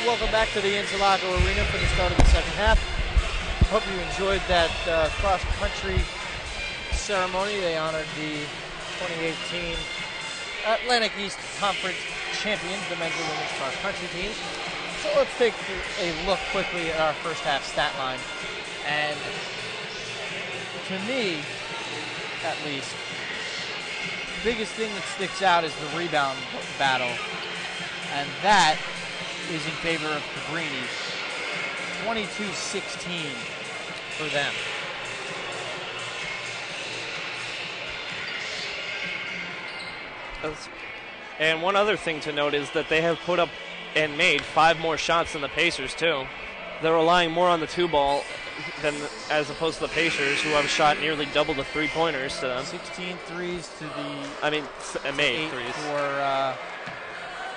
welcome back to the Interlaco Arena for the start of the second half. Hope you enjoyed that cross-country ceremony. They honored the 2018 Atlantic East Conference champions, the men's and women's cross-country teams. So let's take a look quickly at our first half stat line. And to me, at least, the biggest thing that sticks out is the rebound battle. And that is in favor of Cabrini. 22-16 for them. And one other thing to note is that they have put up and made 5 more shots than the Pacers, too. They're relying more on the 2-ball than as opposed to the Pacers, who have shot nearly double the 3-pointers to them. 16 threes to the... I mean, made 8 threes. For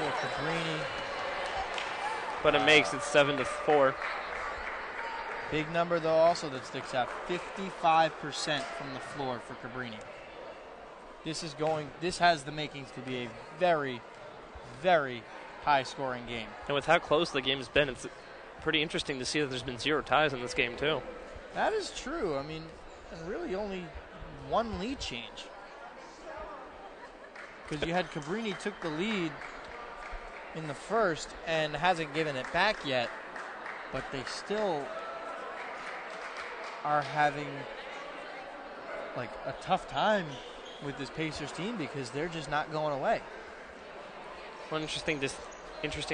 Cabrini. But it makes it 7-4. Big number, though, also that sticks out. 55% from the floor for Cabrini. This has the makings to be a very, very high-scoring game. And with how close the game's been, it's pretty interesting to see that there's been 0 ties in this game, too. That is true. I mean, and really only one lead change. Because you had Cabrini took the lead in the first and hasn't given it back yet, but they still are having like a tough time with this Pacers team because they're just not going away. One interesting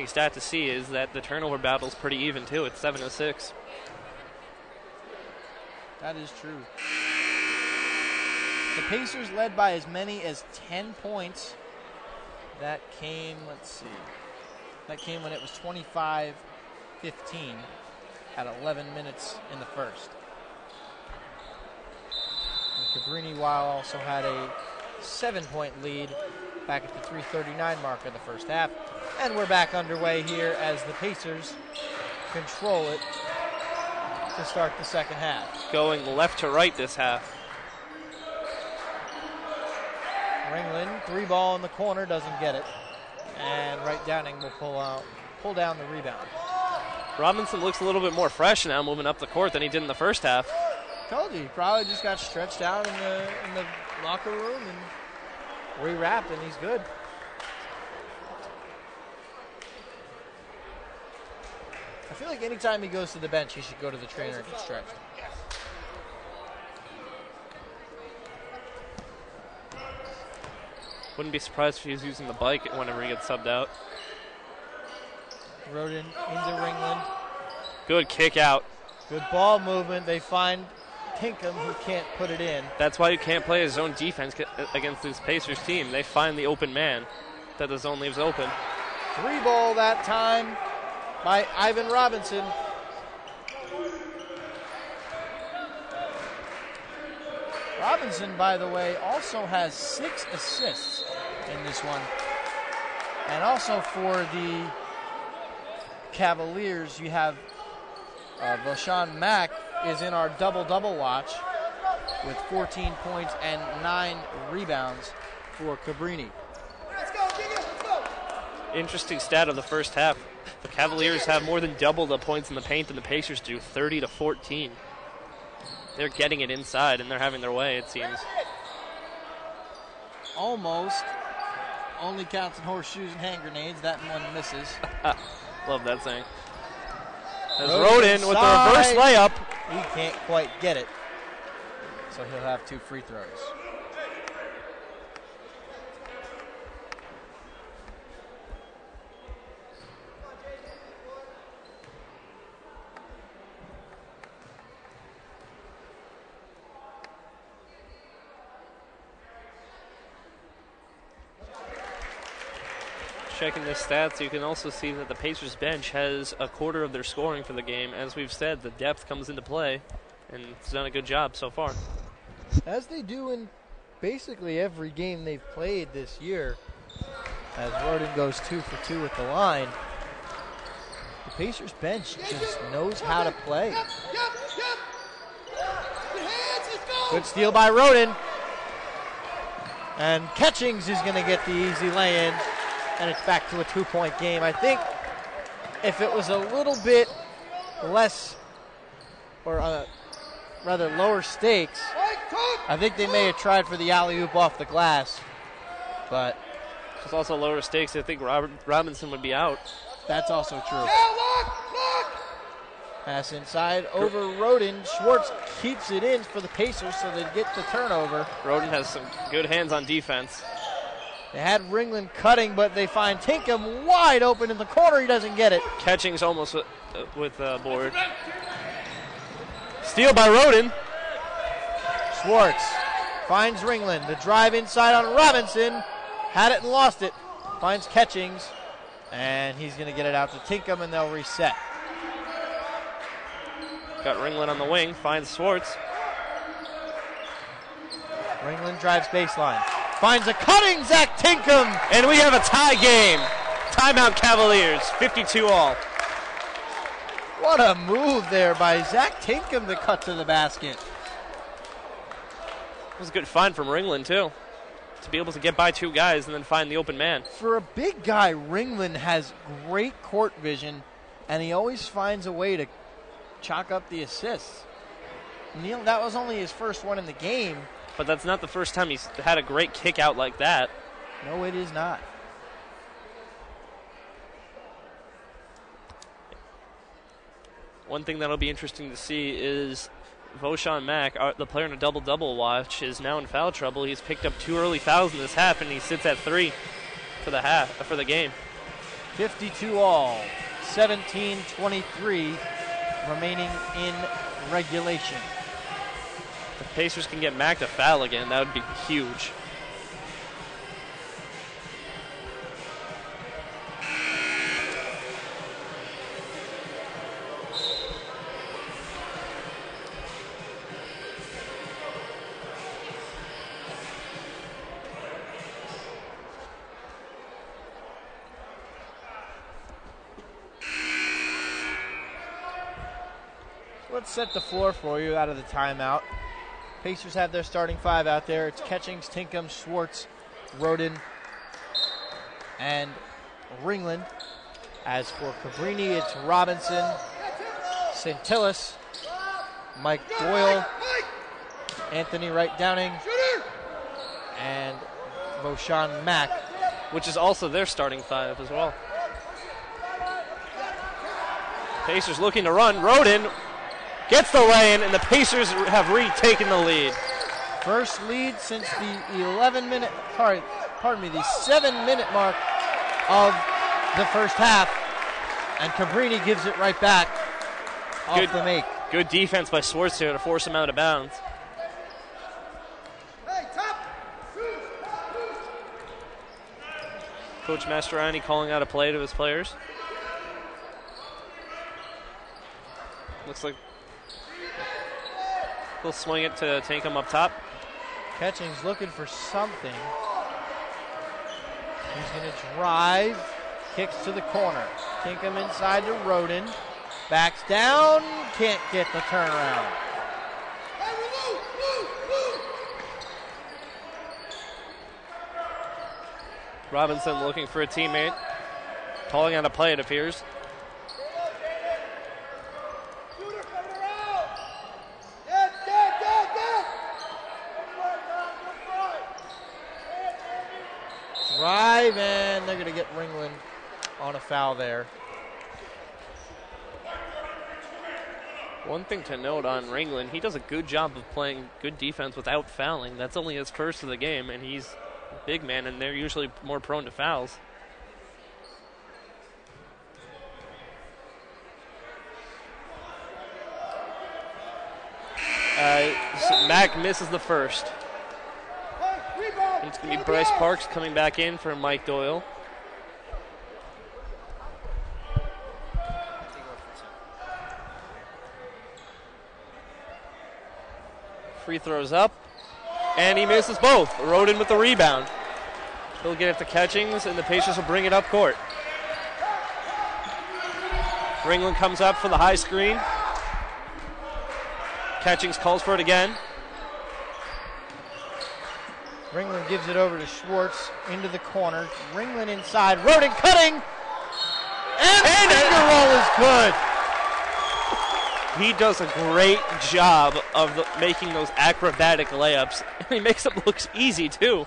stat to see is that the turnover battle's pretty even too. It's 7-6. That is true. The Pacers led by as many as 10 points. That came, let's see. That came when it was 25-15 at 11 minutes in the first. And Cabrini, while also had a 7-point lead back at the 3:39 mark of the first half. And we're back underway here as the Pacers control it to start the second half. Going left to right this half. Ringland, 3-ball in the corner, doesn't get it. And Wright Downing will pull down the rebound. Robinson looks a little bit more fresh now moving up the court than he did in the first half. Told you, he probably just got stretched out in the locker room and rewrapped, and he's good. I feel like anytime he goes to the bench, he should go to the trainer and get stretched. Wouldn't be surprised if he was using the bike whenever he gets subbed out. Roden into Ringland. Good kick out. Good ball movement. They find Pinkham, who can't put it in. That's why you can't play a zone defense against this Pacers team. They find the open man that the zone leaves open. 3-ball that time by Ivan Robinson. Robinson, by the way, also has 6 assists in this one. And also for the Cavaliers, you have Voshan Mack is in our double-double watch with 14 points and 9 rebounds for Cabrini. Let's go, Jiggy, let's go. Interesting stat of the first half. The Cavaliers have more than double the points in the paint than the Pacers do, 30-14. They're getting it inside, and they're having their way, it seems. Almost. Only counts in horseshoes and hand grenades. That one misses. Love that saying. As Roden with the reverse layup. He can't quite get it. So he'll have 2 free throws. Checking the stats, you can also see that the Pacers bench has a quarter of their scoring for the game. As we've said, the depth comes into play, and it's done a good job so far. As they do in basically every game they've played this year, as Roden goes 2 for 2 at the line, the Pacers bench just knows how to play. Yep. Good hands, let's go. Good steal by Roden. And Catchings is going to get the easy lay-in. And it's back to a 2-point game. I think if it was a little bit less, or rather lower stakes, I think they may have tried for the alley-oop off the glass. But it's also lower stakes. I think Robinson would be out. That's also true. Pass inside over Roden. Schwartz keeps it in for the Pacers so they get the turnover. Roden has some good hands on defense. They had Ringland cutting, but they find Tinkham wide open in the corner. He doesn't get it. Catching's almost with board. Steal by Roden. Schwartz finds Ringland. The drive inside on Robinson. Had it and lost it. Finds Catchings. And he's going to get it out to Tinkham, and they'll reset. Got Ringland on the wing. Finds Schwartz. Ringland drives baseline. Finds a cutting Zach Tinkham. And we have a tie game. Timeout Cavaliers. 52 all. What a move there by Zach Tinkham to cut to the basket. It was a good find from Ringland, too, to be able to get by two guys and then find the open man. For a big guy, Ringland has great court vision, and he always finds a way to chalk up the assists. Neil, that was only his first one in the game. But that's not the first time he's had a great kick out like that. No, it is not. One thing that'll be interesting to see is Voshan Mack, the player in a double-double watch, is now in foul trouble. He's picked up 2 early fouls in this half, and he sits at 3 for the game. 52 all, 17-23 remaining in regulation. If the Pacers can get Mack to foul again, that would be huge. Let's set the floor for you out of the timeout. Pacers have their starting 5 out there. It's Catchings, Tinkham, Schwartz, Roden, and Ringland. As for Cabrini, it's Robinson, Santillis, Mike Doyle, Anthony Wright Downing, and Voshan Mack, which is also their starting 5 as well. Pacers looking to run. Roden gets the lay-in, and the Pacers have retaken the lead. First lead since the 7-minute mark of the first half. And Cabrini gives it right back off the make. Good defense by Schwartz here to force him out of bounds. Coach Mastroianni calling out a play to his players. Looks like he'll swing it to Tinkham up top. Catching's looking for something. He's going to drive, kicks to the corner. Tinkham inside to Roden. Backs down, can't get the turnaround. Robinson looking for a teammate. Calling out a play, it appears. Drive, and they're going to get Ringland on a foul there. One thing to note on Ringland, he does a good job of playing good defense without fouling. That's only his first of the game, and he's a big man, and they're usually more prone to fouls. Mack misses the first. And it's going to be Bryce Parks coming back in for Mike Doyle. Free throws up, and he misses both. Roden with the rebound. He'll get it to Catchings, and the Pacers will bring it up court. Ringland comes up for the high screen. Catchings calls for it again. Ringland gives it over to Schwartz into the corner. Ringland inside. Roden cutting. And finger ball is good. He does a great job of making those acrobatic layups. He makes them look easy, too.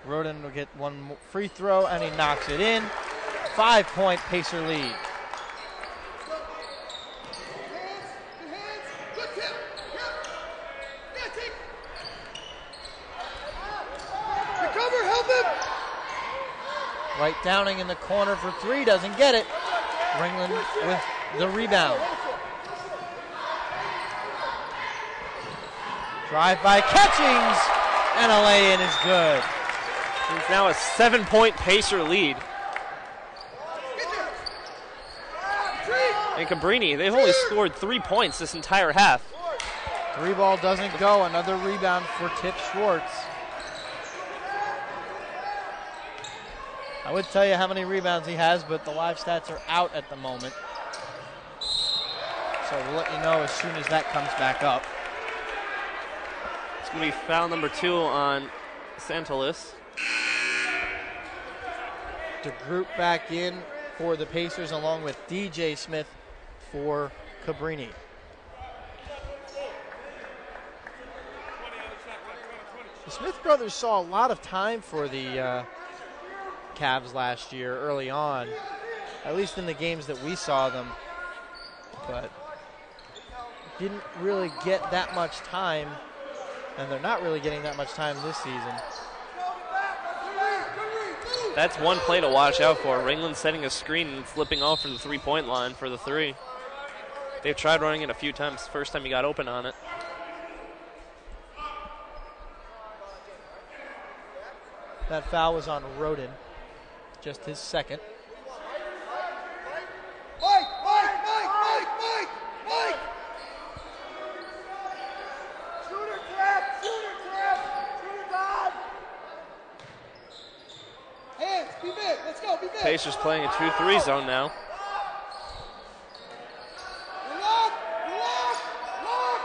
Roden will get one free throw, and he knocks it in. 5-point Pacer lead. Recover, help him! Right Downing in the corner for three, doesn't get it. Ringland with the rebound. Drive by Catchings, and a lay-in is good. It's now a 7-point Pacer lead. And Cabrini, they've only scored 3 points this entire half. Three ball doesn't go. Another rebound for Tip Schwartz. I would tell you how many rebounds he has, but the live stats are out at the moment. So we'll let you know as soon as that comes back up. It's going to be foul number 2 on Santolis. To group back in for the Pacers along with DJ Smith for Cabrini. The Smith brothers saw a lot of time for the Cavs last year early on, at least in the games that we saw them, but didn't really get that much time, and they're not really getting that much time this season. That's one play to watch out for. Ringland setting a screen and flipping off for the three-point line for the three. They've tried running it a few times. First time he got open on it. That foul was on Roden, just his second. Mike! Shooter trap! Shooter God! Hands, be mid, let's go, be mid! Pacers playing a 2-3 zone now. Lock!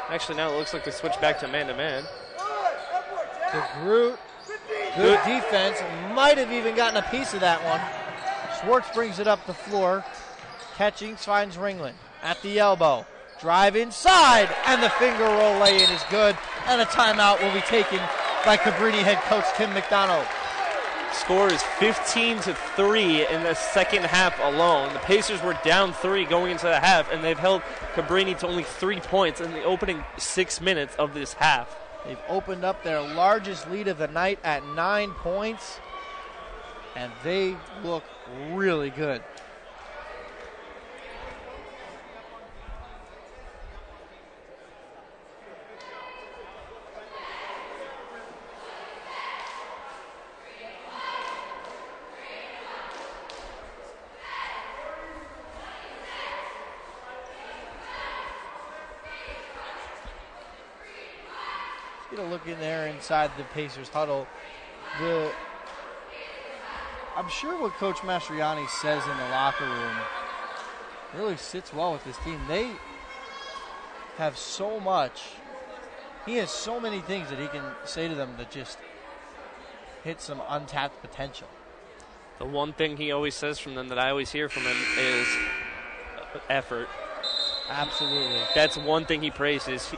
Actually, now it looks like they switch back to man-to-man. To Groot. Good defense. Might have even gotten a piece of that one. Schwartz brings it up the floor. Catching, finds Ringland at the elbow. Drive inside, and the finger roll lay-in is good. And a timeout will be taken by Cabrini head coach Tim McDonough. Score is 15-3 in the second half alone. The Pacers were down 3 going into the half, and they've held Cabrini to only 3 points in the opening 6 minutes of this half. They've opened up their largest lead of the night at 9 points, and they look really good. Get a look in there inside the Pacers huddle. I'm sure what Coach Mastriani says in the locker room really sits well with this team. They have so much. He has so many things that he can say to them that just hit some untapped potential. The one thing he always says from them that I always hear from him is effort. Absolutely. That's one thing he praises.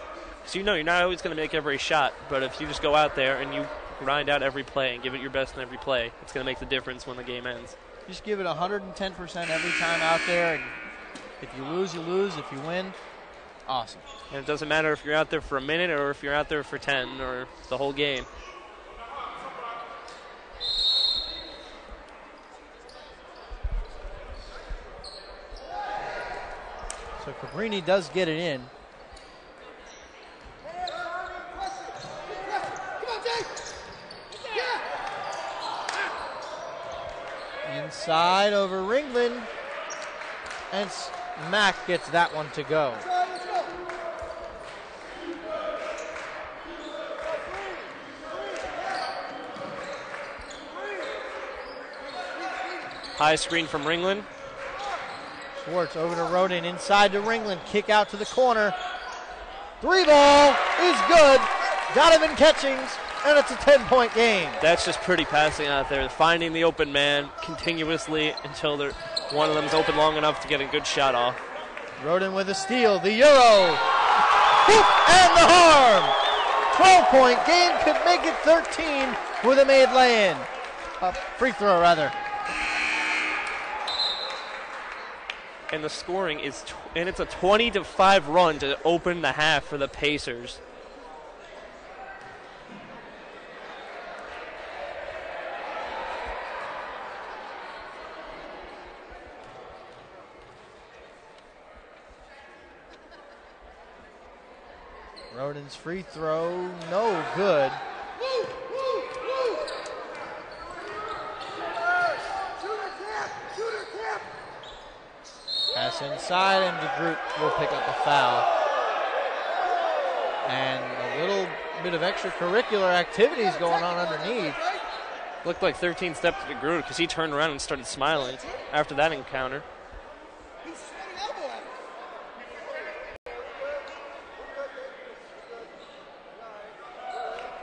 So you know you're not always going to make every shot, but if you just go out there and you grind out every play and give it your best in every play, it's going to make the difference when the game ends. Just give it 110% every time out there, and if you lose, you lose. If you win, awesome. And it doesn't matter if you're out there for a minute or if you're out there for 10 or the whole game. So Cabrini does get it in. Inside over Ringland, and Mack gets that one to go. High screen from Ringland. Schwartz over to Roden, inside to Ringland, kick out to the corner. 3 ball is good. Donovan Catchings, and it's a 10-point game. That's just pretty passing out there, finding the open man continuously until one of them is open long enough to get a good shot off. Roden with a steal, the Euro, hoop and the harm. 12-point game, could make it 13 with a made lay-in. Free throw, rather. And the scoring is, and it's a 20-5 run to open the half for the Pacers. Roden's free throw, no good. Pass inside, and DeGroot will pick up a foul. And a little bit of extracurricular activities going on underneath. Looked like 13 steps to DeGroot because he turned around and started smiling after that encounter.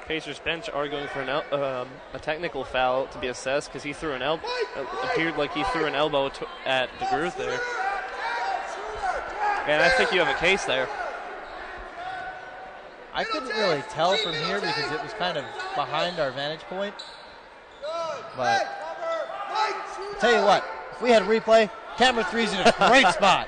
Pacers bench arguing for a technical foul to be assessed because he threw an elbow. Appeared like he threw an elbow at DeGroot there. And I think you have a case there. I couldn't really tell from here because it was kind of behind our vantage point. But tell you what, if we had a replay, camera 3's in a great spot.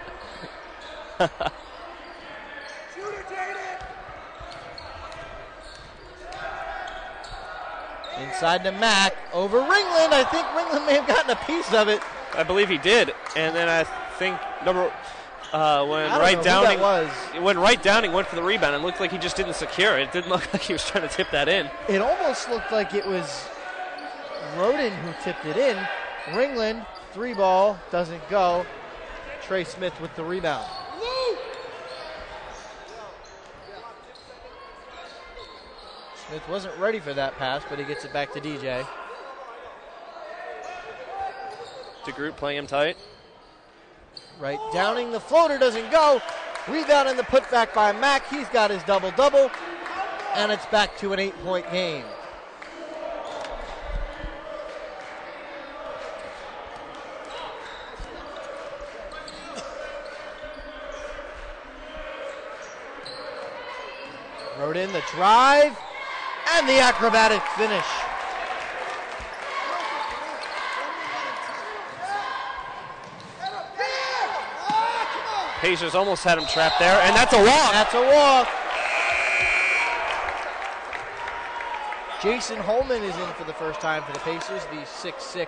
Inside to Mack, over Ringland. I think Ringland may have gotten a piece of it. I believe he did. And then I think when Wright Downing went for the rebound, it looked like he just didn't secure it. It didn't look like he was trying to tip that in. It almost looked like it was Roden who tipped it in. Ringland, 3 ball, doesn't go. Trey Smith with the rebound. Smith wasn't ready for that pass, but he gets it back to DJ. DeGroot playing him tight. Right, Downing, the floater doesn't go. Rebound and the putback by Mack. He's got his double-double, and it's back to an 8-point game. Roden, the drive, and the acrobatic finish. Pacers almost had him trapped there, and that's a walk. That's a walk. Jason Holman is in for the first time for the Pacers, the 6'6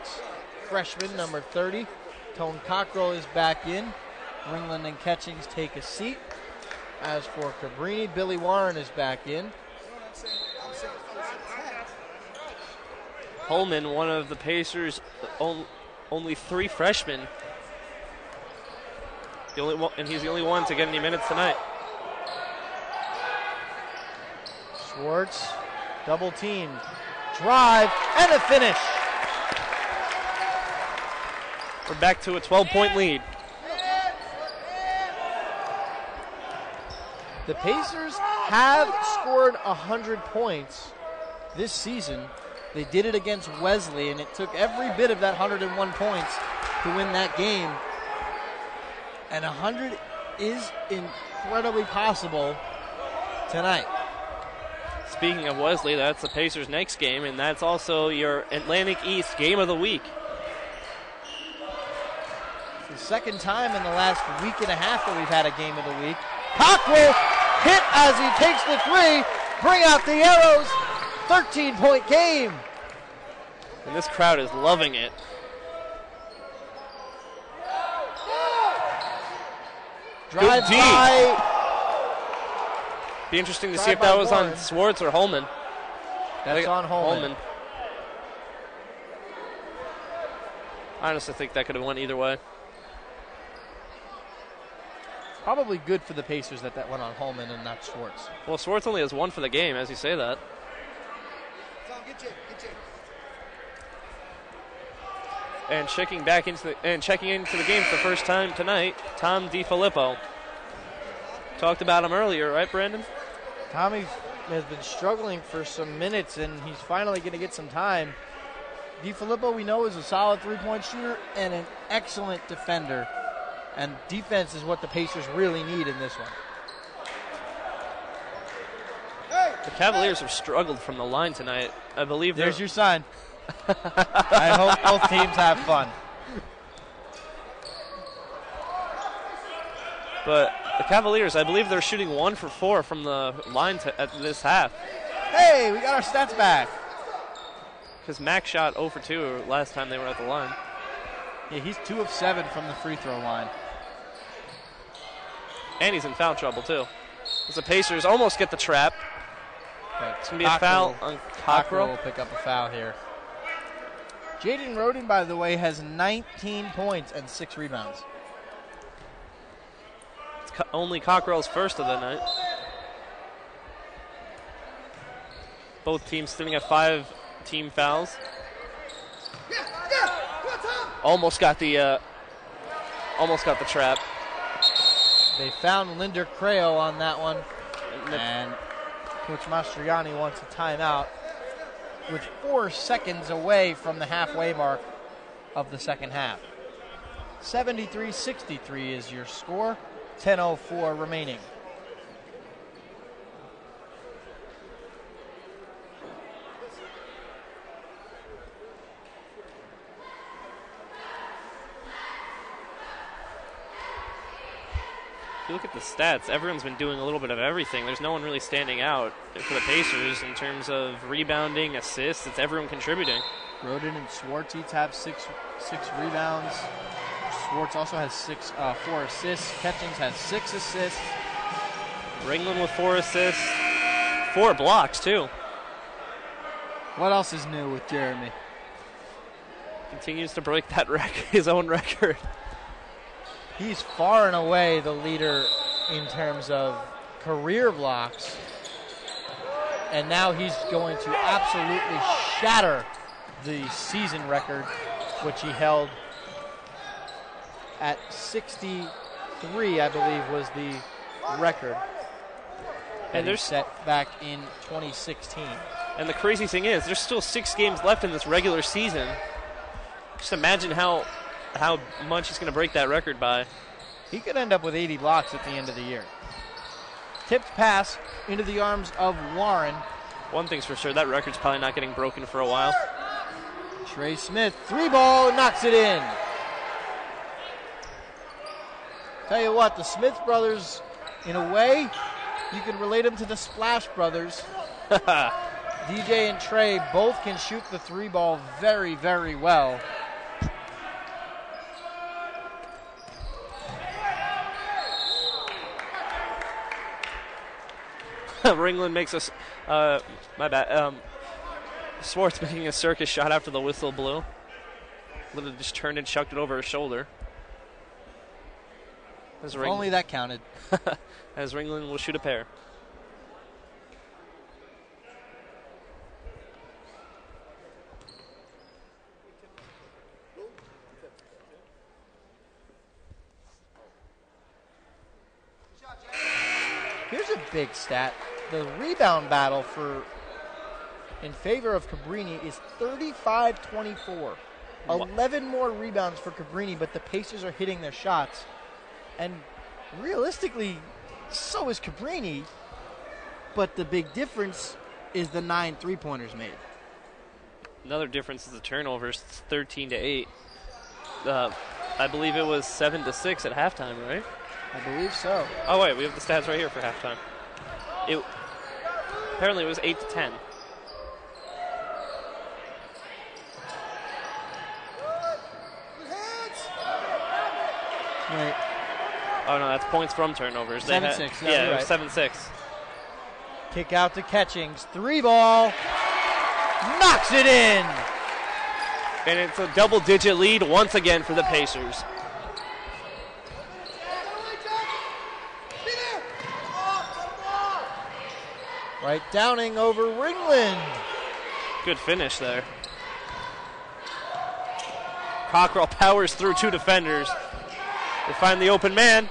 freshman, number 30. Tone Cockrell is back in. Ringland and Catchings take a seat. As for Cabrini, Billy Warren is back in. Holman, one of the Pacers' only 3 freshmen. The only one, and he's the only one to get any minutes tonight. Schwartz, double team, drive, and a finish. We're back to a 12-point lead. The Pacers have scored 100 points this season. They did it against Wesley, and it took every bit of that 101 points to win that game. And 100 is incredibly possible tonight. Speaking of Wesley, that's the Pacers' next game, and that's also your Atlantic East Game of the Week. It's the second time in the last week and a half that we've had a Game of the Week. Cockrell hit as he takes the 3. Bring out the arrows. 13-point game. And this crowd is loving it. Drive Good D. Be interesting to see if that was on Schwartz or Holman. That's on Holman. I honestly think that could have went either way. Probably good for the Pacers that went on Holman and not Schwartz. Well, Schwartz only has 1 for the game, as you say that. And checking into the game for the first time tonight, Tom DiFilippo. Talked about him earlier, right, Brandon? Tommy has been struggling for some minutes, and he's finally going to get some time. DiFilippo, we know, is a solid three-point shooter and an excellent defender. And defense is what the Pacers really need in this one. The Cavaliers have struggled from the line tonight. I believe there's your sign. I hope both teams have fun. But the Cavaliers, I believe they're shooting 1 for 4 from the line at this half. Hey, we got our stats back. Because Max shot 0 for 2 last time they were at the line. Yeah, he's 2 of 7 from the free throw line. And he's in foul trouble, too. As the Pacers almost get the trap. Okay, it's going to be a foul on Cockrell. will pick up a foul here. Jaden Roden, by the way, has 19 points and 6 rebounds. It's only Cockrell's first of the night. Both teams sitting at 5 team fouls. Almost got the trap. They found Linder Crail on that one, and Coach Mastriani wants a timeout with 4 seconds away from the halfway mark of the second half. 73-63 is your score, 10:04 remaining. If you look at the stats, everyone's been doing a little bit of everything. There's no one really standing out for the Pacers in terms of rebounding, assists. It's everyone contributing. Roden and Schwartz each have six rebounds. Schwartz also has 4 assists. Catchings has 6 assists. Ringland with 4 assists. 4 blocks, too. What else is new with Jeremy? Continues to break that his own record. He's far and away the leader in terms of career blocks. And now he's going to absolutely shatter the season record, which he held at 63, I believe, was the record. And they're set back in 2016. And the crazy thing is, there's still 6 games left in this regular season. Just imagine how much he's going to break that record by. He could end up with 80 blocks at the end of the year. Tipped pass into the arms of Warren. One thing's for sure, that record's probably not getting broken for a while. Trey Smith, 3-ball, knocks it in. Tell you what, the Smith brothers, in a way, you can relate them to the Splash brothers. DJ and Trey both can shoot the 3-ball very, very well. Ringland makes us, my bad, Schwartz making a circus shot after the whistle blew. Literally just turned and chucked it over his shoulder. If only that counted. As Ringland will shoot a pair. Here's a big stat. The rebound battle in favor of Cabrini is 35-24. 11 more rebounds for Cabrini, but the Pacers are hitting their shots. And realistically, so is Cabrini. But the big difference is the 9 3-pointers made. Another difference is the turnovers. It's 13-8. I believe it was 7-6 at halftime, right? I believe so. Oh, wait, we have the stats right here for halftime. Apparently it was 8-10. Wait. Oh, no, that's points from turnovers. 7-6. Yeah, right. It was 7-6. Kick out to Catchings. 3-ball. Knocks it in. And it's a double-digit lead once again for the Pacers. Right, Downing over Ringland. Good finish there. Cockrell powers through 2 defenders. They find the open man.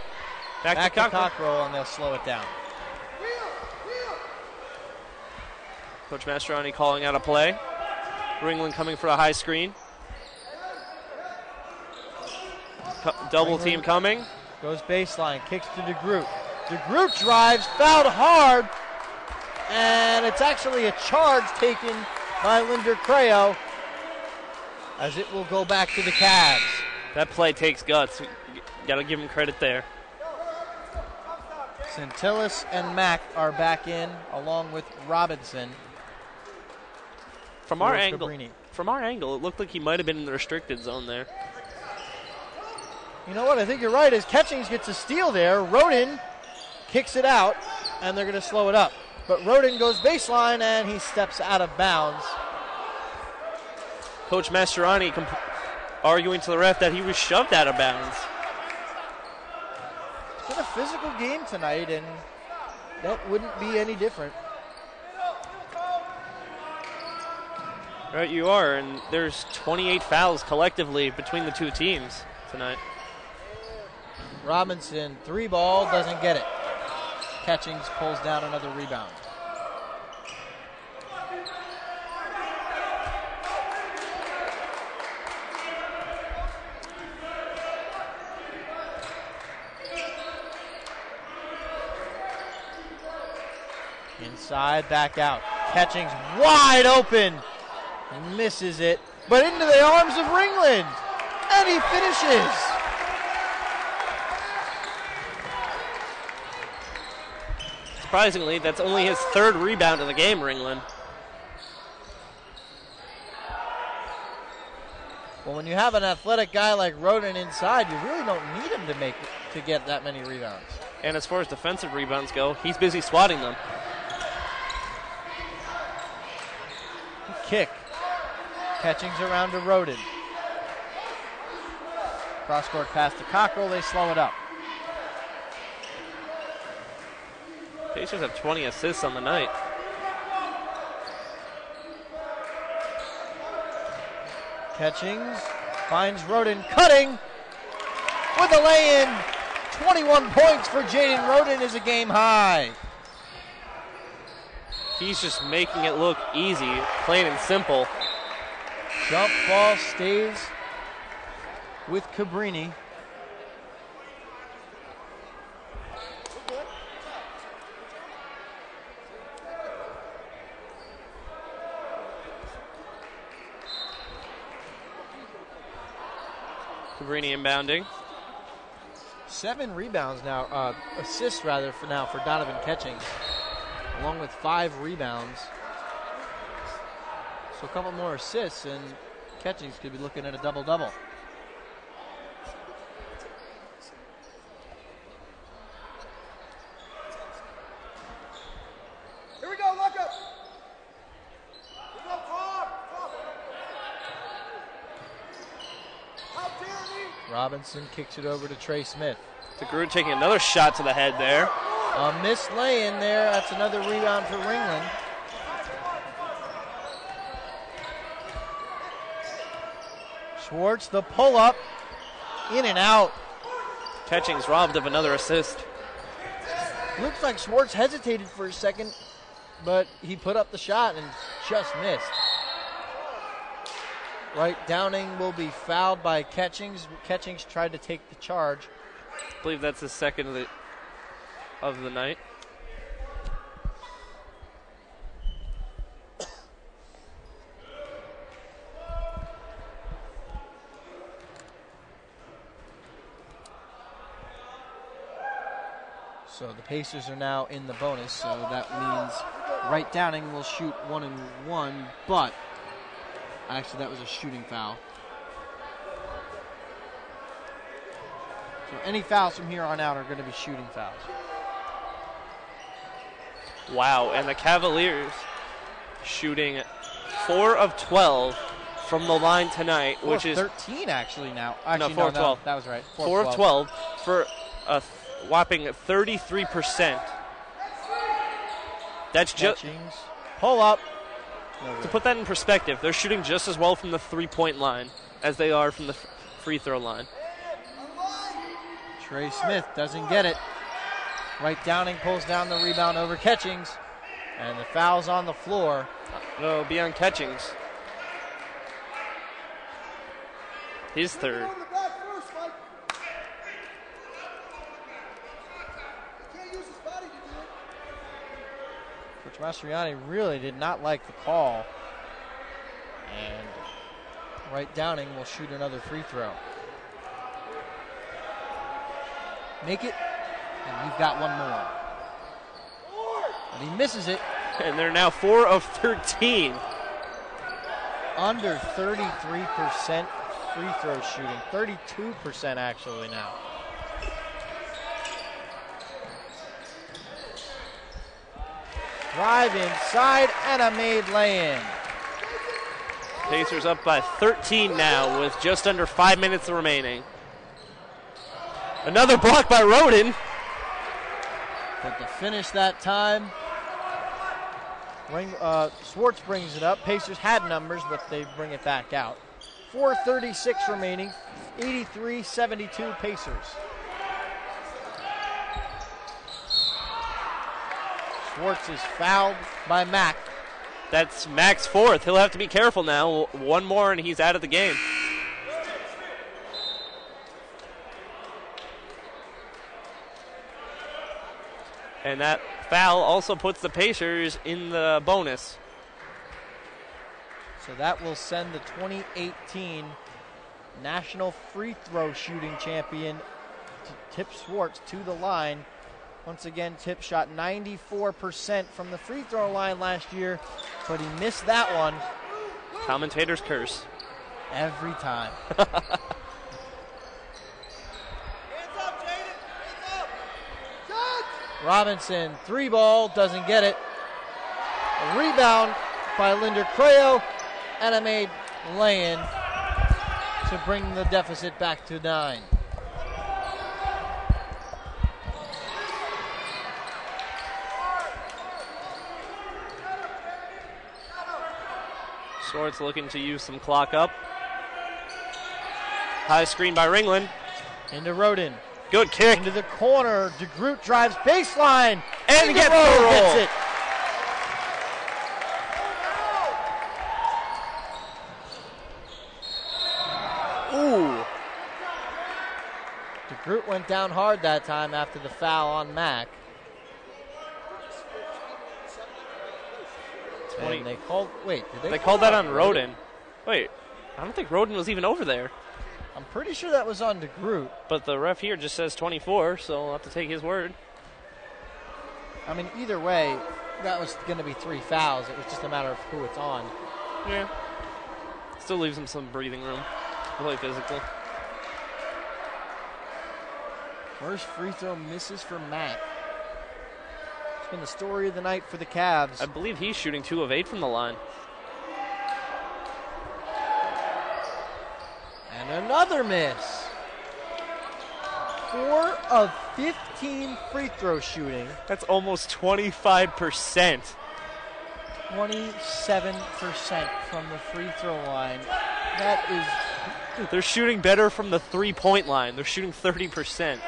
Back to Cockrell, and they'll slow it down. Coach Mastroni calling out a play. Ringland coming for a high screen. Double team coming. Goes baseline, kicks to DeGroot. DeGroot drives, fouled hard, and it's actually a charge taken by Linder Creo, as it will go back to the Cavs. That play takes guts. Got to give him credit there. Centillis and Mack are back in, along with Robinson. From our angle, it looked like he might have been in the restricted zone there. You know what? I think you're right. As Catchings gets a steal there, Rodin kicks it out, and they're going to slow it up. But Rodin goes baseline, and he steps out of bounds. Coach Mastroni arguing to the ref that he was shoved out of bounds. It's been a physical game tonight, and that wouldn't be any different. Right, you are, and there's 28 fouls collectively between the two teams tonight. Robinson, 3-ball, doesn't get it. Catchings pulls down another rebound. Inside, back out. Catchings wide open. Misses it, but into the arms of Ringland. And he finishes. Surprisingly, that's only his 3rd rebound of the game, Ringland. Well, when you have an athletic guy like Rodin inside, you really don't need him to get that many rebounds. And as far as defensive rebounds go, he's busy swatting them. Kick. Catchings around to Rodin. Cross-court pass to Cockrell. They slow it up. Pacers have 20 assists on the night. Catchings finds Rodin cutting with a lay-in. 21 points for Jaden Rodin is a game high. He's just making it look easy, plain and simple. Jump ball stays with Cabrini. Cabrini inbounding. 7 rebounds now, assists rather for Donovan Catchings, along with 5 rebounds. So a couple more assists, and Catchings could be looking at a double-double. Here we go, lock up. We go, Tom. Out, Tierney. Robinson kicks it over to Trey Smith. DeGroot taking another shot to the head there. A missed lay-in there. That's another rebound for Ringland. Schwartz, the pull-up, in and out. Catchings robbed of another assist. Looks like Schwartz hesitated for a second, but he put up the shot and just missed. Wright Downing will be fouled by Catchings. Catchings tried to take the charge. I believe that's his second of the night. So the Pacers are now in the bonus, so that means Wright Downing will shoot 1 and 1, but actually that was a shooting foul. So any fouls from here on out are going to be shooting fouls. Wow, and the Cavaliers shooting 4 of 12 from the line tonight, which is 13 actually now. Actually, 4 of 12. That was right. 4 of 12 for a whopping 33%. That's just Catchings. Pull up. To put that in perspective, they're shooting just as well from the three-point line as they are from the free throw line. Trey Smith doesn't get it. Wright Downing pulls down the rebound over Catchings, and the foul's on the floor. It'll be on Catchings. His third. Coach Mastriani really did not like the call. And Wright Downing will shoot another free throw. Make it, and you've got one more. And he misses it. And they're now 4 of 13. Under 33% free throw shooting. 32% actually now. Drive inside and a made lay-in. Pacers up by 13 now with just under 5 minutes remaining. Another block by Roden. But to finish that time, Swartz brings it up. Pacers had numbers, but they bring it back out. 4:36 remaining, 83-72 Pacers. Swartz is fouled by Mack. That's Mack's fourth. He'll have to be careful now. One more and he's out of the game. And that foul also puts the Pacers in the bonus. So that will send the 2018 National Free Throw Shooting Champion Tip Swartz to the line. Once again, Tip shot 94% from the free throw line last year, but he missed that one. Commentator's curse. Every time. Robinson, three ball, doesn't get it. A rebound by Linder Creo, and a made lay-in to bring the deficit back to 9. Swartz looking to use some clock up. High screen by Ringland. Into Roden. Good kick. Into the corner. DeGroot drives baseline. And gets the roll. Gets it. Ooh. DeGroot went down hard that time after the foul on Mack. And they called. Wait, did they called that on Roden? Wait, I don't think Roden was even over there. I'm pretty sure that was on DeGroot. But the ref here just says 24, so I'll have to take his word. I mean, either way, that was going to be 3 fouls. It was just a matter of who it's on. Yeah. Still leaves him some breathing room. Really physical. First free throw misses for Mack. It's been the story of the night for the Cavs. I believe he's shooting 2 of 8 from the line. And another miss. 4 of 15 free throw shooting. That's almost 25%. 27% from the free throw line. That is... They're shooting better from the three-point line. They're shooting 30%.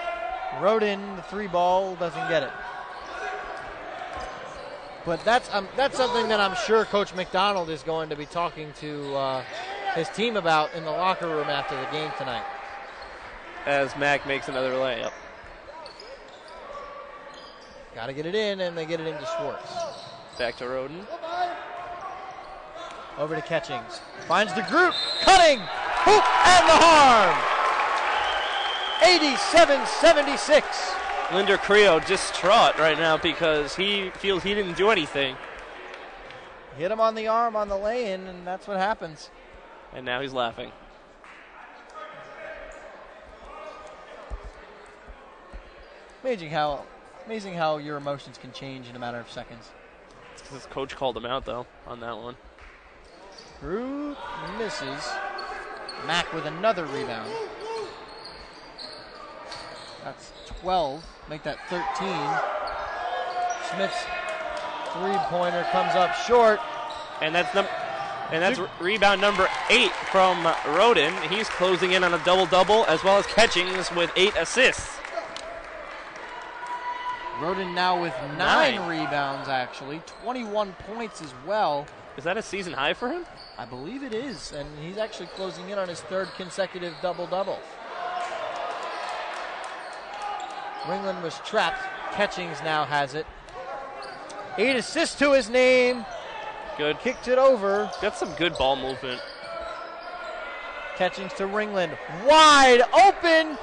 Roden, the 3 ball, doesn't get it. But that's something that I'm sure Coach McDonald is going to be talking to his team about in the locker room after the game tonight. As Mack makes another layup. Got to get it in, and they get it into Swartz. Back to Roden. Over to Catchings. Finds DeGroot. Cutting. Hoop and the harm. 87-76. Linder Creo distraught right now because he feels he didn't do anything. Hit him on the arm on the lay-in, and that's what happens. And now he's laughing. Amazing how your emotions can change in a matter of seconds. It's because his coach called him out, though, on that one. Drew misses. Mack with another rebound. That's 12. Make that 13. Smith's three-pointer comes up short. And that's rebound number 8 from Roden. He's closing in on a double-double as well as Catchings with 8 assists. Roden now with 9 rebounds, actually. 21 points as well. Is that a season high for him? I believe it is, and he's actually closing in on his 3rd consecutive double-double. Ringland was trapped. Catchings now has it. 8 assists to his name. Good. Kicked it over. Got some good ball movement. Catchings to Ringland. Wide open.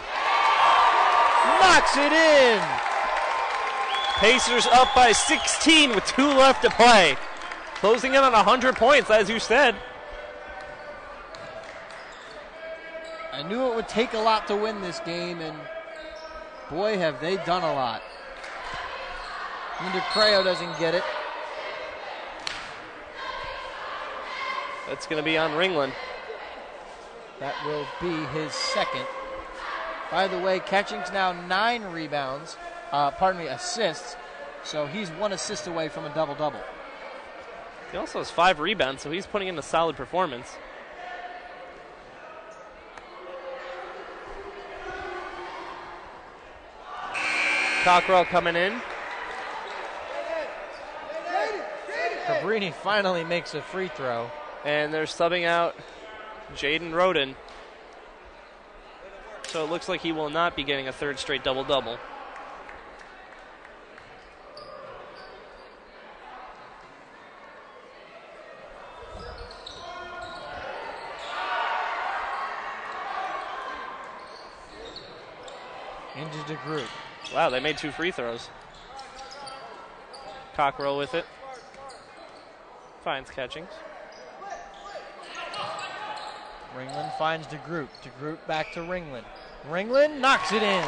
Knocks it in. Pacers up by 16 with 2 left to play. Closing in on 100 points, as you said. I knew it would take a lot to win this game, and boy, have they done a lot. Creo doesn't get it. That's going to be on Ringland. That will be his 2nd. By the way, Catchings now 9 rebounds, assists. So he's 1 assist away from a double-double. He also has 5 rebounds, so he's putting in a solid performance. Cockrell coming in. Cabrini finally makes a free throw. And they're subbing out Jaden Roden. So it looks like he will not be getting a 3rd straight double-double. Into DeGroot. Wow, they made 2 free throws. Cockrell with it. Finds Catchings. Ringland finds DeGroot. DeGroot back to Ringland. Ringland knocks it in.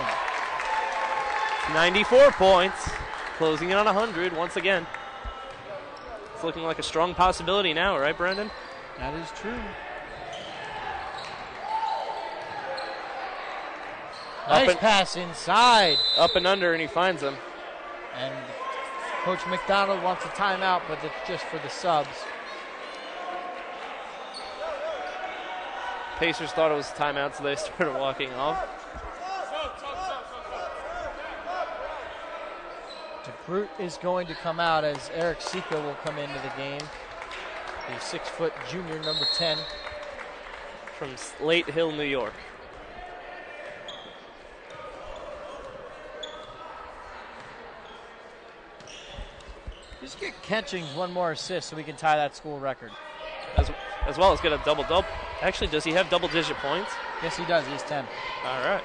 94 points. Closing in on 100 once again. It's looking like a strong possibility now, right, Brendan? That is true. Nice pass inside. Up and under, and he finds him. And Coach McDonald wants a timeout, but it's just for the subs. Pacers thought it was a timeout, so they started walking off. DeGroot is going to come out as Eric Sika will come into the game. The 6-foot junior, number 10. From Slate Hill, New York. Just get Catchings 1 more assist so we can tie that school record. As well as get a double-double. Actually, does he have double-digit points? Yes, he does. He has 10. All right.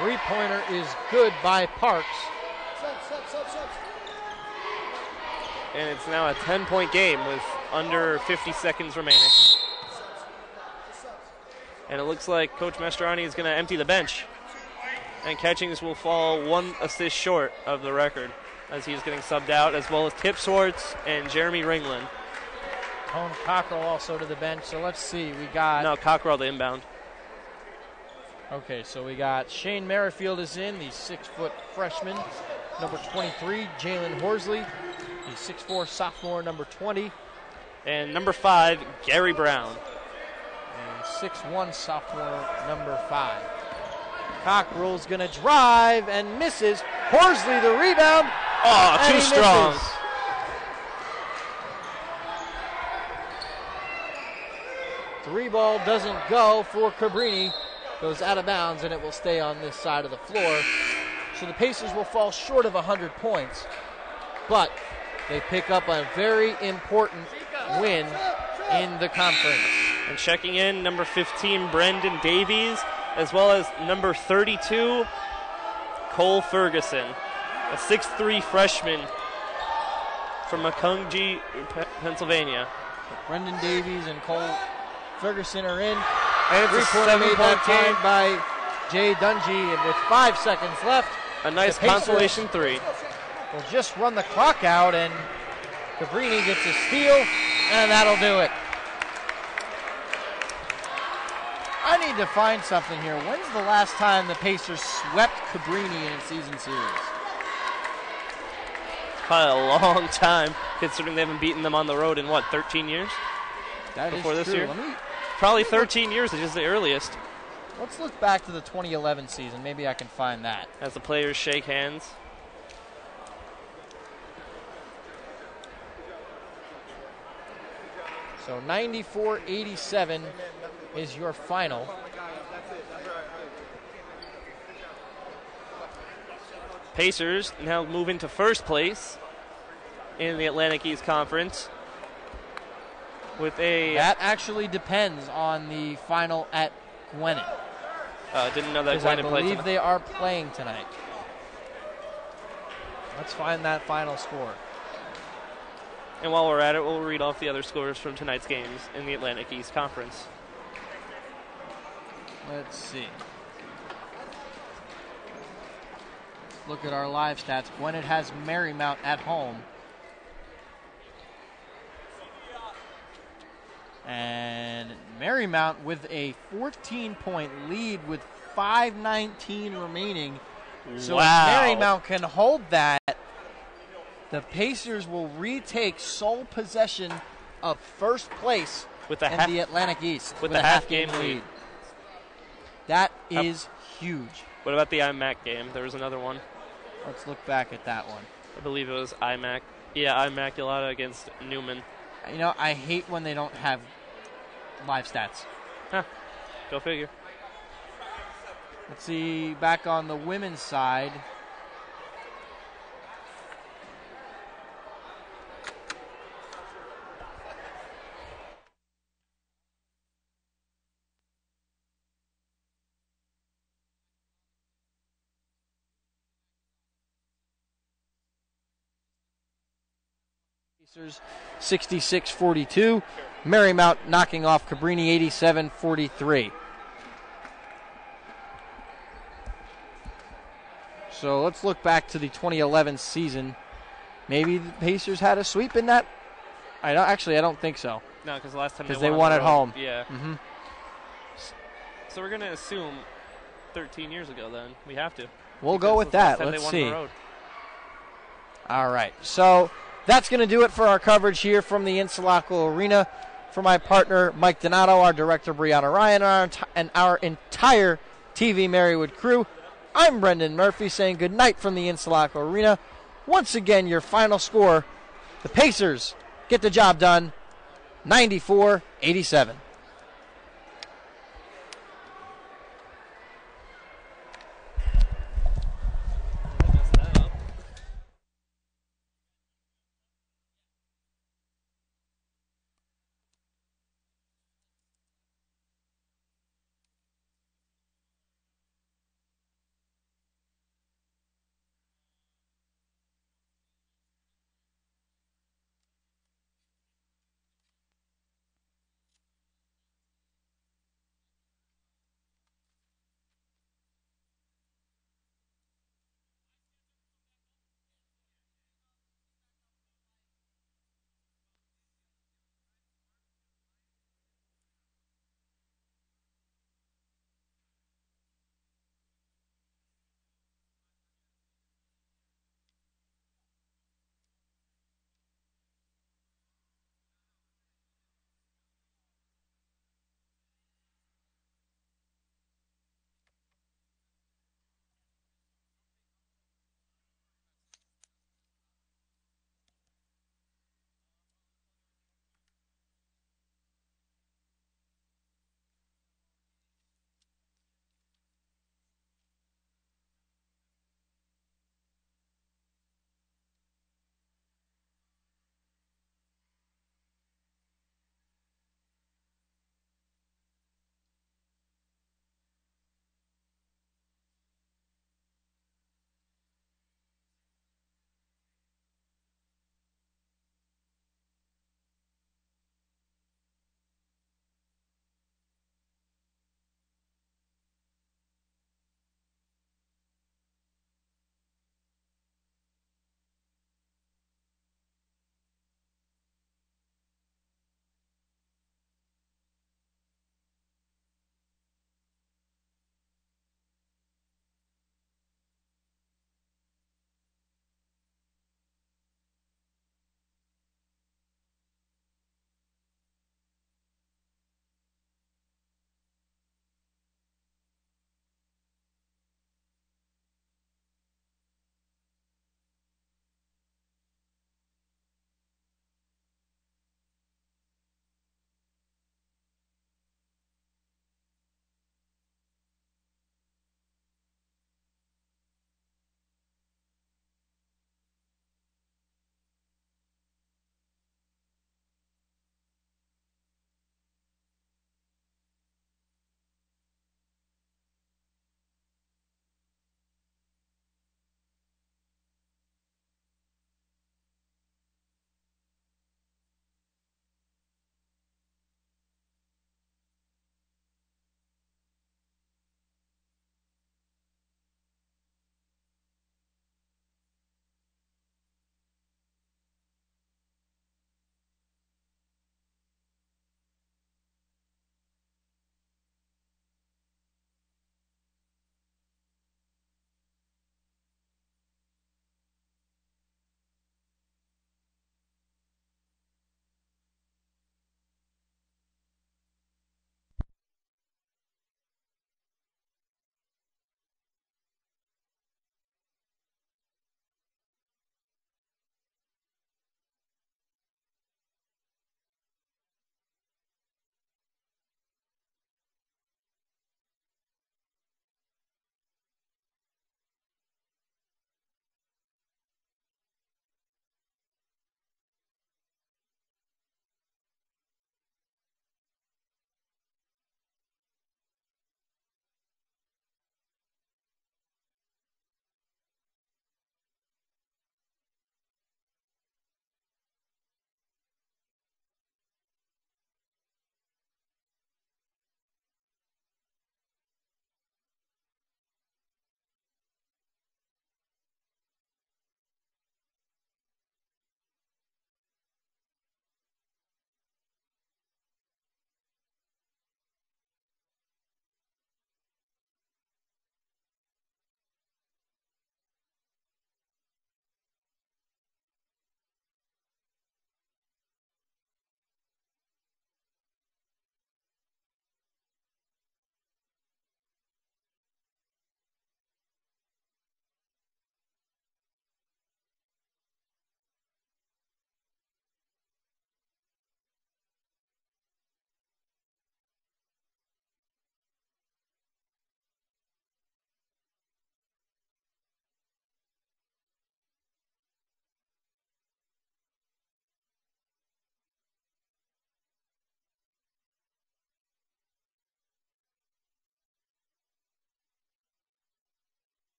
Three-pointer is good by Parks. And it's now a 10-point game with under 50 seconds remaining. And it looks like Coach Mastrani is going to empty the bench. And Catchings will fall 1 assist short of the record as he's getting subbed out, as well as Kip Swartz and Jeremy Ringland. Tone Cockrell also to the bench. So let's see. We got... No, Cockrell the inbound. Okay, so we got Shane Merrifield is in, the 6-foot freshman. Number 23, Jalen Horsley, the 6'4" sophomore, number 20. And number 5, Gary Brown. And 6'1" sophomore, number 5. Cockrell's going to drive and misses. Horsley the rebound. Oh, too strong. Misses. Three ball doesn't go for Cabrini. Goes out of bounds, and it will stay on this side of the floor. So the Pacers will fall short of 100 points. But they pick up a very important win in the conference. And checking in, number 15, Brendan Davies, as well as number 32, Cole Ferguson, a 6'3" freshman from Macungie, Pennsylvania. Brendan Davies and Cole Ferguson are in. And it's a Three-pointer made that 7-point game time by Jay Dungy, and with 5 seconds left, a nice consolation 3. Will just run the clock out, and Cabrini gets a steal, and that'll do it. I need to find something here. When's the last time the Pacers swept Cabrini in a season series? Probably a long time, considering they haven't beaten them on the road in, 13 years? That Before is this true. year? Probably 13 years, which is the earliest. Let's look back to the 2011 season. Maybe I can find that. As the players shake hands. So 94-87 is your final. Pacers now move into first place in the Atlantic East Conference with a... That actually depends on the final at Gwinnett. Didn't know that Because I Gwinnett played believe tonight. they are playing tonight. Let's find that final score. And while we're at it, we'll read off the other scores from tonight's games in the Atlantic East Conference. Let's see. Look at our live stats. Gwinnett has Marymount at home. And Marymount with a 14-point lead with 5:19 remaining. So Wow. if Marymount can hold that, the Pacers will retake sole possession of first place With a in half- the Atlantic East with a a half-game lead. That is huge. What about the IMAC game? There was another one. Let's look back at that one. I believe it was IMAC. Yeah, Immaculata against Newman. You know, I hate when they don't have live stats. Huh. Go figure. Let's see, back on the women's side. Pacers 66-42. Marymount knocking off Cabrini 87-43. So let's look back to the 2011 season. Maybe the Pacers had a sweep in that. I don't think so. No, because last time Because they they won on at the road. home. Yeah. Mm-hmm. So we're going to assume 13 years ago then. We have to. We'll go with Because last that. time Let's they won see. on the road. All right. So that's going to do it for our coverage here from the Insulaco Arena. For my partner, Mike Donato, our director, Brianna Ryan, and our entire TV-Marywood crew, I'm Brendan Murphy saying good night from the Insulaco Arena. Once again, your final score, the Pacers get the job done, 94-87.